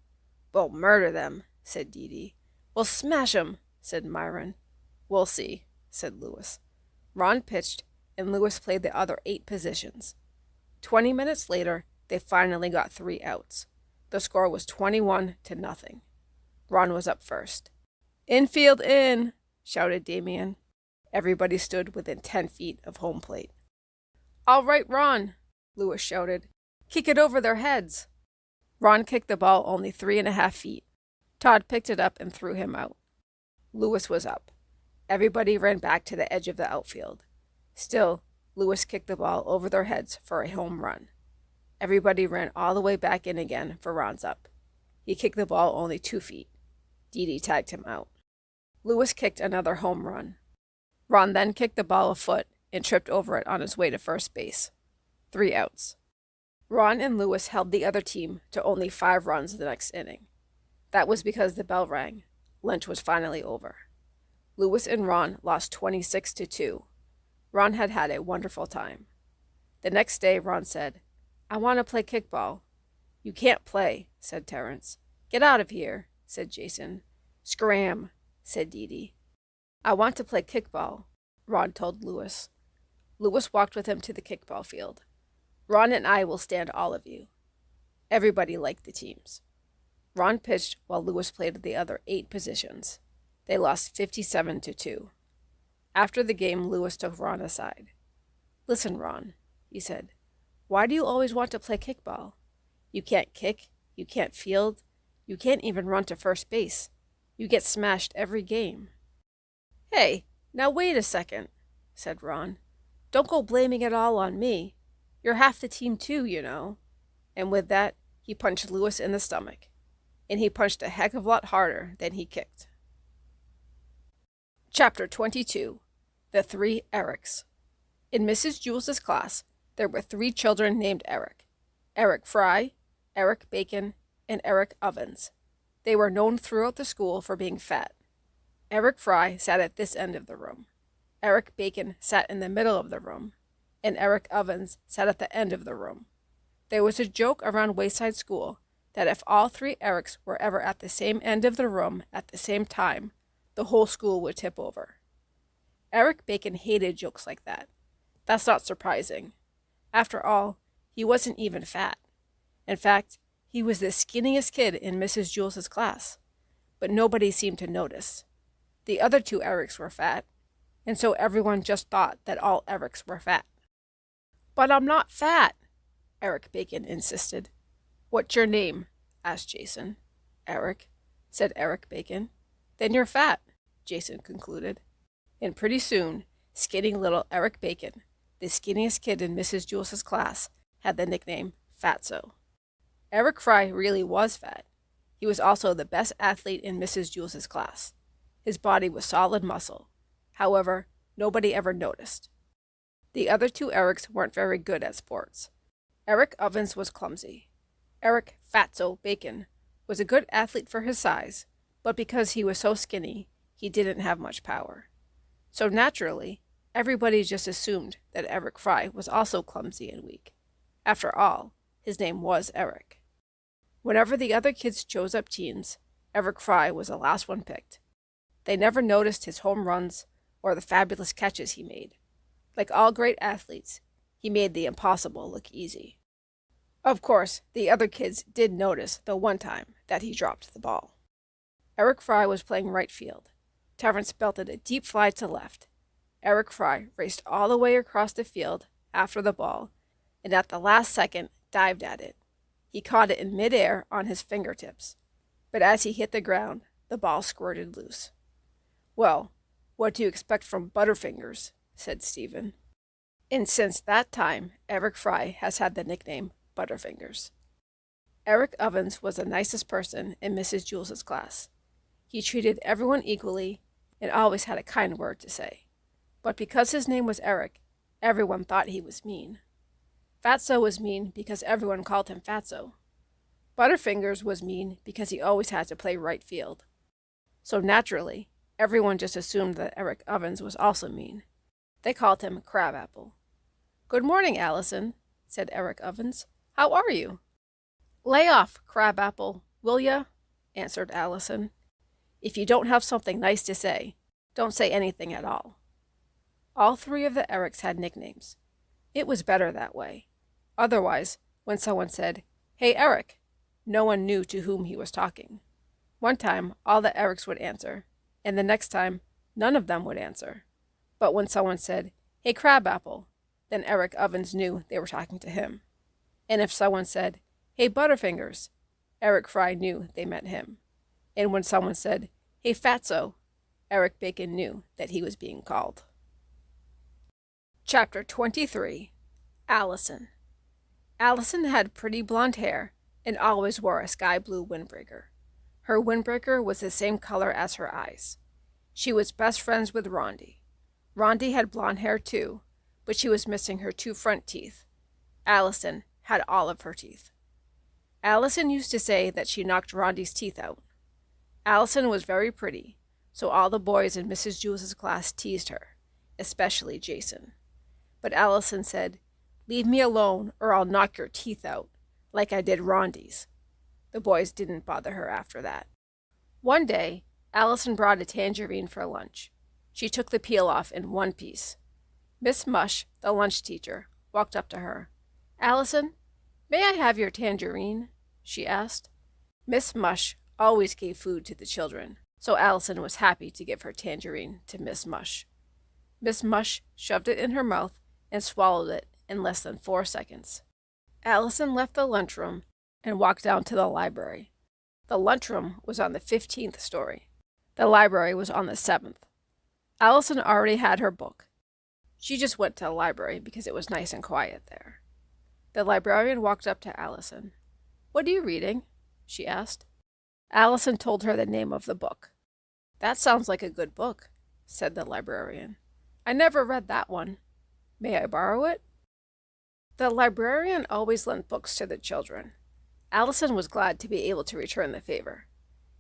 "We'll murder them," said Deedee. "We'll smash them," said Myron. "We'll see," said Lewis. Ron pitched, and Lewis played the other 8 positions. 20 minutes later, they finally got 3 outs. The score was 21-0. Ron was up first. "Infield in!" shouted Dameon. Everybody stood within 10 feet of home plate. "All right, Ron," Lewis shouted. "Kick it over their heads." Ron kicked the ball only 3.5 feet. Todd picked it up and threw him out. Lewis was up. Everybody ran back to the edge of the outfield. Still, Lewis kicked the ball over their heads for a home run. Everybody ran all the way back in again for Ron's up. He kicked the ball only 2 feet. Deedee tagged him out. Lewis kicked another home run. Ron then kicked the ball a foot and tripped over it on his way to first base. 3 outs. Ron and Lewis held the other team to only 5 runs the next inning. That was because the bell rang. Lunch was finally over. Lewis and Ron lost 26-2. Ron had had a wonderful time. The next day, Ron said, "I want to play kickball." "You can't play," said Terrence. "Get out of here," said Jason. "Scram," said Deedee. "I want to play kickball," Ron told Lewis. Lewis walked with him to the kickball field. "Ron and I will stand all of you." Everybody liked the teams. Ron pitched while Lewis played the other 8 positions. They lost 57-2. After the game, Lewis took Ron aside. "Listen, Ron," he said. "Why do you always want to play kickball? You can't kick, you can't field, you can't even run to first base. You get smashed every game." "Hey, now wait a second," said Ron. "Don't go blaming it all on me. You're half the team too, you know." And with that, he punched Lewis in the stomach. And he punched a heck of a lot harder than he kicked. Chapter 22. The 3 Erics. In Mrs. Jewls' class, there were 3 children named Eric. Eric Fry, Eric Bacon, and Eric Ovens. They were known throughout the school for being fat. Eric Fry sat at this end of the room. Eric Bacon sat in the middle of the room. And Eric Ovens sat at the end of the room. There was a joke around Wayside School that if all 3 Erics were ever at the same end of the room at the same time, the whole school would tip over. Eric Bacon hated jokes like that. That's not surprising. After all, he wasn't even fat. In fact, he was the skinniest kid in Mrs. Jewls' class. But nobody seemed to notice. The other 2 Erics were fat, and so everyone just thought that all Erics were fat. "But I'm not fat," Eric Bacon insisted. "What's your name?" asked Jason. "Eric," said Eric Bacon. "Then you're fat," Jason concluded. And pretty soon, skinny little Eric Bacon, the skinniest kid in Mrs. Jewls' class, had the nickname Fatso. Eric Fry really was fat. He was also the best athlete in Mrs. Jewls' class. His body was solid muscle. However, nobody ever noticed. The other 2 Erics weren't very good at sports. Eric Ovens was clumsy. Eric Fatso Bacon was a good athlete for his size, but because he was so skinny, he didn't have much power. So naturally, everybody just assumed that Eric Fry was also clumsy and weak. After all, his name was Eric. Whenever the other kids chose up teams, Eric Fry was the last one picked. They never noticed his home runs or the fabulous catches he made. Like all great athletes, he made the impossible look easy. Of course, the other kids did notice the one time that he dropped the ball. Eric Fry was playing right field. Terrence belted a deep fly to left. Eric Fry raced all the way across the field after the ball, and at the last second dived at it. He caught it in midair on his fingertips, but as he hit the ground, the ball squirted loose. "Well, what do you expect from Butterfingers?" said Stephen. And since that time, Eric Fry has had the nickname Butterfingers. Eric Ovens was the nicest person in Mrs. Jewls' class. He treated everyone equally and always had a kind word to say. But because his name was Eric, everyone thought he was mean. Fatso was mean because everyone called him Fatso. Butterfingers was mean because he always had to play right field. So naturally, everyone just assumed that Eric Ovens was also mean. They called him Crabapple. "Good morning, Allison," said Eric Ovens. "How are you?" "Lay off, Crabapple, will ya?" answered Allison. "If you don't have something nice to say, don't say anything at all." All 3 of the Erics had nicknames. It was better that way. Otherwise, when someone said, "Hey, Eric," no one knew to whom he was talking. One time, all the Erics would answer, and the next time, none of them would answer. But when someone said, "Hey, Crabapple," then Eric Ovens knew they were talking to him. And if someone said, "Hey, Butterfingers," Eric Fry knew they meant him. And when someone said, "Hey, Fatso," Eric Bacon knew that he was being called. Chapter 23. Allison. Allison had pretty blonde hair and always wore a sky blue windbreaker. Her windbreaker was the same color as her eyes. She was best friends with Rondi. Rondi had blonde hair too, but she was missing her 2 front teeth. Allison had all of her teeth. Allison used to say that she knocked Rondi's teeth out. Allison was very pretty, so all the boys in Mrs. Jewls' class teased her, especially Jason. But Allison said, "Leave me alone or I'll knock your teeth out," like I did Rondi's. The boys didn't bother her after that. One day, Allison brought a tangerine for lunch. She took the peel off in one piece. Miss Mush, the lunch teacher, walked up to her. "Allison, may I have your tangerine?" she asked. Miss Mush always gave food to the children, so Allison was happy to give her tangerine to Miss Mush. Miss Mush shoved it in her mouth and swallowed it in less than 4 seconds. Allison left the lunchroom and walked down to the library. The lunchroom was on the 15th story. The library was on the 7th. Allison already had her book. She just went to the library because it was nice and quiet there. The librarian walked up to Allison. "What are you reading?" she asked. Allison told her the name of the book. "That sounds like a good book," said the librarian. "I never read that one. May I borrow it?" The librarian always lent books to the children. Allison was glad to be able to return the favor.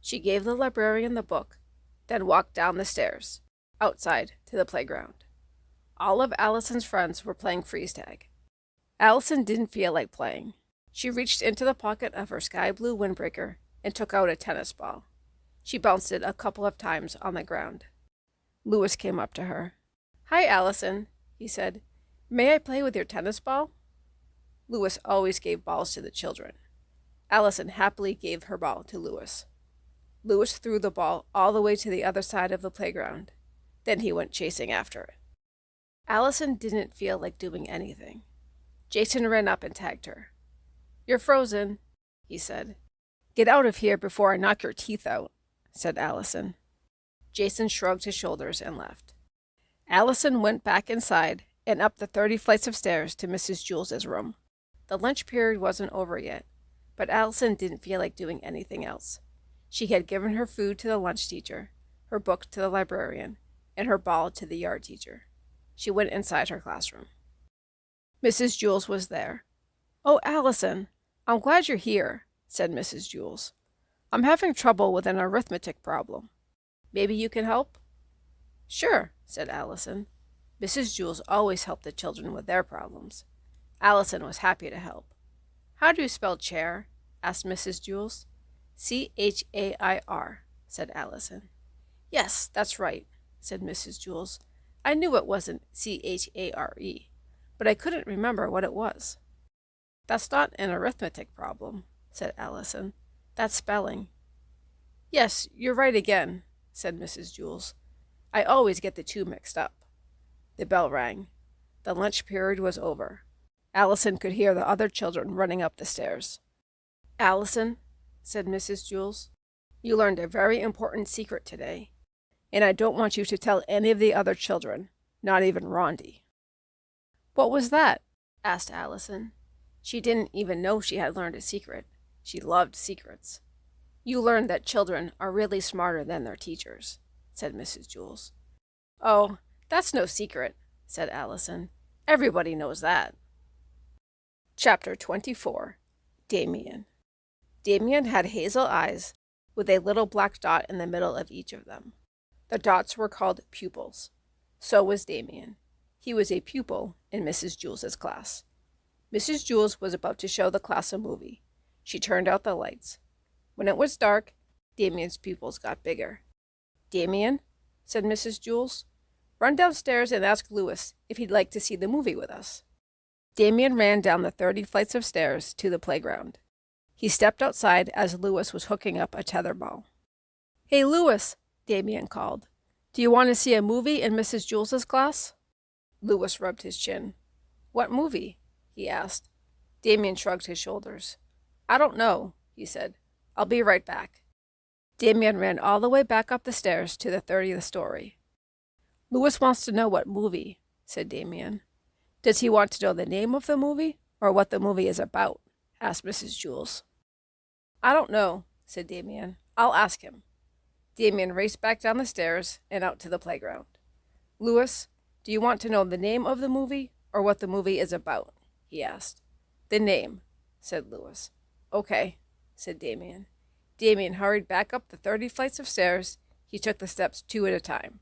She gave the librarian the book, then walked down the stairs, outside to the playground. All of Allison's friends were playing freeze tag. Allison didn't feel like playing. She reached into the pocket of her sky blue windbreaker and took out a tennis ball. She bounced it a couple of times on the ground. Lewis came up to her. "Hi, Allison," he said. "May I play with your tennis ball?" Lewis always gave balls to the children. Allison happily gave her ball to Lewis. Lewis threw the ball all the way to the other side of the playground. Then he went chasing after it. Allison didn't feel like doing anything. Jason ran up and tagged her. "You're frozen," he said. "Get out of here before I knock your teeth out," said Allison. Jason shrugged his shoulders and left. Allison went back inside and up the 30 flights of stairs to Mrs. Jewls' room. The lunch period wasn't over yet, but Allison didn't feel like doing anything else. She had given her food to the lunch teacher, her book to the librarian, and her ball to the yard teacher. She went inside her classroom. Mrs. Jewls was there. "Oh, Allison, I'm glad you're here," said Mrs. Jewls. "I'm having trouble with an arithmetic problem. Maybe you can help?" "Sure," said Allison. Mrs. Jewls always helped the children with their problems. Allison was happy to help. "How do you spell chair?" asked Mrs. Jewls. "Chair," said Allison. "Yes, that's right," said Mrs. Jewls. "I knew it wasn't Chare, but I couldn't remember what it was." "That's not an arithmetic problem," said Allison. "That's spelling." "Yes, you're right again," said Mrs. Jewls. "I always get the two mixed up." The bell rang. The lunch period was over. Allison could hear the other children running up the stairs. "Allison," said Mrs. Jewls, "you learned a very important secret today, and I don't want you to tell any of the other children, not even Rondi." "What was that?" asked Allison. She didn't even know she had learned a secret. She loved secrets. "You learned that children are really smarter than their teachers," said Mrs. Jewls. "Oh, that's no secret," said Allison. "Everybody knows that." Chapter 24. Dameon. Dameon had hazel eyes with a little black dot in the middle of each of them. The dots were called pupils. So was Dameon. He was a pupil in Mrs. Jewls' class. Mrs. Jewls was about to show the class a movie. She turned out the lights. When it was dark, Dameon's pupils got bigger. "Dameon," said Mrs. Jewls, "run downstairs and ask Lewis if he'd like to see the movie with us." Dameon ran down the 30 flights of stairs to the playground. He stepped outside as Lewis was hooking up a tetherball. "Hey, Lewis," Dameon called. "Do you want to see a movie in Mrs. Jewls' class?" Lewis rubbed his chin. "What movie?" he asked. Dameon shrugged his shoulders. "I don't know," he said. "I'll be right back." Dameon ran all the way back up the stairs to the 30th story. "Lewis wants to know what movie," said Dameon. "Does he want to know the name of the movie or what the movie is about?" asked Mrs. Jewls. I don't know, said Dameon. I'll ask him. Dameon raced back down the stairs and out to the playground. Louis, do you want to know the name of the movie or what the movie is about? He asked. The name, said Louis. Okay, said Dameon. Dameon hurried back up the 30 flights of stairs. He took the steps 2 at a time.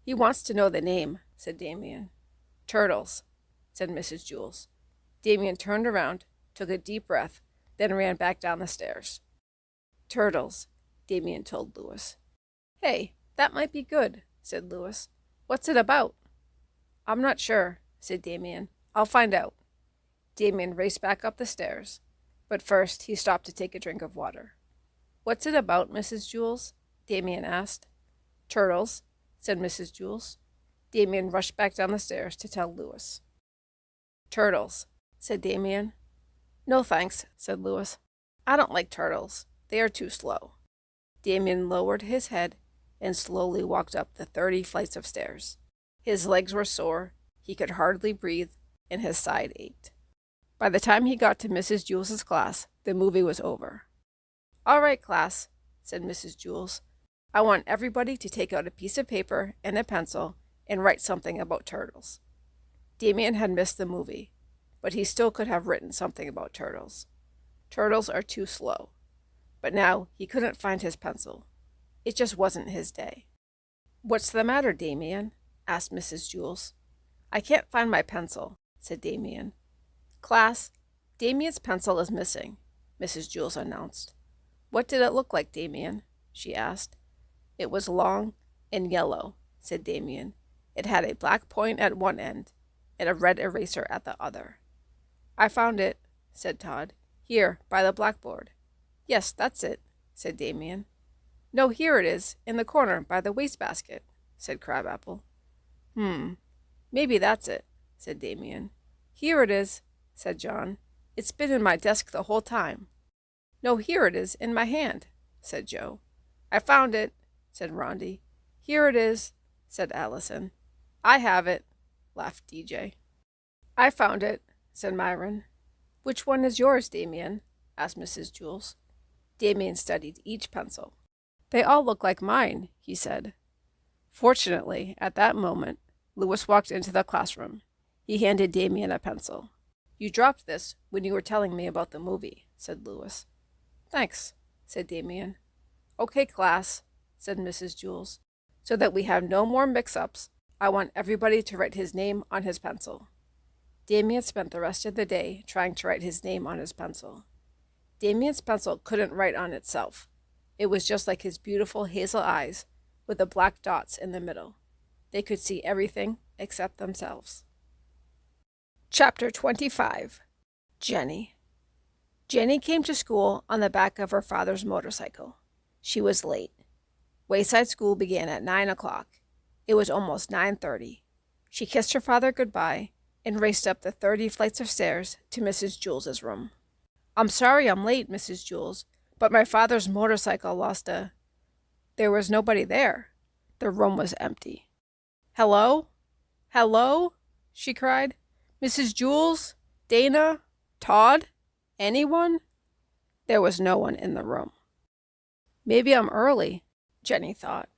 He wants to know the name, said Dameon. Turtles, said Mrs. Jewls. Dameon turned around, took a deep breath, then ran back down the stairs. Turtles, Dameon told Louis. Hey, that might be good, said Louis. What's it about? I'm not sure, said Dameon. I'll find out. Dameon raced back up the stairs, but first he stopped to take a drink of water. What's it about, Mrs. Jewls? Dameon asked. Turtles, said Mrs. Jewls. Dameon rushed back down the stairs to tell Louis. Turtles, said Dameon. No thanks, said Louis. I don't like turtles. They are too slow. Dameon lowered his head and slowly walked up the 30 flights of stairs. His legs were sore, he could hardly breathe, and his side ached. By the time he got to Mrs. Jewls' class, the movie was over. All right, class, said Mrs. Jewls. I want everybody to take out a piece of paper and a pencil and write something about turtles. Dameon had missed the movie, but he still could have written something about turtles. Turtles are too slow. But now he couldn't find his pencil. It just wasn't his day. What's the matter, Dameon? Asked Mrs. Jewls. I can't find my pencil, said Dameon. Class, Dameon's pencil is missing, Mrs. Jewls announced. What did it look like, Dameon? She asked. It was long and yellow, said Dameon. It had a black point at one end and a red eraser at the other. I found it, said Todd. Here, by the blackboard. Yes, that's it, said Dameon. No, here it is, in the corner by the wastebasket, said Crabapple. Maybe that's it, said Dameon. Here it is, said John. It's been in my desk the whole time. No, here it is, in my hand, said Joe. I found it, said Rondi. Here it is, said Allison. I have it, laughed DJ. I found it, said Myron. Which one is yours, Dameon? Asked Mrs. Jewls. Dameon studied each pencil. They all look like mine, he said. Fortunately, at that moment, Louis walked into the classroom. He handed Dameon a pencil. You dropped this when you were telling me about the movie, said Louis. Thanks, said Dameon. Okay, class, said Mrs. Jewls. So that we have no more mix-ups, I want everybody to write his name on his pencil. Dameon spent the rest of the day trying to write his name on his pencil. Dameon's pencil couldn't write on itself. It was just like his beautiful hazel eyes with the black dots in the middle. They could see everything except themselves. Chapter 25. Jenny. Jenny came to school on the back of her father's motorcycle. She was late. Wayside School began at 9 o'clock. It was almost 9:30. She kissed her father goodbye and raced up the 30 flights of stairs to Mrs. Jewls' room. I'm sorry I'm late, Mrs. Jewls, but my father's motorcycle lost a... There was nobody there. The room was empty. Hello? Hello? She cried. Mrs. Jewls? Dana? Todd? Anyone? There was no one in the room. Maybe I'm early, Jenny thought.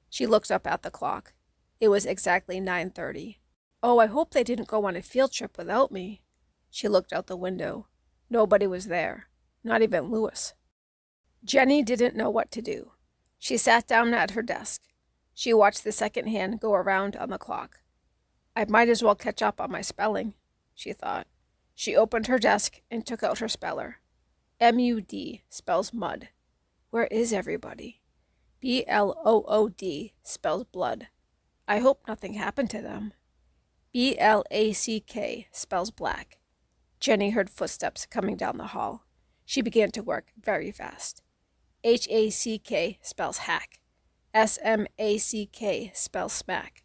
She looked up at the clock. It was exactly 9:30. Oh, I hope they didn't go on a field trip without me. She looked out the window. Nobody was there, not even Louis. Jenny didn't know what to do. She sat down at her desk. She watched the second hand go around on the clock. I might as well catch up on my spelling, she thought. She opened her desk and took out her speller. M-U-D spells mud. Where is everybody? B-L-O-O-D spells blood. I hope nothing happened to them. B-L-A-C-K spells black. Jenny heard footsteps coming down the hall. She began to work very fast. H-A-C-K spells hack. S-M-A-C-K spells smack.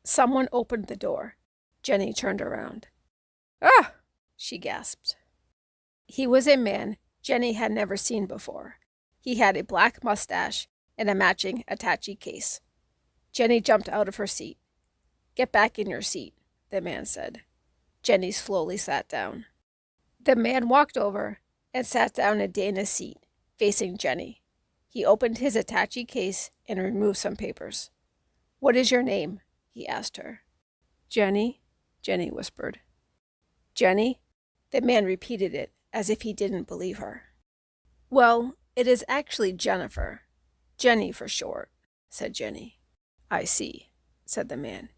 Someone opened the door. Jenny turned around. Ah! She gasped. He was a man Jenny had never seen before. He had a black mustache and a matching attaché case. Jenny jumped out of her seat. Get back in your seat, the man said. Jenny slowly sat down. The man walked over and sat down in Dana's seat, facing Jenny. He opened his attaché case and removed some papers. "What is your name?" he asked her. "Jenny," Jenny whispered. "Jenny?" The man repeated it as if he didn't believe her. "Well, it is actually Jennifer. Jenny for short," said Jenny. "I see," said the man.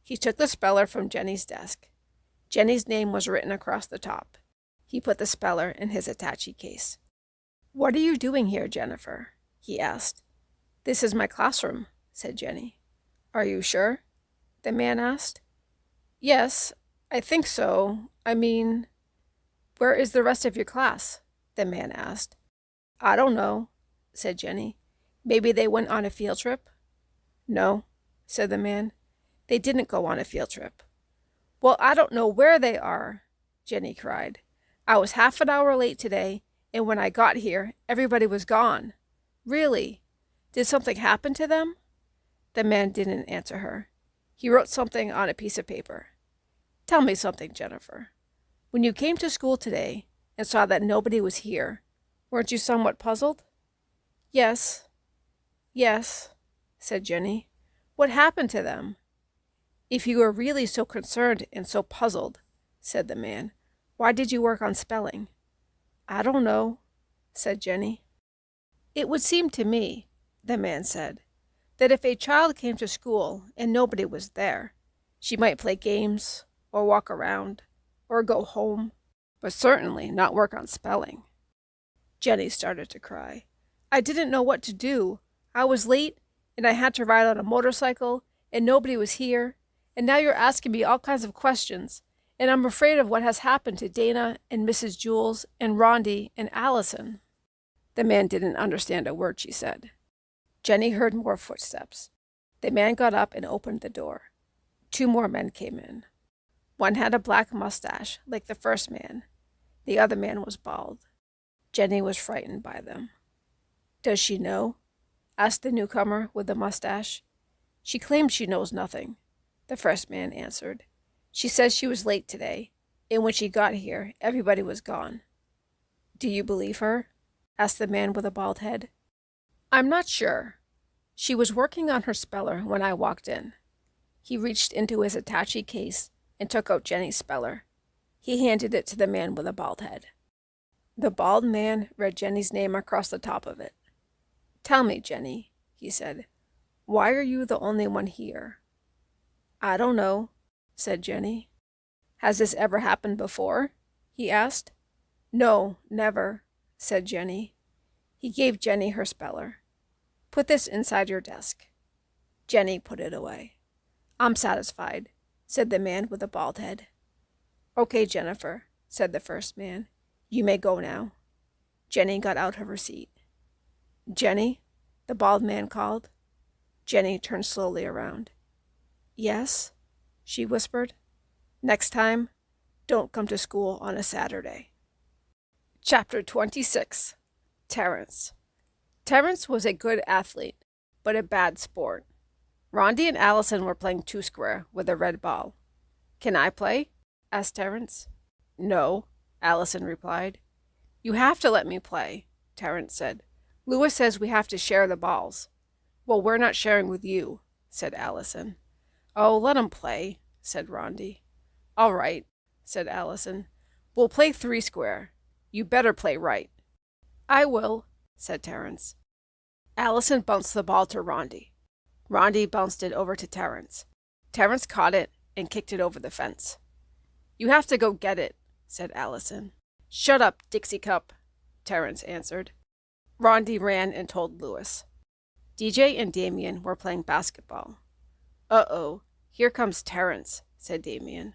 He took the speller from Jenny's desk. Jenny's name was written across the top. He put the speller in his attaché case. "What are you doing here, Jennifer?" he asked. "This is my classroom," said Jenny. "Are you sure?" the man asked. "Yes, I think so. I mean, where is the rest of your class?" the man asked. "I don't know," said Jenny. "Maybe they went on a field trip?" "No," said the man. "They didn't go on a field trip." "Well, I don't know where they are," Jenny cried. "I was half an hour late today, and when I got here, everybody was gone. Really? Did something happen to them?" The man didn't answer her. He wrote something on a piece of paper. "Tell me something, Jennifer. When you came to school today and saw that nobody was here, weren't you somewhat puzzled?" Yes, said Jenny. "What happened to them?" "If you were really so concerned and so puzzled," said the man, "why did you work on spelling?" "I don't know," said Jenny. "It would seem to me," the man said, "that if a child came to school and nobody was there, she might play games, or walk around, or go home, but certainly not work on spelling." Jenny started to cry. "I didn't know what to do. I was late, and I had to ride on a motorcycle, and nobody was here, and now you're asking me all kinds of questions, and I'm afraid of what has happened to Dana and Mrs. Jewls and Rondi and Allison." The man didn't understand a word she said. Jenny heard more footsteps. The man got up and opened the door. 2 more men came in. One had a black mustache, like the first man. The other man was bald. Jenny was frightened by them. "Does she know?" asked the newcomer with the mustache. "She claims she knows nothing," the first man answered. "She says she was late today, and when she got here, everybody was gone." "Do you believe her?" asked the man with a bald head. "I'm not sure. She was working on her speller when I walked in." He reached into his attaché case and took out Jenny's speller. He handed it to the man with a bald head. The bald man read Jenny's name across the top of it. "Tell me, Jenny," he said, "why are you the only one here?" "I don't know," said Jenny. "Has this ever happened before?" he asked. "No, never," said Jenny. He gave Jenny her speller. "Put this inside your desk." Jenny put it away. "I'm satisfied," said the man with the bald head. "Okay, Jennifer," said the first man. "You may go now." Jenny got out of her seat. "Jenny?" the bald man called. Jenny turned slowly around. "Yes?" she whispered. "Next time, don't come to school on a Saturday." Chapter 26. Terrence. Terrence was a good athlete, but a bad sport. Rondi and Allison were playing 2-square with a red ball. "Can I play?" asked Terrence. "No," Allison replied. "You have to let me play," Terrence said. "Lewis says we have to share the balls." "Well, we're not sharing with you," said Allison. "Oh, let him play," said Rondi. "All right," said Allison. "We'll play 3-square. You better play right." "I will," said Terrence. Allison bounced the ball to Rondi. Rondi bounced it over to Terrence. Terrence caught it and kicked it over the fence. "You have to go get it," said Allison. "Shut up, Dixie Cup," Terrence answered. Rondi ran and told Lewis. DJ and Dameon were playing basketball. "Uh-oh, here comes Terrence," said Dameon.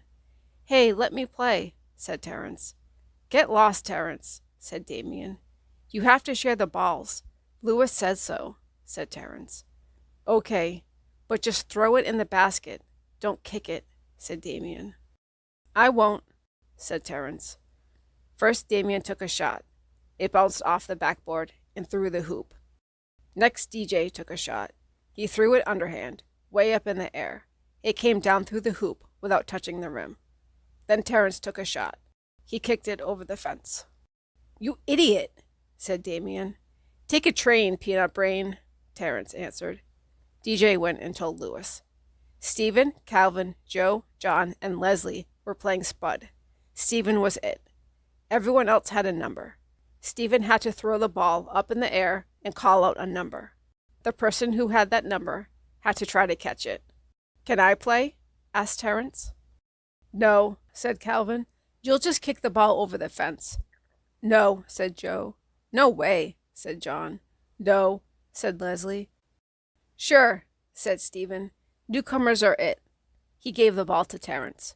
"Hey, let me play," said Terrence. "Get lost, Terrence," said Dameon. "You have to share the balls. Lewis says so," said Terrence. "Okay, but just throw it in the basket. Don't kick it," said Dameon. "I won't," said Terrence. First, Dameon took a shot. It bounced off the backboard and through the hoop. Next, DJ took a shot. He threw it underhand, way up in the air. It came down through the hoop without touching the rim. Then Terrence took a shot. He kicked it over the fence. You idiot, said Dameon. Take a train, peanut brain, Terrence answered. DJ went and told Lewis. Stephen, Calvin, Joe, John, and Leslie were playing Spud. Stephen was it. Everyone else had a number. Stephen had to throw the ball up in the air and call out a number. The person who had that number had to try to catch it. Can I play? Asked Terrence. No, said Calvin. You'll just kick the ball over the fence. No, said Joe. No way, said John. No, said Leslie. Sure, said Stephen. Newcomers are it. He gave the ball to Terrence.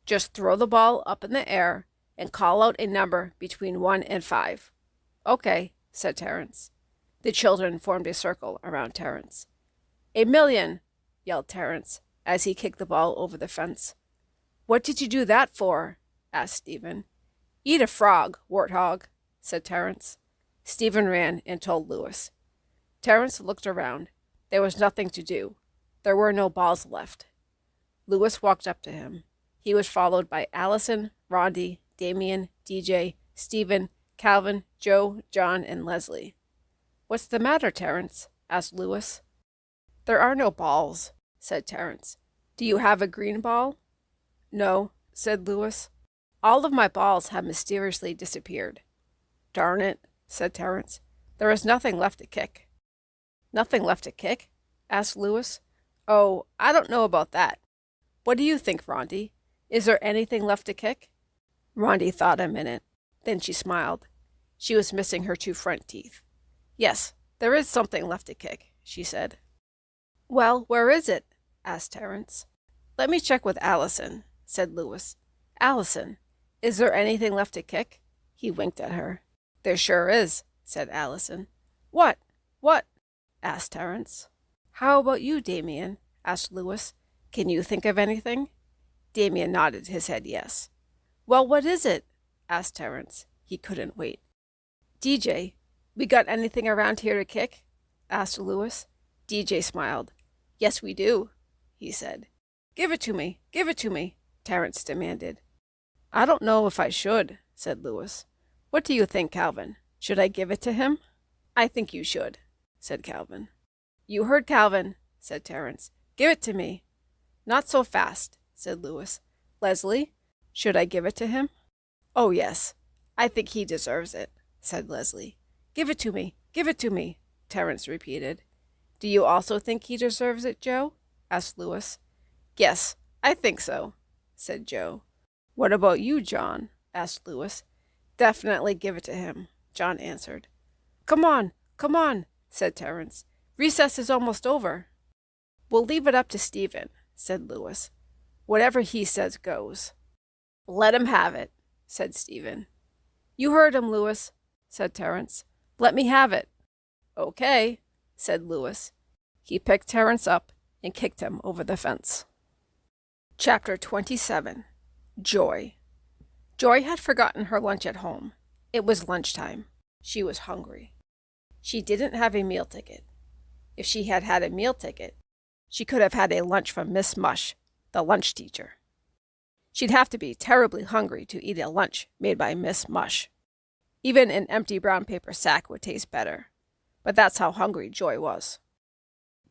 Just throw the ball up in the air and call out a number between 1 and 5. Okay, said Terrence. The children formed a circle around Terrence. 1,000,000, yelled Terrence as he kicked the ball over the fence. What did you do that for? Asked Stephen. Eat a frog, warthog, said Terrence. Stephen ran and told Lewis. Terrence looked around. There was nothing to do. There were no balls left. Lewis walked up to him. He was followed by Allison, Rondi, Dameon, DJ, Stephen, Calvin, Joe, John, and Leslie. What's the matter, Terrence? Asked Lewis. There are no balls, said Terrence. Do you have a green ball? No, said Lewis. All of my balls have mysteriously disappeared. Darn it, said Terrence. There is nothing left to kick. Nothing left to kick? Asked Lewis. Oh, I don't know about that. What do you think, Rondi? Is there anything left to kick? Rondi thought a minute. Then she smiled. She was missing her 2 front teeth. Yes, there is something left to kick, she said. Well, where is it? Asked Terrence. Let me check with Allison, said Lewis. Allison, is there anything left to kick? He winked at her. There sure is, said Allison. What? What? Asked Terrence. How about you, Dameon? Asked Lewis. Can you think of anything? Dameon nodded his head yes. Well, what is it? Asked Terrence. He couldn't wait. DJ, we got anything around here to kick? Asked Lewis. DJ smiled. Yes, we do, he said. Give it to me, Terrence demanded. I don't know if I should, said Lewis. What do you think, Calvin? Should I give it to him? I think you should, said Calvin. You heard Calvin, said Terrence. Give it to me. Not so fast, said Lewis. Leslie, should I give it to him? Oh, yes. I think he deserves it, said Leslie. Give it to me, Terrence repeated. Do you also think he deserves it, Joe? Asked Lewis. Yes, I think so, said Joe. What about you, John? Asked Lewis. Definitely give it to him, John answered. Come on, said Terrence. Recess is almost over. We'll leave it up to Stephen, said Lewis. Whatever he says goes. Let him have it, said Stephen. You heard him, Lewis, said Terrence. Let me have it. Okay, said Lewis. He picked Terrence up and kicked him over the fence. Chapter 27. Joy. Joy had forgotten her lunch at home. It was lunchtime. She was hungry. She didn't have a meal ticket. If she had had a meal ticket, she could have had a lunch from Miss Mush, the lunch teacher. She'd have to be terribly hungry to eat a lunch made by Miss Mush. Even an empty brown paper sack would taste better. But that's how hungry Joy was.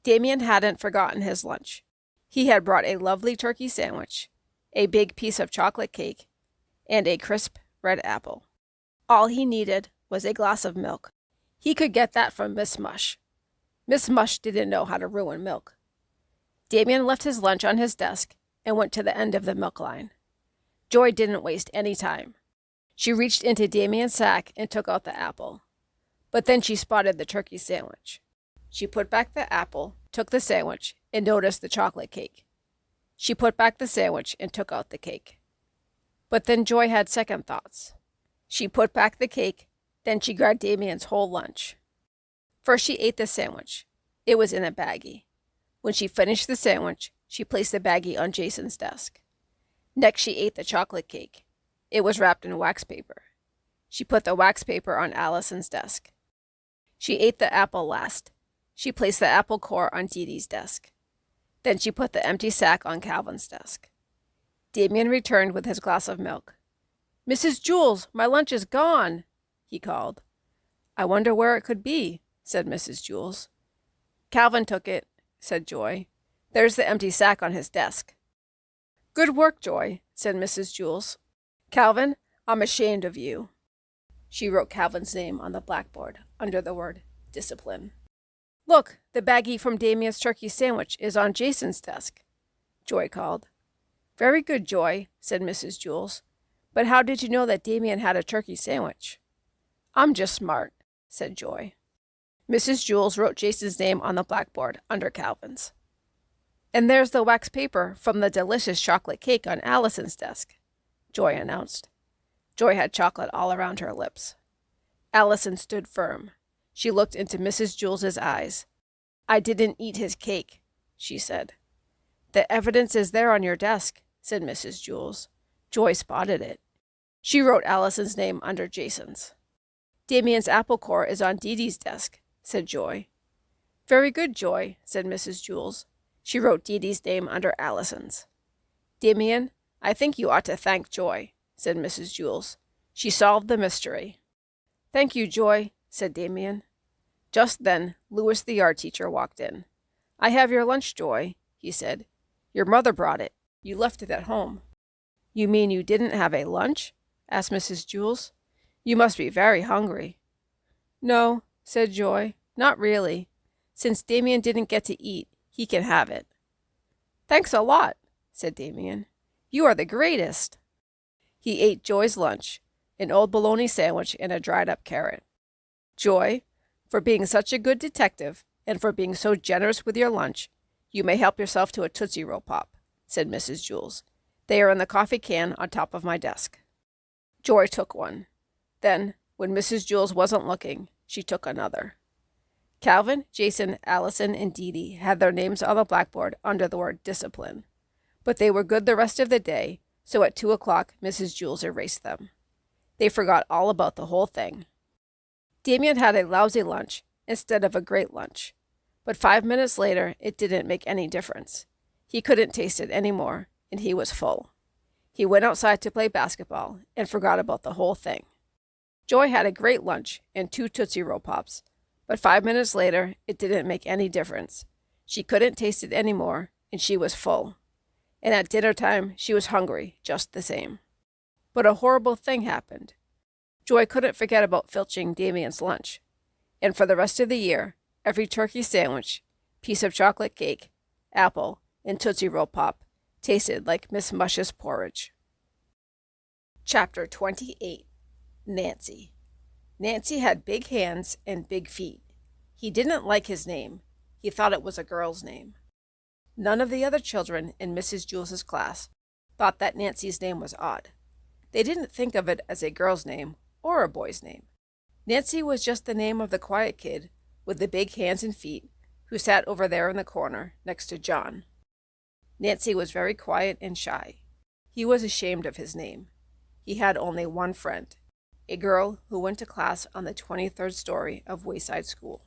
Dameon hadn't forgotten his lunch. He had brought a lovely turkey sandwich, a big piece of chocolate cake, and a crisp red apple. All he needed was a glass of milk. He could get that from Miss Mush. Miss Mush didn't know how to ruin milk. Dameon left his lunch on his desk and went to the end of the milk line. Joy didn't waste any time. She reached into Dameon's sack and took out the apple. But then she spotted the turkey sandwich. She put back the apple, took the sandwich, and noticed the chocolate cake. She put back the sandwich and took out the cake. But then Joy had second thoughts. She put back the cake, then she grabbed Dameon's whole lunch. First she ate the sandwich. It was in a baggie. When she finished the sandwich, she placed the baggie on Jason's desk. Next she ate the chocolate cake. It was wrapped in wax paper. She put the wax paper on Allison's desk. She ate the apple last. She placed the apple core on Deedee's desk. Then she put the empty sack on Calvin's desk. Dameon returned with his glass of milk. Mrs. Jewls, my lunch is gone, he called. I wonder where it could be, said Mrs. Jewls. Calvin took it, said Joy. There's the empty sack on his desk. Good work, Joy, said Mrs. Jewls. Calvin, I'm ashamed of you. She wrote Calvin's name on the blackboard under the word discipline. Look, the baggie from Dameon's turkey sandwich is on Jason's desk, Joy called. Very good, Joy, said Mrs. Jewls. But how did you know that Dameon had a turkey sandwich? I'm just smart, said Joy. Mrs. Jewls wrote Jason's name on the blackboard under Calvin's. And there's the wax paper from the delicious chocolate cake on Allison's desk, Joy announced. Joy had chocolate all around her lips. Allison stood firm. She looked into Mrs. Jewls's eyes. I didn't eat his cake, she said. The evidence is there on your desk, said Mrs. Jewls. Joy spotted it. She wrote Allison's name under Jason's. Dameon's apple core is on Deedee's desk, said Joy. Very good, Joy, said Mrs. Jewls. She wrote Deedee's name under Allison's. Dameon, I think you ought to thank Joy, said Mrs. Jewls. She solved the mystery. Thank you, Joy, said Dameon. Just then, Louis the art teacher walked in. I have your lunch, Joy, he said. Your mother brought it. You left it at home. You mean you didn't have a lunch? Asked Mrs. Jewls. You must be very hungry. No, said Joy, not really. Since Dameon didn't get to eat, he can have it. Thanks a lot, said Dameon. You are the greatest. He ate Joy's lunch, an old bologna sandwich and a dried-up carrot. Joy, for being such a good detective and for being so generous with your lunch, you may help yourself to a Tootsie Roll Pop, said Mrs. Jewls. They are in the coffee can on top of my desk. Joy took one. Then, when Mrs. Jewls wasn't looking, she took another. Calvin, Jason, Allison, and Deedee had their names on the blackboard under the word discipline. But they were good the rest of the day, so at 2 o'clock Mrs. Jewls erased them. They forgot all about the whole thing. Dameon had a lousy lunch instead of a great lunch. But 5 minutes later, it didn't make any difference. He couldn't taste it anymore, and he was full. He went outside to play basketball and forgot about the whole thing. Joy had a great lunch and 2 Tootsie Roll Pops, but 5 minutes later, it didn't make any difference. She couldn't taste it anymore, and she was full. And at dinner time, she was hungry just the same. But a horrible thing happened. Joy couldn't forget about filching Dameon's lunch. And for the rest of the year, every turkey sandwich, piece of chocolate cake, apple, and Tootsie Roll Pop tasted like Miss Mush's porridge. Chapter 28. Nancy. Nancy had big hands and big feet. He didn't like his name. He thought it was a girl's name. None of the other children in Mrs. Jewls's class thought that Nancy's name was odd. They didn't think of it as a girl's name or a boy's name. Nancy was just the name of the quiet kid with the big hands and feet who sat over there in the corner next to John. Nancy was very quiet and shy. He was ashamed of his name. He had only one friend, a girl who went to class on the 23rd story of Wayside School.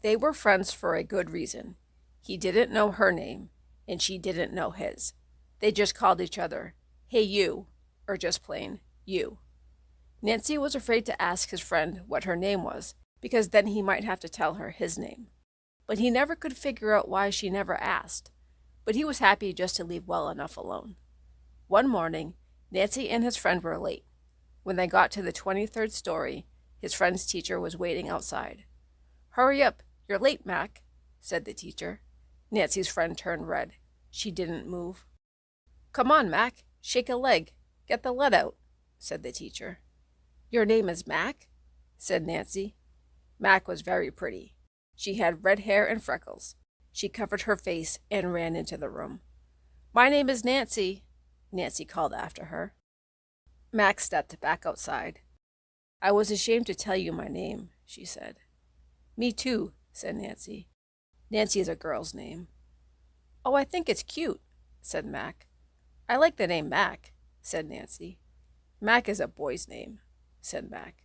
They were friends for a good reason. He didn't know her name, and she didn't know his. They just called each other, "Hey you," or just plain, "you." Nancy was afraid to ask his friend what her name was, because then he might have to tell her his name. But he never could figure out why she never asked. But he was happy just to leave well enough alone. One morning, Nancy and his friend were late. When they got to the 23rd story, his friend's teacher was waiting outside. "Hurry up, you're late, Mac," said the teacher. Nancy's friend turned red. She didn't move. "Come on, Mac, shake a leg. Get the lead out," said the teacher. "Your name is Mac?" said Nancy. Mac was very pretty. She had red hair and freckles. She covered her face and ran into the room. "My name is Nancy," Nancy called after her. Mac stepped back outside. "I was ashamed to tell you my name," she said. "Me too," said Nancy. Nancy is a girl's name. "Oh, I think it's cute," said Mac. "I like the name Mac," said Nancy. "Mac is a boy's name," said Mac.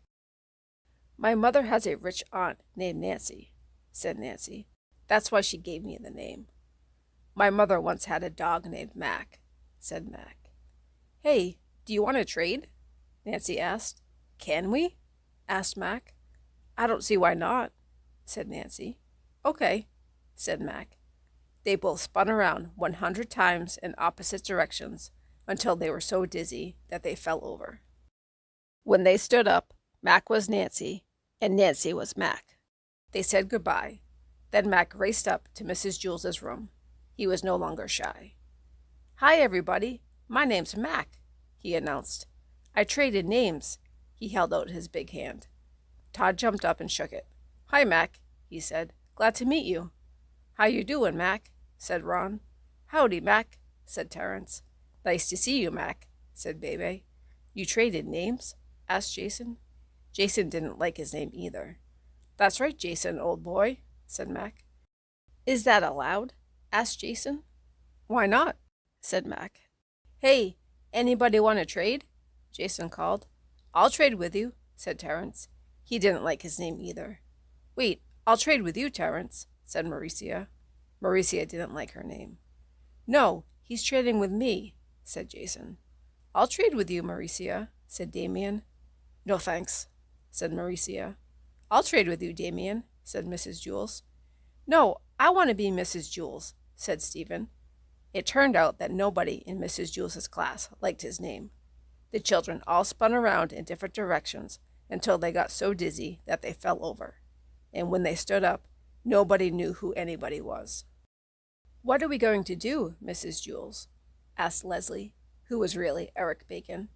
"My mother has a rich aunt named Nancy," said Nancy. "That's why she gave me the name." "My mother once had a dog named Mac," said Mac. "Hey, do you want to trade?" Nancy asked. "Can we?" asked Mac. I don't see why not, said Nancy. Okay, said Mac. They both spun around 100 times in opposite directions until they were so dizzy that they fell over. When they stood up, Mac was Nancy, and Nancy was Mac. They said goodbye. Then Mac raced up to Mrs. Jewls' room. He was no longer shy. Hi, everybody. My name's Mac, he announced. I traded names. He held out his big hand. Todd jumped up and shook it. Hi, Mac, he said. Glad to meet you. How you doing, Mac? Said Ron. Howdy, Mac, said Terrence. Nice to see you, Mac, said Bebe. You traded names? Asked Jason. Jason didn't like his name either. That's right, Jason, old boy, said Mac. Is that allowed? Asked Jason. Why not? Said Mac. Hey, anybody want to trade? Jason called. I'll trade with you, said Terrence. He didn't like his name either. Wait, I'll trade with you, Terrence, said Maurecia. Maurecia didn't like her name. No, he's trading with me, said Jason. I'll trade with you, Maurecia, said Dameon. No thanks, said Maurecia. I'll trade with you, Dameon, said Mrs. Jewls. No, I want to be Mrs. Jewls, said Stephen. It turned out that nobody in Mrs. Jewls' class liked his name. The children all spun around in different directions until they got so dizzy that they fell over. And when they stood up, nobody knew who anybody was. What are we going to do, Mrs. Jewls? Asked Leslie, who was really Eric Bacon.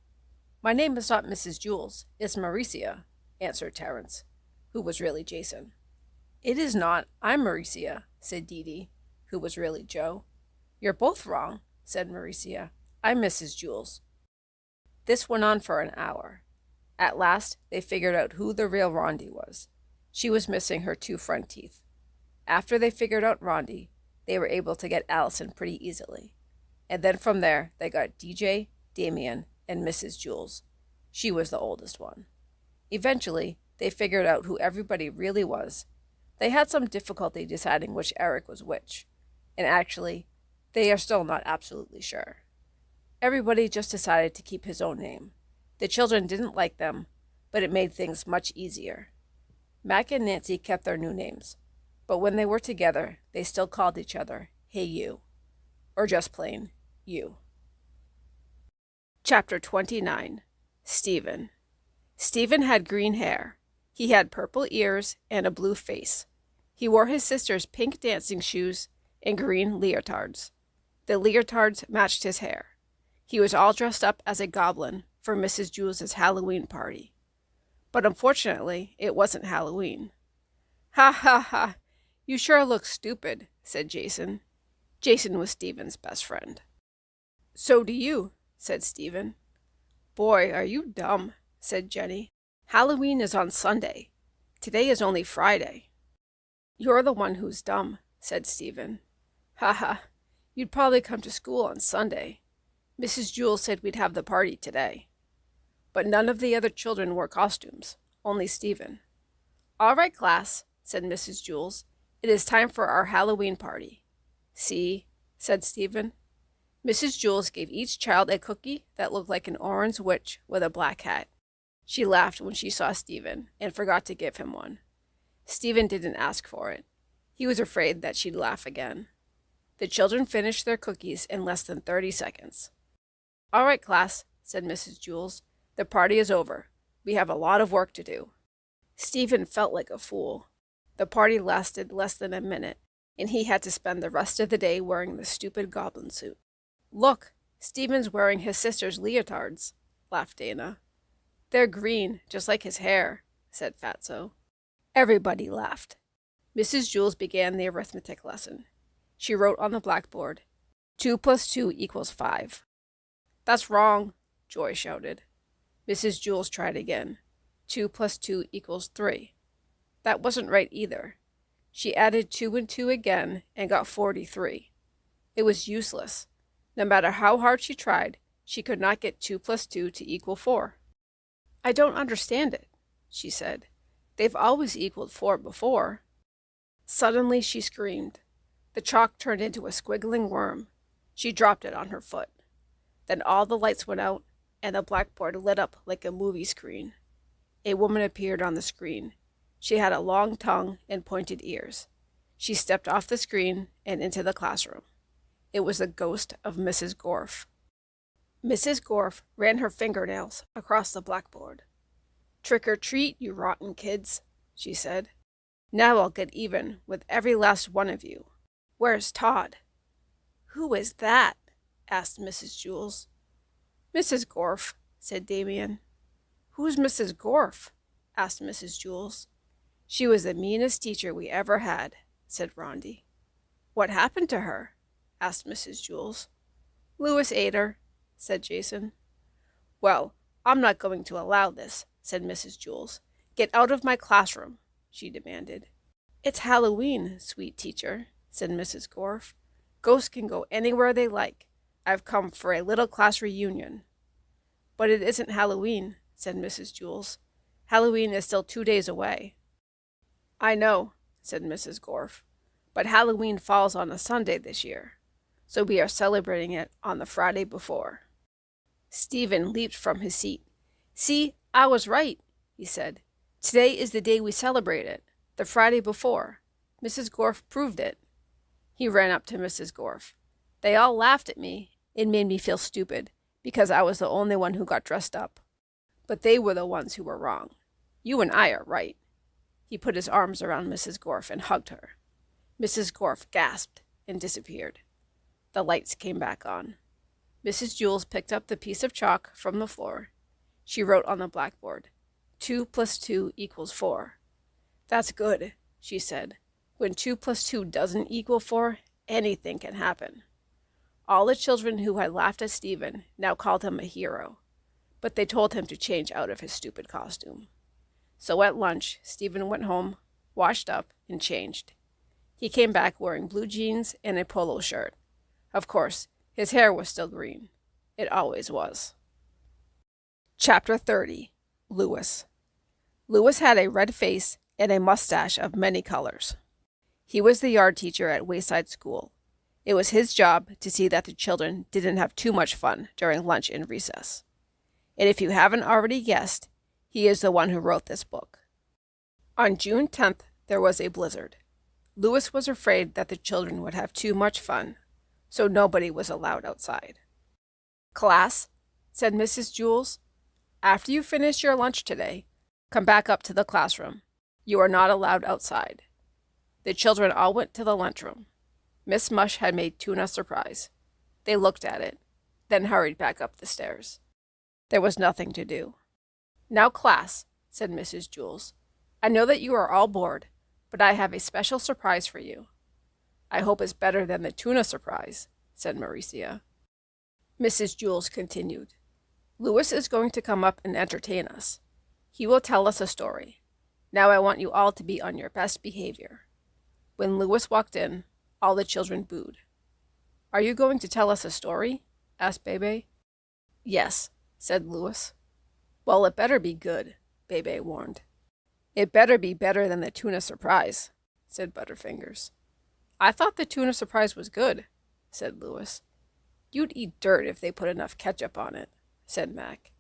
My name is not Mrs. Jewls, it's Maurecia, answered Terrence, who was really Jason. It is not, I'm Maurecia, said Deedee, who was really Joe. You're both wrong, said Maurecia. I'm Mrs. Jewls. This went on for an hour. At last, they figured out who the real Rondi was. She was missing her 2 front teeth. After they figured out Rondi, they were able to get Allison pretty easily. And then from there, they got DJ, Dameon, and Mrs. Jewls. She was the oldest one. Eventually, they figured out who everybody really was. They had some difficulty deciding which Eric was which. And actually, they are still not absolutely sure. Everybody just decided to keep his own name. The children didn't like them, but it made things much easier. Mac and Nancy kept their new names, but when they were together, they still called each other, Hey You, or just plain, You. Chapter 29. Stephen. Stephen had green hair. He had purple ears and a blue face. He wore his sister's pink dancing shoes and green leotards. The leotards matched his hair. He was all dressed up as a goblin for Mrs. Jewls' Halloween party. But unfortunately, it wasn't Halloween. Ha ha ha, you sure look stupid, said Jason. Jason was Stephen's best friend. So do you, said Stephen. Boy, are you dumb, said Jenny. Halloween is on Sunday. Today is only Friday. You're the one who's dumb, said Stephen. Ha ha, you'd probably come to school on Sunday. Mrs. Jewls said we'd have the party today. But none of the other children wore costumes, only Stephen. All right, class, said Mrs. Jewls. It is time for our Halloween party. See, said Stephen. Mrs. Jewls gave each child a cookie that looked like an orange witch with a black hat. She laughed when she saw Stephen and forgot to give him one. Stephen didn't ask for it. He was afraid that she'd laugh again. The children finished their cookies in less than 30 seconds. All right, class, said Mrs. Jewls. The party is over. We have a lot of work to do. Stephen felt like a fool. The party lasted less than a minute, and he had to spend the rest of the day wearing the stupid goblin suit. Look, Stephen's wearing his sister's leotards, laughed Dana. They're green, just like his hair, said Fatso. Everybody laughed. Mrs. Jewls began the arithmetic lesson. She wrote on the blackboard, 2 + 2 = 5. That's wrong, Joy shouted. Mrs. Jewls tried again. 2 + 2 = 3. That wasn't right either. She added 2 and 2 again and got 43. It was useless. No matter how hard she tried, she could not get 2 + 2 to = 4. I don't understand it, she said. They've always equaled 4 before. Suddenly she screamed. The chalk turned into a squiggling worm. She dropped it on her foot. Then all the lights went out, and the blackboard lit up like a movie screen. A woman appeared on the screen. She had a long tongue and pointed ears. She stepped off the screen and into the classroom. It was the ghost of Mrs. Gorf. Mrs. Gorf ran her fingernails across the blackboard. "Trick or treat, you rotten kids," she said. "Now I'll get even with every last one of you. Where's Todd?" "Who is that?" asked Mrs. Jewls. "Mrs. Gorf," said Dameon. "Who's Mrs. Gorf?" asked Mrs. Jewls. "She was the meanest teacher we ever had," said Rondi. "What happened to her?" asked Mrs. Jewls. "Louis ate her," said Jason. "Well, I'm not going to allow this," said Mrs. Jewls. "Get out of my classroom," she demanded. "It's Halloween, sweet teacher," said Mrs. Gorf. "Ghosts can go anywhere they like. I've come for a little class reunion." "But it isn't Halloween," said Mrs. Jewls. "Halloween is still 2 days away." "I know," said Mrs. Gorf, "but Halloween falls on a Sunday this year, so we are celebrating it on the Friday before." Stephen leaped from his seat. "See, I was right," he said. "Today is the day we celebrate it, the Friday before. Mrs. Gorf proved it." He ran up to Mrs. Gorf. "They all laughed at me. It made me feel stupid, because I was the only one who got dressed up. But they were the ones who were wrong. You and I are right." He put his arms around Mrs. Gorf and hugged her. Mrs. Gorf gasped and disappeared. The lights came back on. Mrs. Jewls picked up the piece of chalk from the floor. She wrote on the blackboard, 2 + 2 = 4. "That's good," she said. "When 2 + 2 doesn't equal 4, anything can happen." All the children who had laughed at Stephen now called him a hero, but they told him to change out of his stupid costume. So at lunch, Stephen went home, washed up, and changed. He came back wearing blue jeans and a polo shirt. Of course, his hair was still green. It always was. Chapter 30. Louis. Louis had a red face and a mustache of many colors. He was the yard teacher at Wayside School. It was his job to see that the children didn't have too much fun during lunch and recess. And if you haven't already guessed, he is the one who wrote this book. On June 10th, there was a blizzard. Louis was afraid that the children would have too much fun, so nobody was allowed outside. "Class," said Mrs. Jewls, "after you finish your lunch today, come back up to the classroom. You are not allowed outside." The children all went to the lunchroom. Miss Mush had made tuna surprise. They looked at it, then hurried back up the stairs. There was nothing to do. "Now, class," said Mrs. Jewls, "I know that you are all bored, but I have a special surprise for you." "I hope it's better than the tuna surprise," said Maurecia. Mrs. Jewls continued, "Louis is going to come up and entertain us. He will tell us a story. Now I want you all to be on your best behavior." When Louis walked in, all the children booed. "Are you going to tell us a story?" asked Bebe. "Yes," said Louis. "Well, it better be good," Bebe warned. "It better be better than the tuna surprise," said Butterfingers. "I thought the tuna surprise was good," said Louis. "You'd eat dirt if they put enough ketchup on it," said Mac.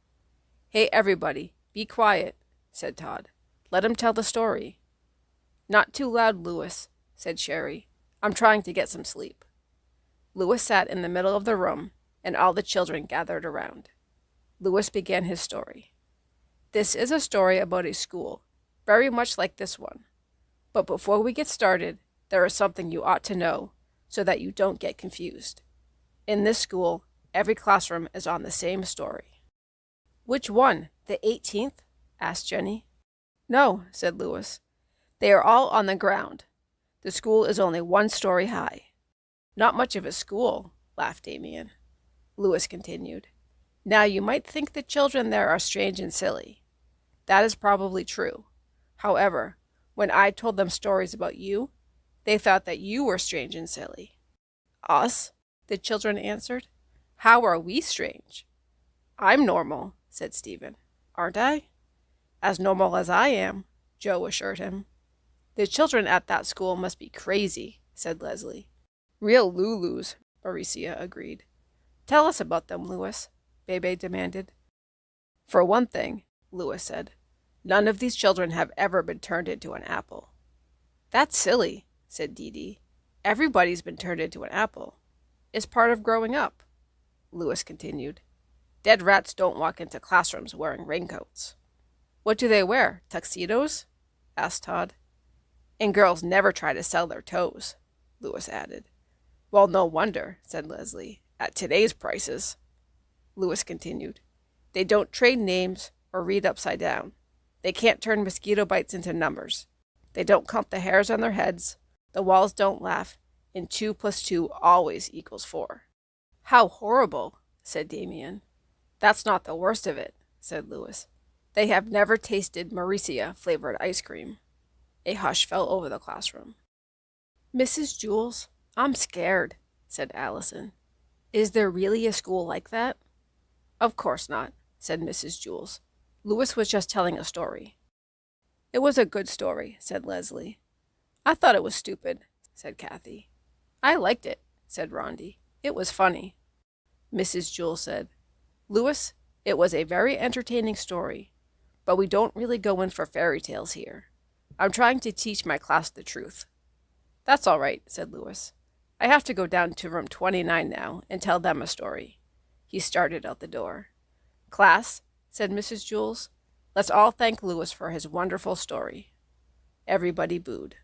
"Hey, everybody, be quiet," said Todd. "Let him tell the story." "Not too loud, Louis," said Sharie. "I'm trying to get some sleep." Louis sat in the middle of the room, and all the children gathered around. Louis began his story. "This is a story about a school, very much like this one. But before we get started, there is something you ought to know, so that you don't get confused. In this school, every classroom is on the same story." "Which one, the 18th?" asked Jenny. "No," said Louis. "They are all on the ground. The school is only 1 story high." "Not much of a school," laughed Dameon. Louis continued, "Now you might think the children there are strange and silly. That is probably true. However, when I told them stories about you, they thought that you were strange and silly." "Us?" the children answered. "How are we strange?" "I'm normal," said Stephen. "Aren't I?" "As normal as I am," Joe assured him. "The children at that school must be crazy," said Leslie. "Real Lulus," Maurecia agreed. "Tell us about them, Louis," Bebe demanded. "For one thing," Louis said, None of these children have ever been turned into an apple. That's silly, said Deedee. Everybody's been turned into an apple. It's part of growing up, Lewis continued. Dead rats don't walk into classrooms wearing raincoats. What do they wear, tuxedos? Asked Todd. And girls never try to sell their toes, Lewis added. Well, no wonder, said Leslie, at today's prices. Lewis continued. They don't trade names or read upside down. They can't turn mosquito bites into numbers. They don't count the hairs on their heads. The walls don't laugh. And 2 + 2 always equals 4. How horrible, said Dameon. That's not the worst of it, said Lewis. They have never tasted Maurecia flavored ice cream. A hush fell over the classroom. Mrs. Jewls, I'm scared, said Allison. Is there really a school like that? Of course not, said Mrs. Jewls. Lewis was just telling a story. It was a good story, said Leslie. I thought it was stupid, said Kathy. I liked it, said Rondi. It was funny. Mrs. Jewls said, Lewis, it was a very entertaining story, but we don't really go in for fairy tales here. I'm trying to teach my class the truth. That's all right, said Lewis. I have to go down to room 29 now and tell them a story. He started out the door. Class, said Mrs. Jewls, let's all thank Lewis for his wonderful story. Everybody booed.